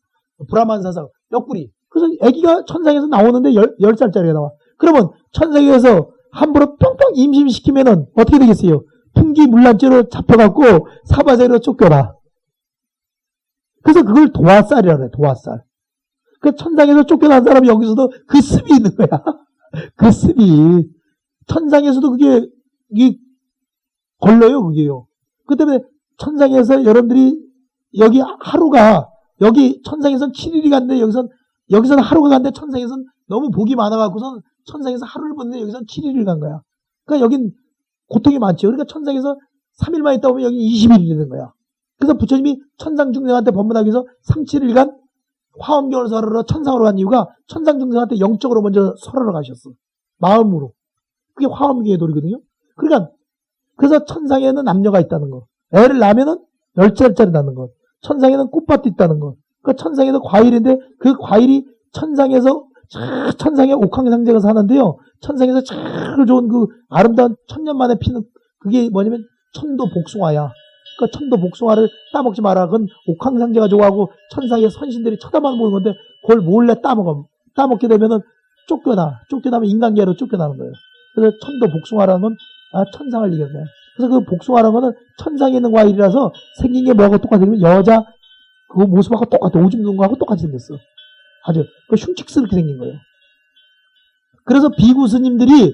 브라만사상 옆구리. 그래서 아기가 천상에서 나오는데 10살짜리가 나와. 그러면 천상에서 함부로 뿅뿅 임신시키면은 어떻게 되겠어요? 풍기물란죄로 잡혀갖고 사바세로 쫓겨나. 그래서 그걸 도화살이라고 그래, 도화살. 그 천상에서 쫓겨난 사람이 여기서도 그 습이 있는 거야. 그 습이. 천상에서도 그게 걸려요, 그게요. 그 때문에 천상에서 여러분들이 여기 하루가, 여기 천상에선 7일이 갔는데 여기서는 하루가 갔는데 천상에선 너무 복이 많아갖고선 천상에서 하루를 보는데 여기서는 7일을 간 거야. 그러니까 여긴 고통이 많죠. 그러니까 천상에서 3일만 있다 보면 여기 20일이 되는 거야. 그래서 부처님이 천상중생한테 법문하기 위해서 3, 7일간 화엄경을 설하러 천상으로 간 이유가 천상중생한테 영적으로 먼저 설하러 가셨어. 마음으로. 그게 화엄경의 도리거든요. 그러니까 그래서 천상에는 남녀가 있다는 거. 애를 낳으면은 10살짜리 낳는 거. 천상에는 꽃밭도 있다는 거. 그 천상에도 과일인데 그 과일이 천상에서 천상에 옥황상제가 사는데요. 천상에서 제일 좋은 그 아름다운 천년 만에 피는 그게 뭐냐면 천도 복숭아야. 그 천도 복숭아를 따먹지 마라. 그건 옥황상제가 좋아하고 천상의 선신들이 쳐다만 보는 건데 그걸 몰래 따먹어. 따먹게 되면은 쫓겨나면 인간계로 쫓겨나는 거예요. 그래서 천도 복숭아라는 건 천상을 얘기하는 거예요. 그래서 그 복숭아라는 거는 천상에 있는 과일이라서 생긴 게 뭐하고 똑같이 생기면 여자 그 모습하고 똑같아. 오줌 누는 거하고 똑같이 생겼어. 아주 그 흉측스럽게 생긴 거예요. 그래서 비구 스님들이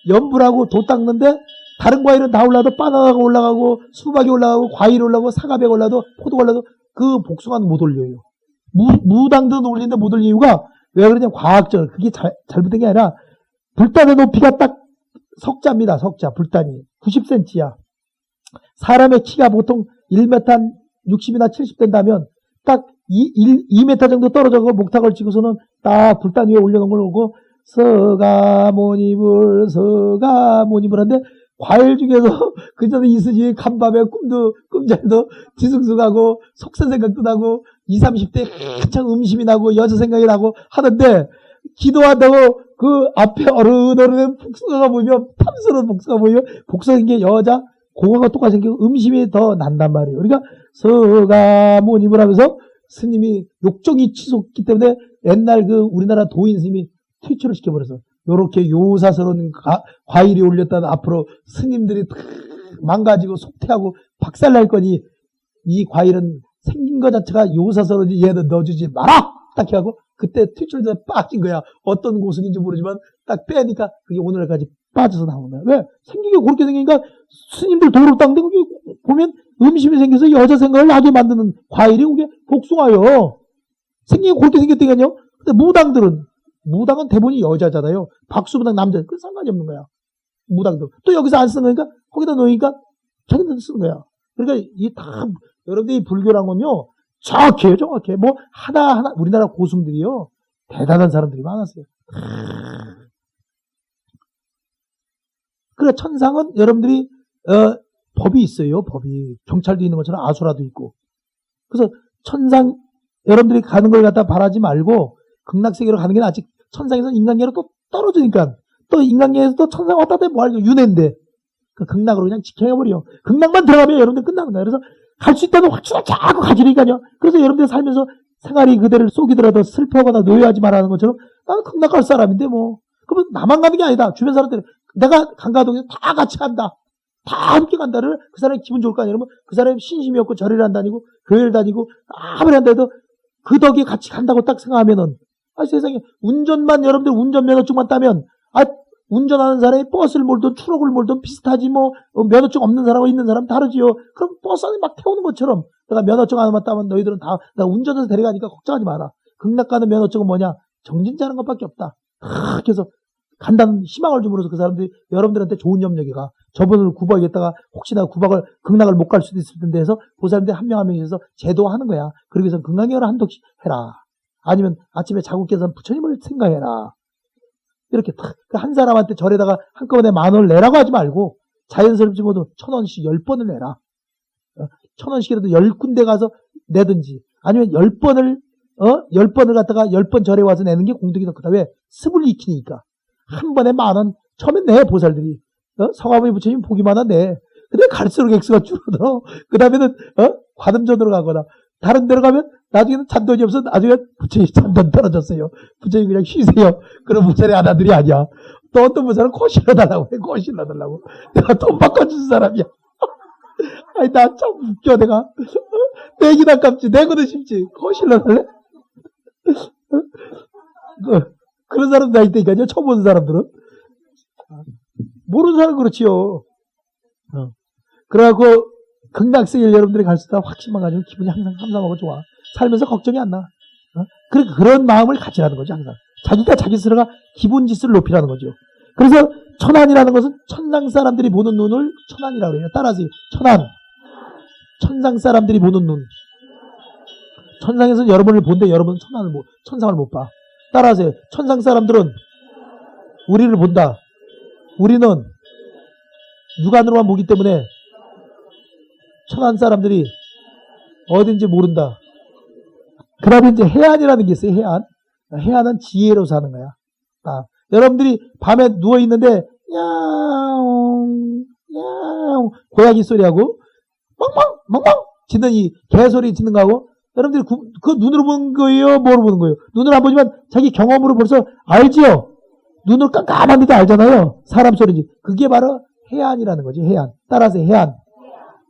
연불하고 도 닦는데 다른 과일은 다 올라도 바나나가 올라가고 수박이 올라가고 과일이 올라가고 사과배가 올라도 포도가 올라도 그 복숭아는 못 올려요. 무당들은 올리는데 못 올리는 이유가 왜 그러냐. 과학적으로 그게 잘못된 게 아니라 불단의 높이가 딱 석자입니다. 석자 불단이 90cm야. 사람의 키가 보통 1m 60이나 70 된다면 딱 2m 정도 떨어져서 목탁을 치고서는 딱 불단 위에 올려놓은 걸 보고 서가모니불 하는데 과일 중에서 그전에 이스지 간밤에 꿈자리도 뒤숭숭하고 속세 생각도 나고 20, 30대 한창 음심이 나고 여자 생각이 나고 하는데 기도한다고 그 앞에 어른어른의 복숭아가 보이면 탐스러운 복숭아가 보이면 복숭아 생긴 게 여자 그거가 똑같이 생기고 음심이 더 난단 말이에요. 그러니까 서가모니불 하면서 스님이 욕정이 치솟기 때문에 옛날 그 우리나라 도인 스님이 퇴출을 시켜버려서 요렇게 요사스러운 과일이 올렸다는 앞으로 스님들이 망가지고 속퇴하고 박살날 거니 이 과일은 생긴 것 자체가 요사스러운지 얘는 넣어주지 마라! 딱 해갖고 그때 퇴출돼서 빠진 거야. 어떤 고승인지 모르지만 딱 빼니까 그게 오늘까지 빠져서 나오는 거야. 왜? 생긴 게 그렇게 생기니까 스님들 도로 닦는데 그게 보면 음심이 생겨서 여자 생각을 나게 만드는 과일이 그게 복숭아요. 생긴 게 그렇게 생겼다니까요. 근데 무당은 대부분이 여자잖아요. 박수무당 남자. 그 상관이 없는 거야. 무당도. 또 여기서 안 쓰는 거니까 거기다 놓으니까 자기들 쓰는 거야. 그러니까 이 다 여러분들이 불교란 건요. 정확해. 뭐 하나 우리나라 고승들이요. 대단한 사람들이 많았어요. 그래 천상은 여러분들이 법이 있어요. 법이 경찰도 있는 것처럼 아수라도 있고. 그래서 천상 여러분들이 가는 걸 갖다 바라지 말고 극락세계로 가는 게 아직 천상에서 인간계로 또 떨어지니까 또 인간계에서 또 천상 왔다 갔다 뭐 할까 윤회인데 그 극락으로 그냥 직행해버려. 극락만 들어가면 여러분들 끝나는 거야. 그래서 갈 수 있다는 확신을 자꾸 가지니까요. 그래서 여러분들 살면서 생활이 그대를 속이더라도 슬퍼하거나 노여하지 말라는 것처럼 나는 극락 갈 사람인데 뭐 그러면 나만 가는 게 아니다. 주변 사람들은 내가 강가동에서 다 같이 간다. 다 함께 간다를 그 사람이 기분 좋을 거 아니에요. 그 사람이 신심이 없고 절을 안 다니고 교회를 다니고 아무리 한다해도 그 덕에 같이 간다고 딱 생각하면은 세상에 운전만 여러분들 운전면허증만 따면 운전하는 사람이 버스를 몰든 트럭을 몰든 비슷하지 뭐 면허증 없는 사람하고 있는 사람 다르지요. 그럼 버스 안에 막 태우는 것처럼 내가 면허증 하나만 따면 너희들은 다 나 운전해서 데려가니까 걱정하지 마라. 극락 가는 면허증은 뭐냐? 정진자는 것밖에 없다. 그래서 간다는 희망을 줌으로써 그 사람들이 여러분들한테 좋은 염려가 가. 저분을 구박했다가 혹시나 극락을 못 갈 수도 있을 텐데 해서 그 사람들이 한 명 한 명에서 제도하는 거야. 그러기 위해서 극락여를 한독씩 해라. 아니면 아침에 자고 깨서 부처님을 생각해라. 이렇게 한 사람한테 절에다가 한꺼번에 10,000원을 내라고 하지 말고 자연스럽지 모두 1,000원씩 10번을 내라. 1,000원씩이라도 10군데 가서 내든지 아니면 10번을 갖다가 10번 절에 와서 내는 게 공덕이 더 크다. 왜? 습을 익히니까. 한 번에 10,000원 처음엔 내 보살들이 성화부의 부처님 보기만 내. 근데 갈수록 액수가 줄어들어. 그 다음에는 관음전으로 가거나 다른 데로 가면 나중에는 잔돈이 없어. 나중에 부처님 잔돈 떨어졌어요. 부처님 그냥 쉬세요. 그런 보살의 아나들이 아니야. 또 어떤 보살은 거실러달라고 해. 거실러달라고. 내가 돈 바꿔준 사람이야. 아니 나 참 웃겨. 내가 내긴 아깝지. 내거도 쉽지. 거실로 살래? 그런 사람도 다 있다니까요. 처음 보는 사람들은. 모르는 사람은 그렇지요. 그래갖고 극락세계를 여러분들이 갈 수 있다 확신만 가지고 기분이 항상 함상하고 좋아. 살면서 걱정이 안 나. 그런 마음을 가지라는 거죠. 항상. 자기가 자기 스스로가 기본 지수를 높이라는 거죠. 그래서 천안이라는 것은 천상 사람들이 보는 눈을 천안이라고 해요. 따라하세요. 천안. 천상 사람들이 보는 눈. 천상에서는 여러분을 본데 여러분은 천상을 못 봐. 따라하세요. 천상 사람들은 우리를 본다. 우리는 육안으로만 보기 때문에 천안 사람들이 어딘지 모른다. 그 다음에 이제 해안이라는 게 있어요. 해안. 해안은 지혜로 사는 거야. 여러분들이 밤에 누워있는데 야옹 야옹 고양이 소리하고 멍멍 멍멍 짖는 이 개소리 짖는 거하고 여러분들이 그거 눈으로 보는 거예요? 뭐로 보는 거예요? 눈으로 안 보지만 자기 경험으로 벌써 알지요? 눈을 깜깜한데도 알잖아요. 사람 소리지. 그게 바로 해안이라는 거지. 해안. 따라서 해안.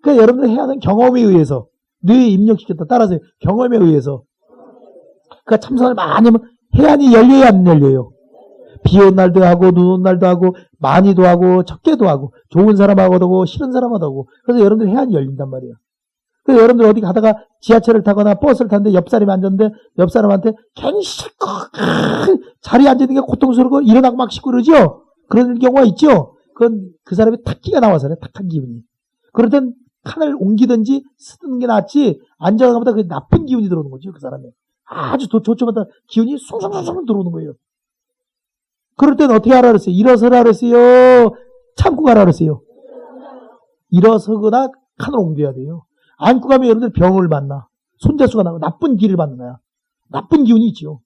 그러니까 여러분들 해안은 경험에 의해서 뇌에 입력시켰다. 따라서 경험에 의해서. 그러니까 참선을 많이 하면 해안이 열려야 안 열려요. 비 온 날도 하고 눈 온 날도 하고 많이도 하고 적게도 하고 좋은 사람하고도 하고 싫은 사람하고도 하고 그래서 여러분들 해안이 열린단 말이에요. 그래서 여러분들 어디 가다가 지하철을 타거나 버스를 탔는데 옆 사람이 앉았는데 옆 사람한테 괜히 싫고 자리에 앉아있는 게 고통스럽고 일어나고 막 싶고 그러죠. 그런 경우가 있죠. 그건 그 사람이 탁기가 나와서 그래. 탁한 기분이. 그럴 땐 칸을 옮기든지 쓰는 게 낫지 앉아가보다 그 나쁜 기운이 들어오는 거죠. 그 사람이. 아주 조금마다 기운이 숭숭숭숭 들어오는 거예요. 그럴 땐 어떻게 하라 그랬어요? 일어서라 그랬어요? 참고 가라 그랬어요? 일어서거나 칸을 옮겨야 돼요. 안고 가면 여러분들 병을 만나. 손재수가 나고 나쁜 기를 받는 거야. 나쁜 기운이 있죠.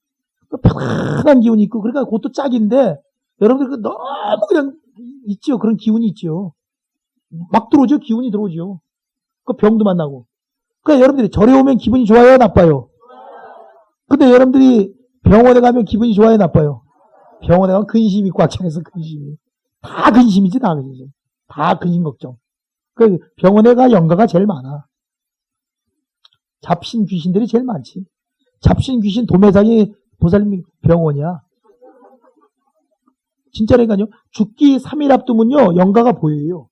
편안한 기운이 있고 그러니까 그것도 짝인데 여러분들 너무 그냥 있죠. 그런 기운이 있죠. 막 들어오죠. 기운이 들어오죠. 그 병도 만나고. 그러니까 여러분들이 절에 오면 기분이 좋아요? 나빠요? 근데 여러분들이 병원에 가면 기분이 좋아요? 나빠요? 병원에 가면 근심이 꽉 차서 근심이. 다 근심이지, 다 근심. 다 근심 걱정. 그 병원에 가 영가가 제일 많아. 잡신 귀신들이 제일 많지. 잡신 귀신 도매상이 보살님 병원이야. 진짜라니까요. 죽기 3일 앞두면요, 영가가 보여요.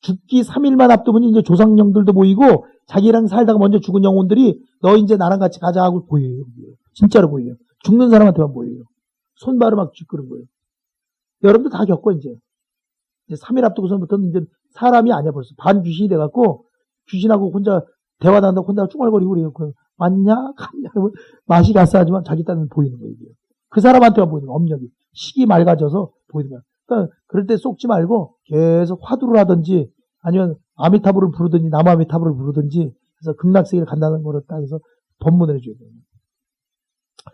죽기 3일만 앞두면 이제 조상령들도 보이고, 자기랑 살다가 먼저 죽은 영혼들이 너 이제 나랑 같이 가자 하고 보여요. 진짜로 보여요. 죽는 사람한테만 보여요. 손발을 막 쥐끄는 거예요. 여러분들 다 겪어, 이제. 3일 앞두고서부터는 이제 사람이 아니야, 벌써. 반귀신이 돼갖고, 귀신하고 혼자 대화 나눈다고 혼자 쭈글거리고 그래요. 맞냐? 갔냐? 맛이 갔어 하지만 자기 딴은 보이는 거예요. 그 사람한테만 보이는 거예요. 업력이. 식이 맑아져서 보이는 거야. 그러니까 그럴 때 속지 말고 계속 화두를 하든지 아니면 아미타불을 부르든지 남아미타불을 부르든지 해서 극락세계를 간다는 거를 딱 해서 법문을 해줘야 돼요.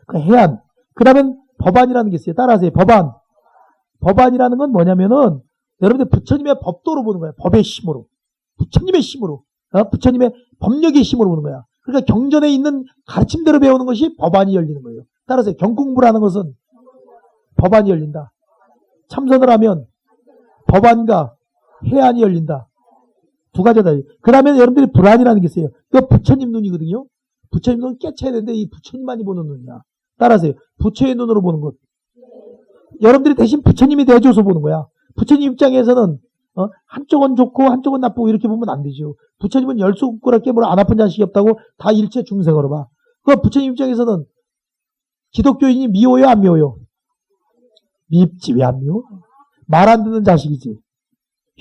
그러니까 해안. 그 다음엔 법안이라는 게 있어요. 따라하세요. 법안. 법안이라는 건 뭐냐면은 여러분들 부처님의 법도로 보는 거야. 법의 힘으로. 부처님의 힘으로. 부처님의 법력의 힘으로 보는 거야. 그러니까 경전에 있는 가르침대로 배우는 것이 법안이 열리는 거예요. 따라서 경공부라는 것은 법안이 열린다. 참선을 하면 법안과 해안이 열린다. 두 가지다. 그 다음에 여러분들이 불안이라는 게 있어요. 이거 부처님 눈이거든요. 부처님 눈은 깨쳐야 되는데 이 부처님만이 보는 눈이야. 따라서요. 부처의 눈으로 보는 것. 여러분들이 대신 부처님이 대줘서 보는 거야. 부처님 입장에서는 한쪽은 좋고 한쪽은 나쁘고 이렇게 보면 안 되죠. 부처님은 열 손가락 깨물어 안 아픈 자식이 없다고 다 일체 중생으로 봐. 그 부처님 입장에서는 기독교인이 미워요, 안 미워요? 밉지. 왜 안 미워? 말 안 듣는 자식이지.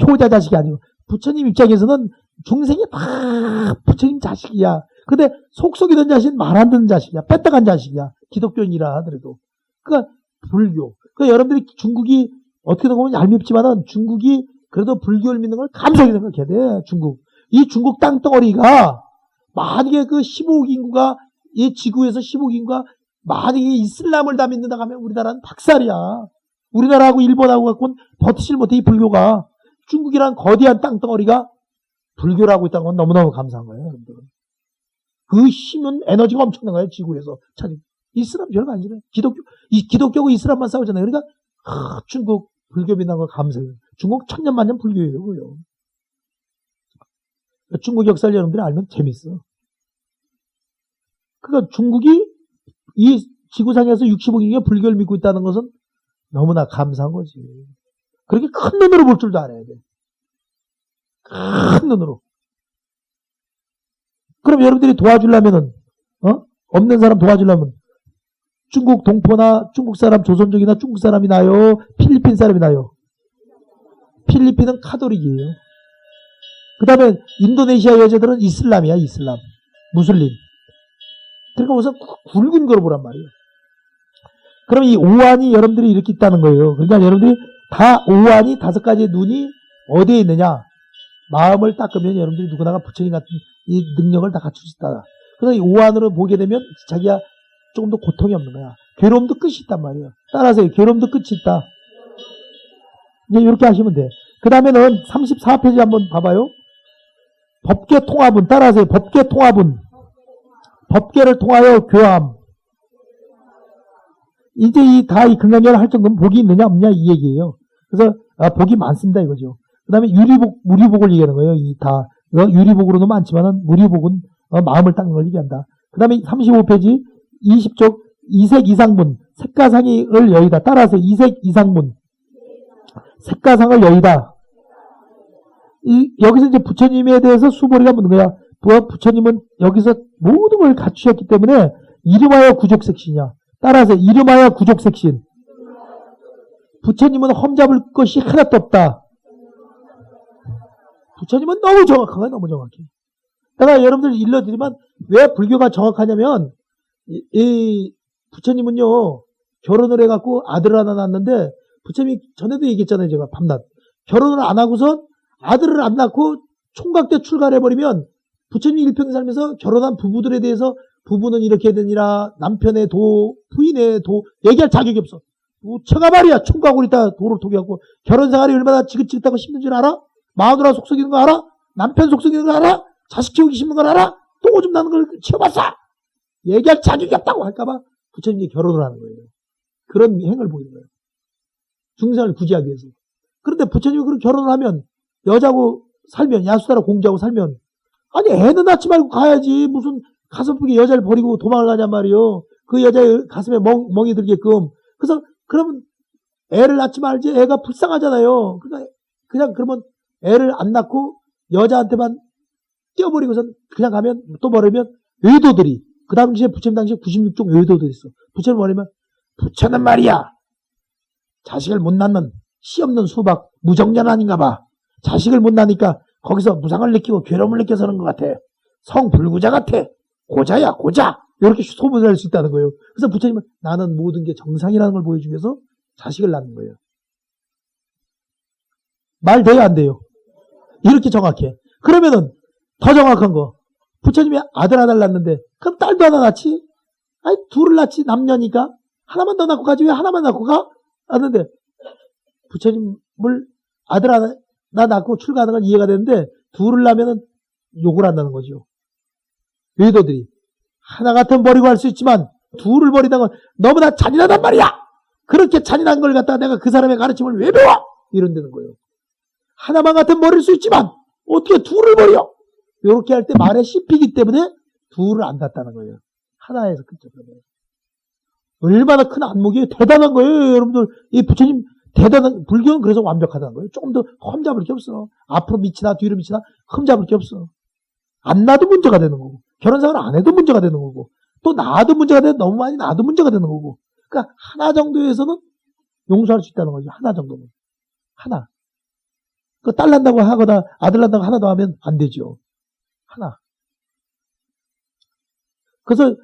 효자 자식이 아니고. 부처님 입장에서는 중생이 다 부처님 자식이야. 근데 속속이던 자식은 말 안 듣는 자식이야. 뺐다간 자식이야. 기독교인이라 하더라도. 그러니까 불교. 그러니까 여러분들이 중국이 어떻게 보면 얄밉지만은 중국이 그래도 불교를 믿는 걸 감사하게 생각해야 돼. 중국. 이 중국 땅덩어리가 만약에 그 15억 인구가 이 지구에서 15억 인구가 만약에 이슬람을 다 믿는다 하면 우리나라는 박살이야. 우리나라하고 일본하고 갖고는 버티질 못해. 이 불교가. 중국이란 거대한 땅덩어리가 불교를 하고 있다는 건 너무너무 감사한 거예요. 여러분들. 그 힘은 에너지가 엄청난 거예요. 지구에서. 참 이슬람 별거 아니잖아요. 기독교고 이슬람만 싸우잖아요. 그러니까 중국 불교 믿는 거 감사해요. 중국 천년만년 불교예요. 그요. 중국 역사를 여러분들이 알면 재밌어. 그러니까 중국이 이 지구상에서 65억이 불교를 믿고 있다는 것은 너무나 감사한 거지. 그렇게 큰 눈으로 볼 줄도 알아야 돼. 큰 눈으로. 그럼 여러분들이 도와주려면은, 없는 사람 도와주려면, 중국 동포나 중국 사람, 조선족이나 중국 사람이 나요? 필리핀 사람이 나요? 필리핀은 카톨릭이에요. 그 다음에 인도네시아 여자들은 이슬람이야, 이슬람. 무슬림. 그러니까 우선 굵은 거로 보란 말이에요. 그럼 이 오한이 여러분들이 이렇게 있다는 거예요. 그러니까 여러분들이 다 오한이 5가지의 눈이 어디에 있느냐? 마음을 닦으면 여러분들이 누구나가 부처님 같은 이 능력을 다 갖출 수 있다. 그래서 이 오한으로 보게 되면 자기가 조금 더 고통이 없는 거야. 괴로움도 끝이 있단 말이에요. 따라서 괴로움도 끝이 있다. 이제 이렇게 하시면 돼. 그 다음에는 34페이지 한번 봐봐요. 법계 통합은, 따라하세요. 법계 통합은, 법계를 통하여 교함. 이제 이 금강경을 할 정도면 복이 있느냐 없느냐 이 얘기예요. 그래서 복이 많습니다 이거죠. 그 다음에 유리복, 무리복을 얘기하는 거예요. 유리복으로는 많지만은 무리복은 마음을 닦는 걸 얘기한다. 그 다음에 35페이지 20쪽 이색 이상문, 색가상을 여의다. 따라서 이색 이상문, 색가상을 여의다. 여기서 이제 부처님에 대해서 수보리가 묻는 거야. 부처님은 여기서 모든 걸 갖추셨기 때문에 이름하여 구족색신이야. 따라서 이름하여 구족색신. 부처님은 험잡을 것이 하나도 없다. 부처님은 너무 정확한 거야, 너무 정확해. 내가 여러분들 일러드리면 왜 불교가 정확하냐면 이 부처님은요 결혼을 해갖고 아들을 하나 낳았는데 부처님이 전에도 얘기했잖아요, 제가 밤낮 결혼을 안 하고서 아들을 안 낳고 총각 때 출가를 해버리면 부처님이 일평생 살면서 결혼한 부부들에 대해서 부부는 이렇게 되니라 남편의 도, 부인의 도 얘기할 자격이 없어. 처가 말이야. 총각으로 있다가 도를 토기하고 결혼 생활이 얼마나 지긋지긋하고 힘든 줄 알아? 마누라 속썩이는 거 알아? 남편 속썩이는 거 알아? 자식 키우기 힘든 걸 알아? 똥 오줌 나는 걸 치워봤어? 얘기할 자격이 없다고 할까봐 부처님이 결혼을 하는 거예요. 그런 행을 보이는 거예요. 중생을 구제하기 위해서. 그런데 부처님이 그런 결혼을 하면 여자하고 살면 야수다라 공주하고 살면 아니 애는 낳지 말고 가야지 무슨 가슴속에 여자를 버리고 도망을 가냔 말이요. 그 여자의 가슴에 멍이 들게끔. 그래서 그러면 애를 낳지 말지 애가 불쌍하잖아요. 그러니까 그냥 그러면 애를 안 낳고 여자한테만 띄워버리고선 그냥 가면 또 뭐라면 외도들이 그 당시에 부처님 당시에 96종 외도들이 있어. 부처님 뭐냐면 부처는 말이야 자식을 못 낳는 씨 없는 수박 무정년 아닌가 봐. 자식을 못 낳으니까 거기서 무상을 느끼고 괴로움을 느껴서 그런 것 같아. 성불구자 같아. 고자야 고자. 이렇게 소문을 낼 수 있다는 거예요. 그래서 부처님은 나는 모든 게 정상이라는 걸 보여주기 위해서 자식을 낳는 거예요. 말 돼요 안 돼요? 이렇게 정확해. 그러면은 더 정확한 거. 부처님이 아들 하나를 낳는데 그럼 딸도 하나 낳지? 아니 둘을 낳지 남녀니까 하나만 더 낳고 가지 왜 하나만 낳고 가? 낳는데 부처님을 아들 하나 낳고 출가하는 건 이해가 되는데 둘을 낳으면은 욕을 한다는 거죠. 외도들이 하나 같으면 버리고 할 수 있지만 둘을 버리다가 너무나 잔인하단 말이야. 그렇게 잔인한 걸 갖다가 내가 그 사람의 가르침을 왜 배워? 이런다는 거예요. 하나만 같으면 버릴 수 있지만 어떻게 둘을 버려? 이렇게 할 때 말에 씹히기 때문에 둘을 안 닿다는 거예요. 하나에서 끝죠. 얼마나 큰 안목이에요. 대단한 거예요. 여러분들 이 부처님 대단한 불교는 그래서 완벽하다는 거예요. 조금 더 험잡을 게 없어. 앞으로 미치나 뒤로 미치나 험잡을 게 없어. 안 낳아도 문제가 되는 거고 결혼 생활 안 해도 문제가 되는 거고 또 낳아도 문제가 되고 너무 많이 낳아도 문제가 되는 거고 그러니까 하나 정도에서는 용서할 수 있다는 거죠. 하나 정도는. 하나. 그 딸 난다고 하거나 아들 난다고 하나 더 하면 안 되죠. 하나. 그래서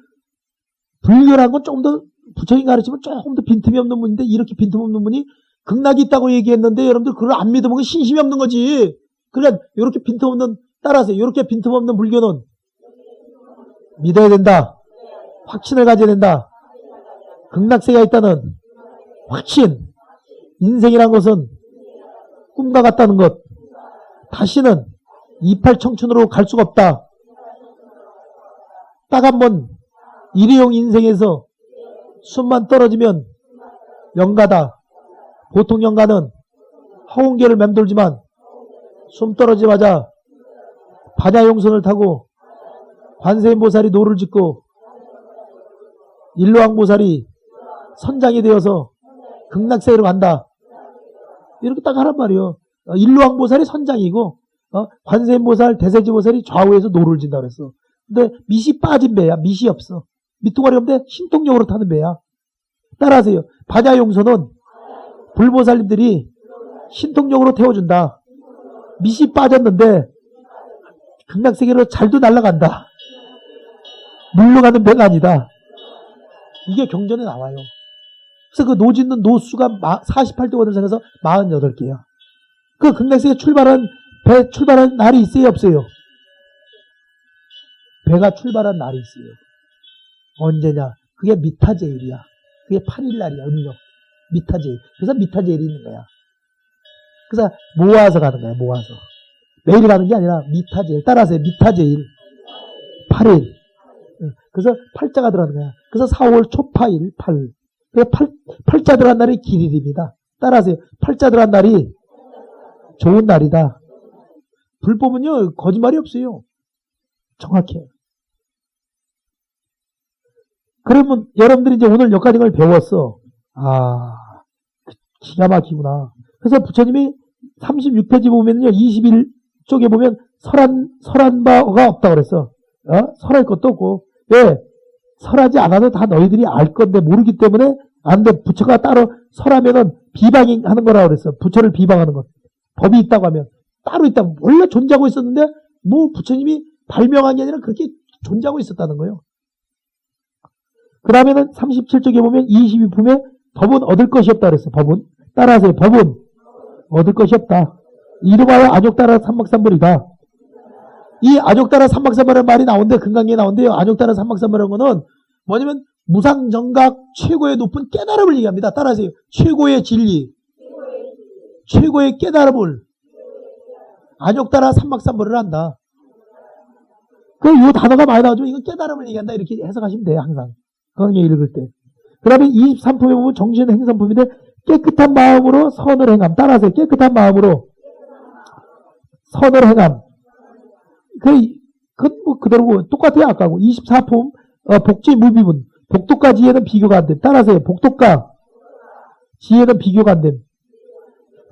불교라는 건 조금 더 부처님 가르치면 조금 더 빈틈이 없는 분인데 이렇게 빈틈 없는 분이 극락이 있다고 얘기했는데 여러분들 그걸 안 믿으면 신심이 없는 거지. 그러니까 이렇게 빈틈 없는 따라서 이렇게 빈틈 없는 불교는 믿어야 된다. 확신을 가져야 된다. 극락세계가 있다는 확신. 인생이란 것은 꿈과 같다는 것. 다시는 이팔 청춘으로 갈 수가 없다. 딱 한 번 일회용 인생에서 숨만 떨어지면 영가다. 보통 영가는 허공계를 맴돌지만 숨 떨어지자마자 반야용선을 타고 관세음보살이 노를 짓고 일로왕보살이 선장이 되어서 극락세계로 간다. 이렇게 딱 하란 말이에요. 일로왕보살이 선장이고 관세음보살, 대세지보살이 좌우에서 노를 진다 그랬어. 근데 밑이 빠진 배야. 밑이 없어. 밑동아리 없는데 신통력으로 타는 배야. 따라하세요. 반야용선은 불보살님들이 신통력으로 태워준다. 밑이 빠졌는데 극락세계로 잘도 날아간다. 물로 가는 배가 아니다. 이게 경전에 나와요. 그래서 그 노짓는 노수가 48도거든 생겨서 48개야. 그 극락세계 배 출발한 날이 있어요, 없어요? 배가 출발한 날이 있어요. 언제냐? 그게 미타제일이야. 그게 8일날이야, 음력. 미타제일. 그래서 미타제일이 있는 거야. 그래서 모아서 가는 거야, 모아서. 매일 가는 게 아니라 미타제일. 따라서 미타제일. 8일. 그래서 팔자가 들어가는 거야. 그래서 4월 초파일, 8. 팔자 들어간 날이 길일입니다. 따라하세요. 팔자 들어간 날이 좋은 날이다. 불법은요, 거짓말이 없어요. 정확해요. 그러면 여러분들이 이제 오늘 여기까지 걸 배웠어. 기가 막히구나. 그래서 부처님이 36페이지 보면요, 21쪽에 보면 설한 바가 없다 그랬어. 설할 것도 없고. 왜? 설하지 않아도 다 너희들이 알 건데 모르기 때문에 안 돼. 부처가 따로 설하면은 비방하는 거라고 그랬어. 부처를 비방하는 것. 법이 있다고 하면. 따로 있다고. 원래 존재하고 있었는데, 뭐 부처님이 발명한 게 아니라 그렇게 존재하고 있었다는 거예요. 그 다음에는 37쪽에 보면 22품에 법은 얻을 것이 없다 그랬어. 법은. 따라하세요. 법은 얻을 것이 없다. 이름하여 아족따라 삼막삼벌이다. 이 아족따라 삼막삼벌이라는 말이 나오는데, 금강경에 나오는데요. 아족따라 삼막삼벌이라는 거는 뭐냐면 무상정각 최고의 높은 깨달음을 얘기합니다. 따라하세요. 최고의 진리, 최고의 깨달음을 아족따라 삼막삼벌을 한다. 이 단어가 많이 나오죠. 이건 깨달음을 얘기한다. 이렇게 해석하시면 돼요. 항상. 강의 읽을 때. 그 다음에 23품에 보면 정신 행선품인데 깨끗한 마음으로 선을 행함. 따라하세요. 깨끗한 마음으로 선을 행함. 그대로고 똑같아요. 아까고. 24품 복지 무비분. 복독과 지혜는 비교가 안 됨. 따라하세요. 복독과 지혜는 비교가 안 됨.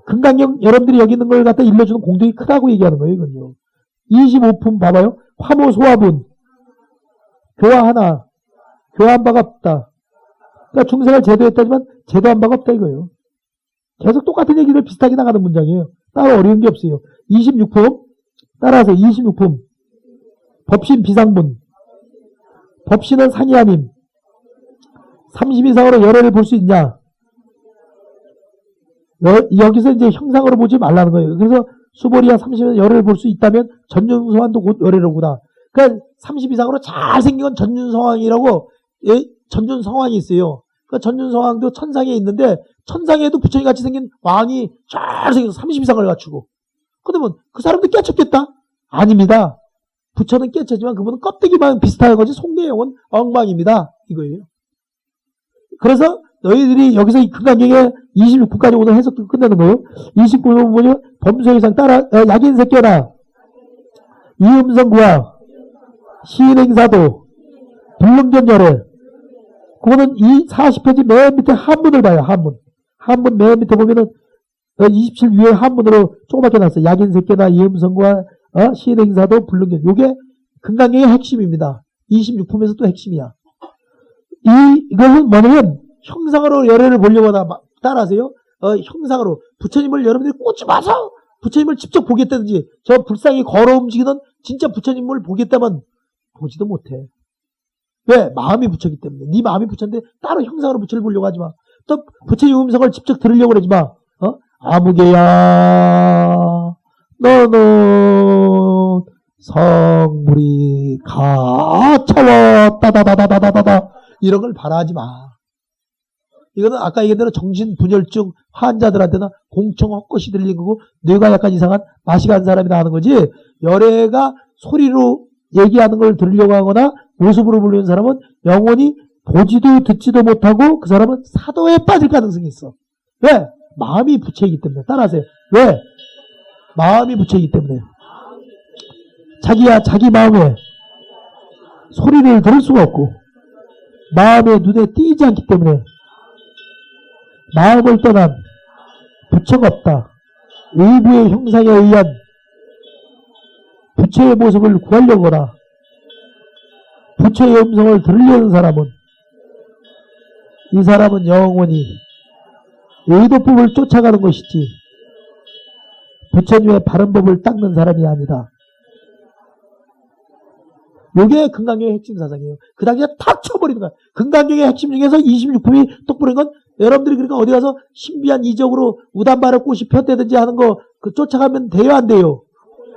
금강경 여러분들이 여기 있는 걸 갖다 일러주는 공덕이 크다고 얘기하는 거예요. 이건요. 25품 봐봐요. 화모 소화분. 교화 하나. 교화한 바가 없다. 그러니까 중생을 제도했다지만 제도한 바가 없다 이거예요. 계속 똑같은 얘기를 비슷하게 나가는 문장이에요. 따로 어려운 게 없어요. 26품. 따라서 26품. 법신 비상분. 법신은 상이 아님. 32상으로 열애를 볼 수 있냐? 여기서 이제 형상으로 보지 말라는 거예요. 그래서 수보리야 30에서 열애를 볼 수 있다면 전륜성왕도 곧 열애로구나. 그러니까 32상으로 잘생긴 건 전륜성왕이라고 전륜성왕이 있어요. 그러니까 전륜성왕도 천상에 있는데 천상에도 부처님 같이 생긴 왕이 잘생겨서 32상을 갖추고. 그러면 그 사람도 깨쳤겠다? 아닙니다. 부처는 깨쳤지만 그분은 껍데기만 비슷한 거지 속내용은 엉망입니다. 이거예요. 그래서 너희들이 여기서 이 금강경에 26부까지 오늘 해석도 끝내는 거예요. 29부 보면 범소이상 따라 약인새끼나 이음성구와 시인행사도 불능전열애. 그거는 이 40페이지 맨 밑에 한문을 봐요. 한문 맨 밑에 보면은 27 위에 한문으로 조그맣게 나왔어요. 약인새끼나 이음성구와 시인행사도 불능전. 요게 금강경의 핵심입니다. 26품에서 또 핵심이야. 이것은 뭐냐면 형상으로 열애를 보려고 하다. 따라하세요. 형상으로 부처님을 여러분들이 꽂지 마서 부처님을 직접 보겠다든지 저 불상이 걸어 움직이는 진짜 부처님을 보겠다면 보지도 못해. 왜? 마음이 부처기 때문에. 네 마음이 부처인데 따로 형상으로 부처를 보려고 하지 마. 또 부처의 음성을 직접 들으려고 그러지 마. 아무개야 너는 성물이 가차워 따다다다다다다 이런 걸 바라지 마. 이거는 아까 얘기한 대로 정신분열증 환자들한테는 공청 헛것이 들리는 거고 뇌가 약간 이상한 맛이 간 사람이 나는 거지 열애가 소리로 얘기하는 걸 들으려고 하거나 모습으로 불리는 사람은 영원히 보지도 듣지도 못하고 그 사람은 사도에 빠질 가능성이 있어. 왜? 마음이 부처이기 때문에. 따라하세요. 왜? 마음이 부처이기 때문에. 자기야 자기 마음에 소리를 들을 수가 없고 마음에 눈에 띄지 않기 때문에 마음을 떠난 부처가 없다. 일부의 형상에 의한 부처의 모습을 구하려거나 부처의 음성을 들으려는 사람은 이 사람은 영원히 의도법을 쫓아가는 것이지 부처님의 바른 법을 닦는 사람이 아니다. 이게 금강경의 핵심 사상이에요. 그 당시에 탁 쳐버리는 거야. 금강경의 핵심 중에서 26품이 똑부린 건 여러분들이 그러니까 어디 가서 신비한 이적으로 우단바를 꽃이 폈다든지 하는 거 그 쫓아가면 돼요, 안 돼요?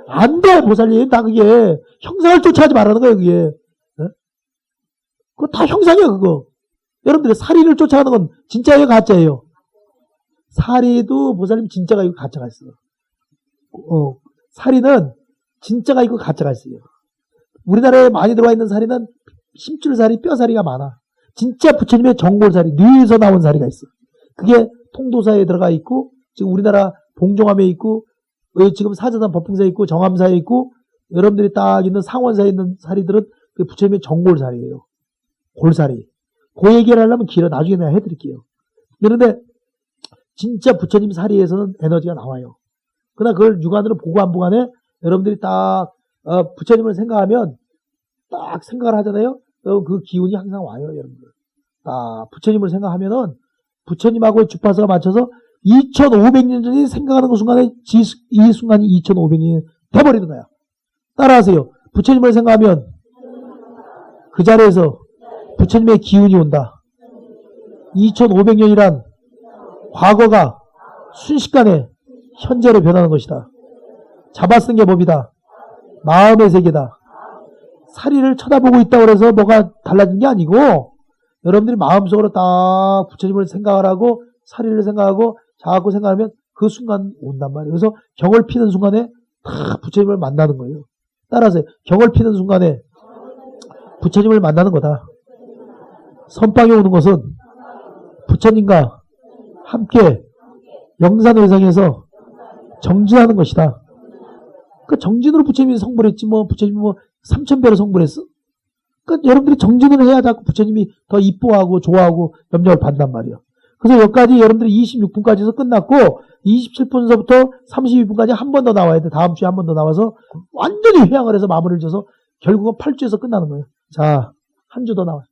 안 돼, 보살님. 다 그게 형상을 쫓아가지 말라는 거예요, 그게. 네? 그거 다 형상이에요, 그거. 여러분들이 사리를 쫓아가는 건 진짜예요, 가짜예요? 사리도 보살님 진짜가 있고 가짜가 있어요. 사리는 진짜가 있고 가짜가 있어요. 우리나라에 많이 들어와 있는 사리는 심줄사리, 뼈사리가 많아. 진짜 부처님의 정골사리, 뇌에서 나온 사리가 있어. 그게 통도사에 들어가 있고, 지금 우리나라 봉종암에 있고, 지금 사자산 법흥사에 있고, 정암사에 있고, 여러분들이 딱 있는 상원사에 있는 사리들은 그 부처님의 정골사리예요. 골사리. 그 얘기를 하려면 길어. 나중에 내가 해드릴게요. 그런데 진짜 부처님 사리에서는 에너지가 나와요. 그러나 그걸 육안으로 보고 안 보고 안에 여러분들이 딱 부처님을 생각하면 딱 생각을 하잖아요. 그 기운이 항상 와요, 여러분들. 부처님을 생각하면은 부처님하고의 주파수가 맞춰서 2500년 전에 생각하는 그 순간에 이 순간이 2500년이 돼버리는 거야. 따라하세요. 부처님을 생각하면 그 자리에서 부처님의 기운이 온다. 2500년이란 과거가 순식간에 현재로 변하는 것이다. 잡아쓴 게 법이다. 마음의 세계다. 사리를 쳐다보고 있다고 해서 뭐가 달라진 게 아니고 여러분들이 마음속으로 딱 부처님을 생각을 하고 사리를 생각하고 자꾸 생각하면 그 순간 온단 말이에요. 그래서 경을 피는 순간에 다 부처님을 만나는 거예요. 따라서 경을 피는 순간에 부처님을 만나는 거다. 선방에 오는 것은 부처님과 함께 영산회상에서 정진하는 것이다. 그 정진으로 부처님이 성불했지 뭐 부처님이 뭐 3000배로 성불했어? 그러니까 여러분들이 정진을 해야 자꾸 부처님이 더 이뻐하고 좋아하고 염려를 받단 말이에요. 그래서 여기까지 여러분들이 26분까지 해서 끝났고 27분서부터 32분까지 한 번 더 나와야 돼. 다음 주에 한 번 더 나와서 완전히 회양을 해서 마무리를 줘서 결국은 8주에서 끝나는 거예요. 자, 한 주 더 나와요.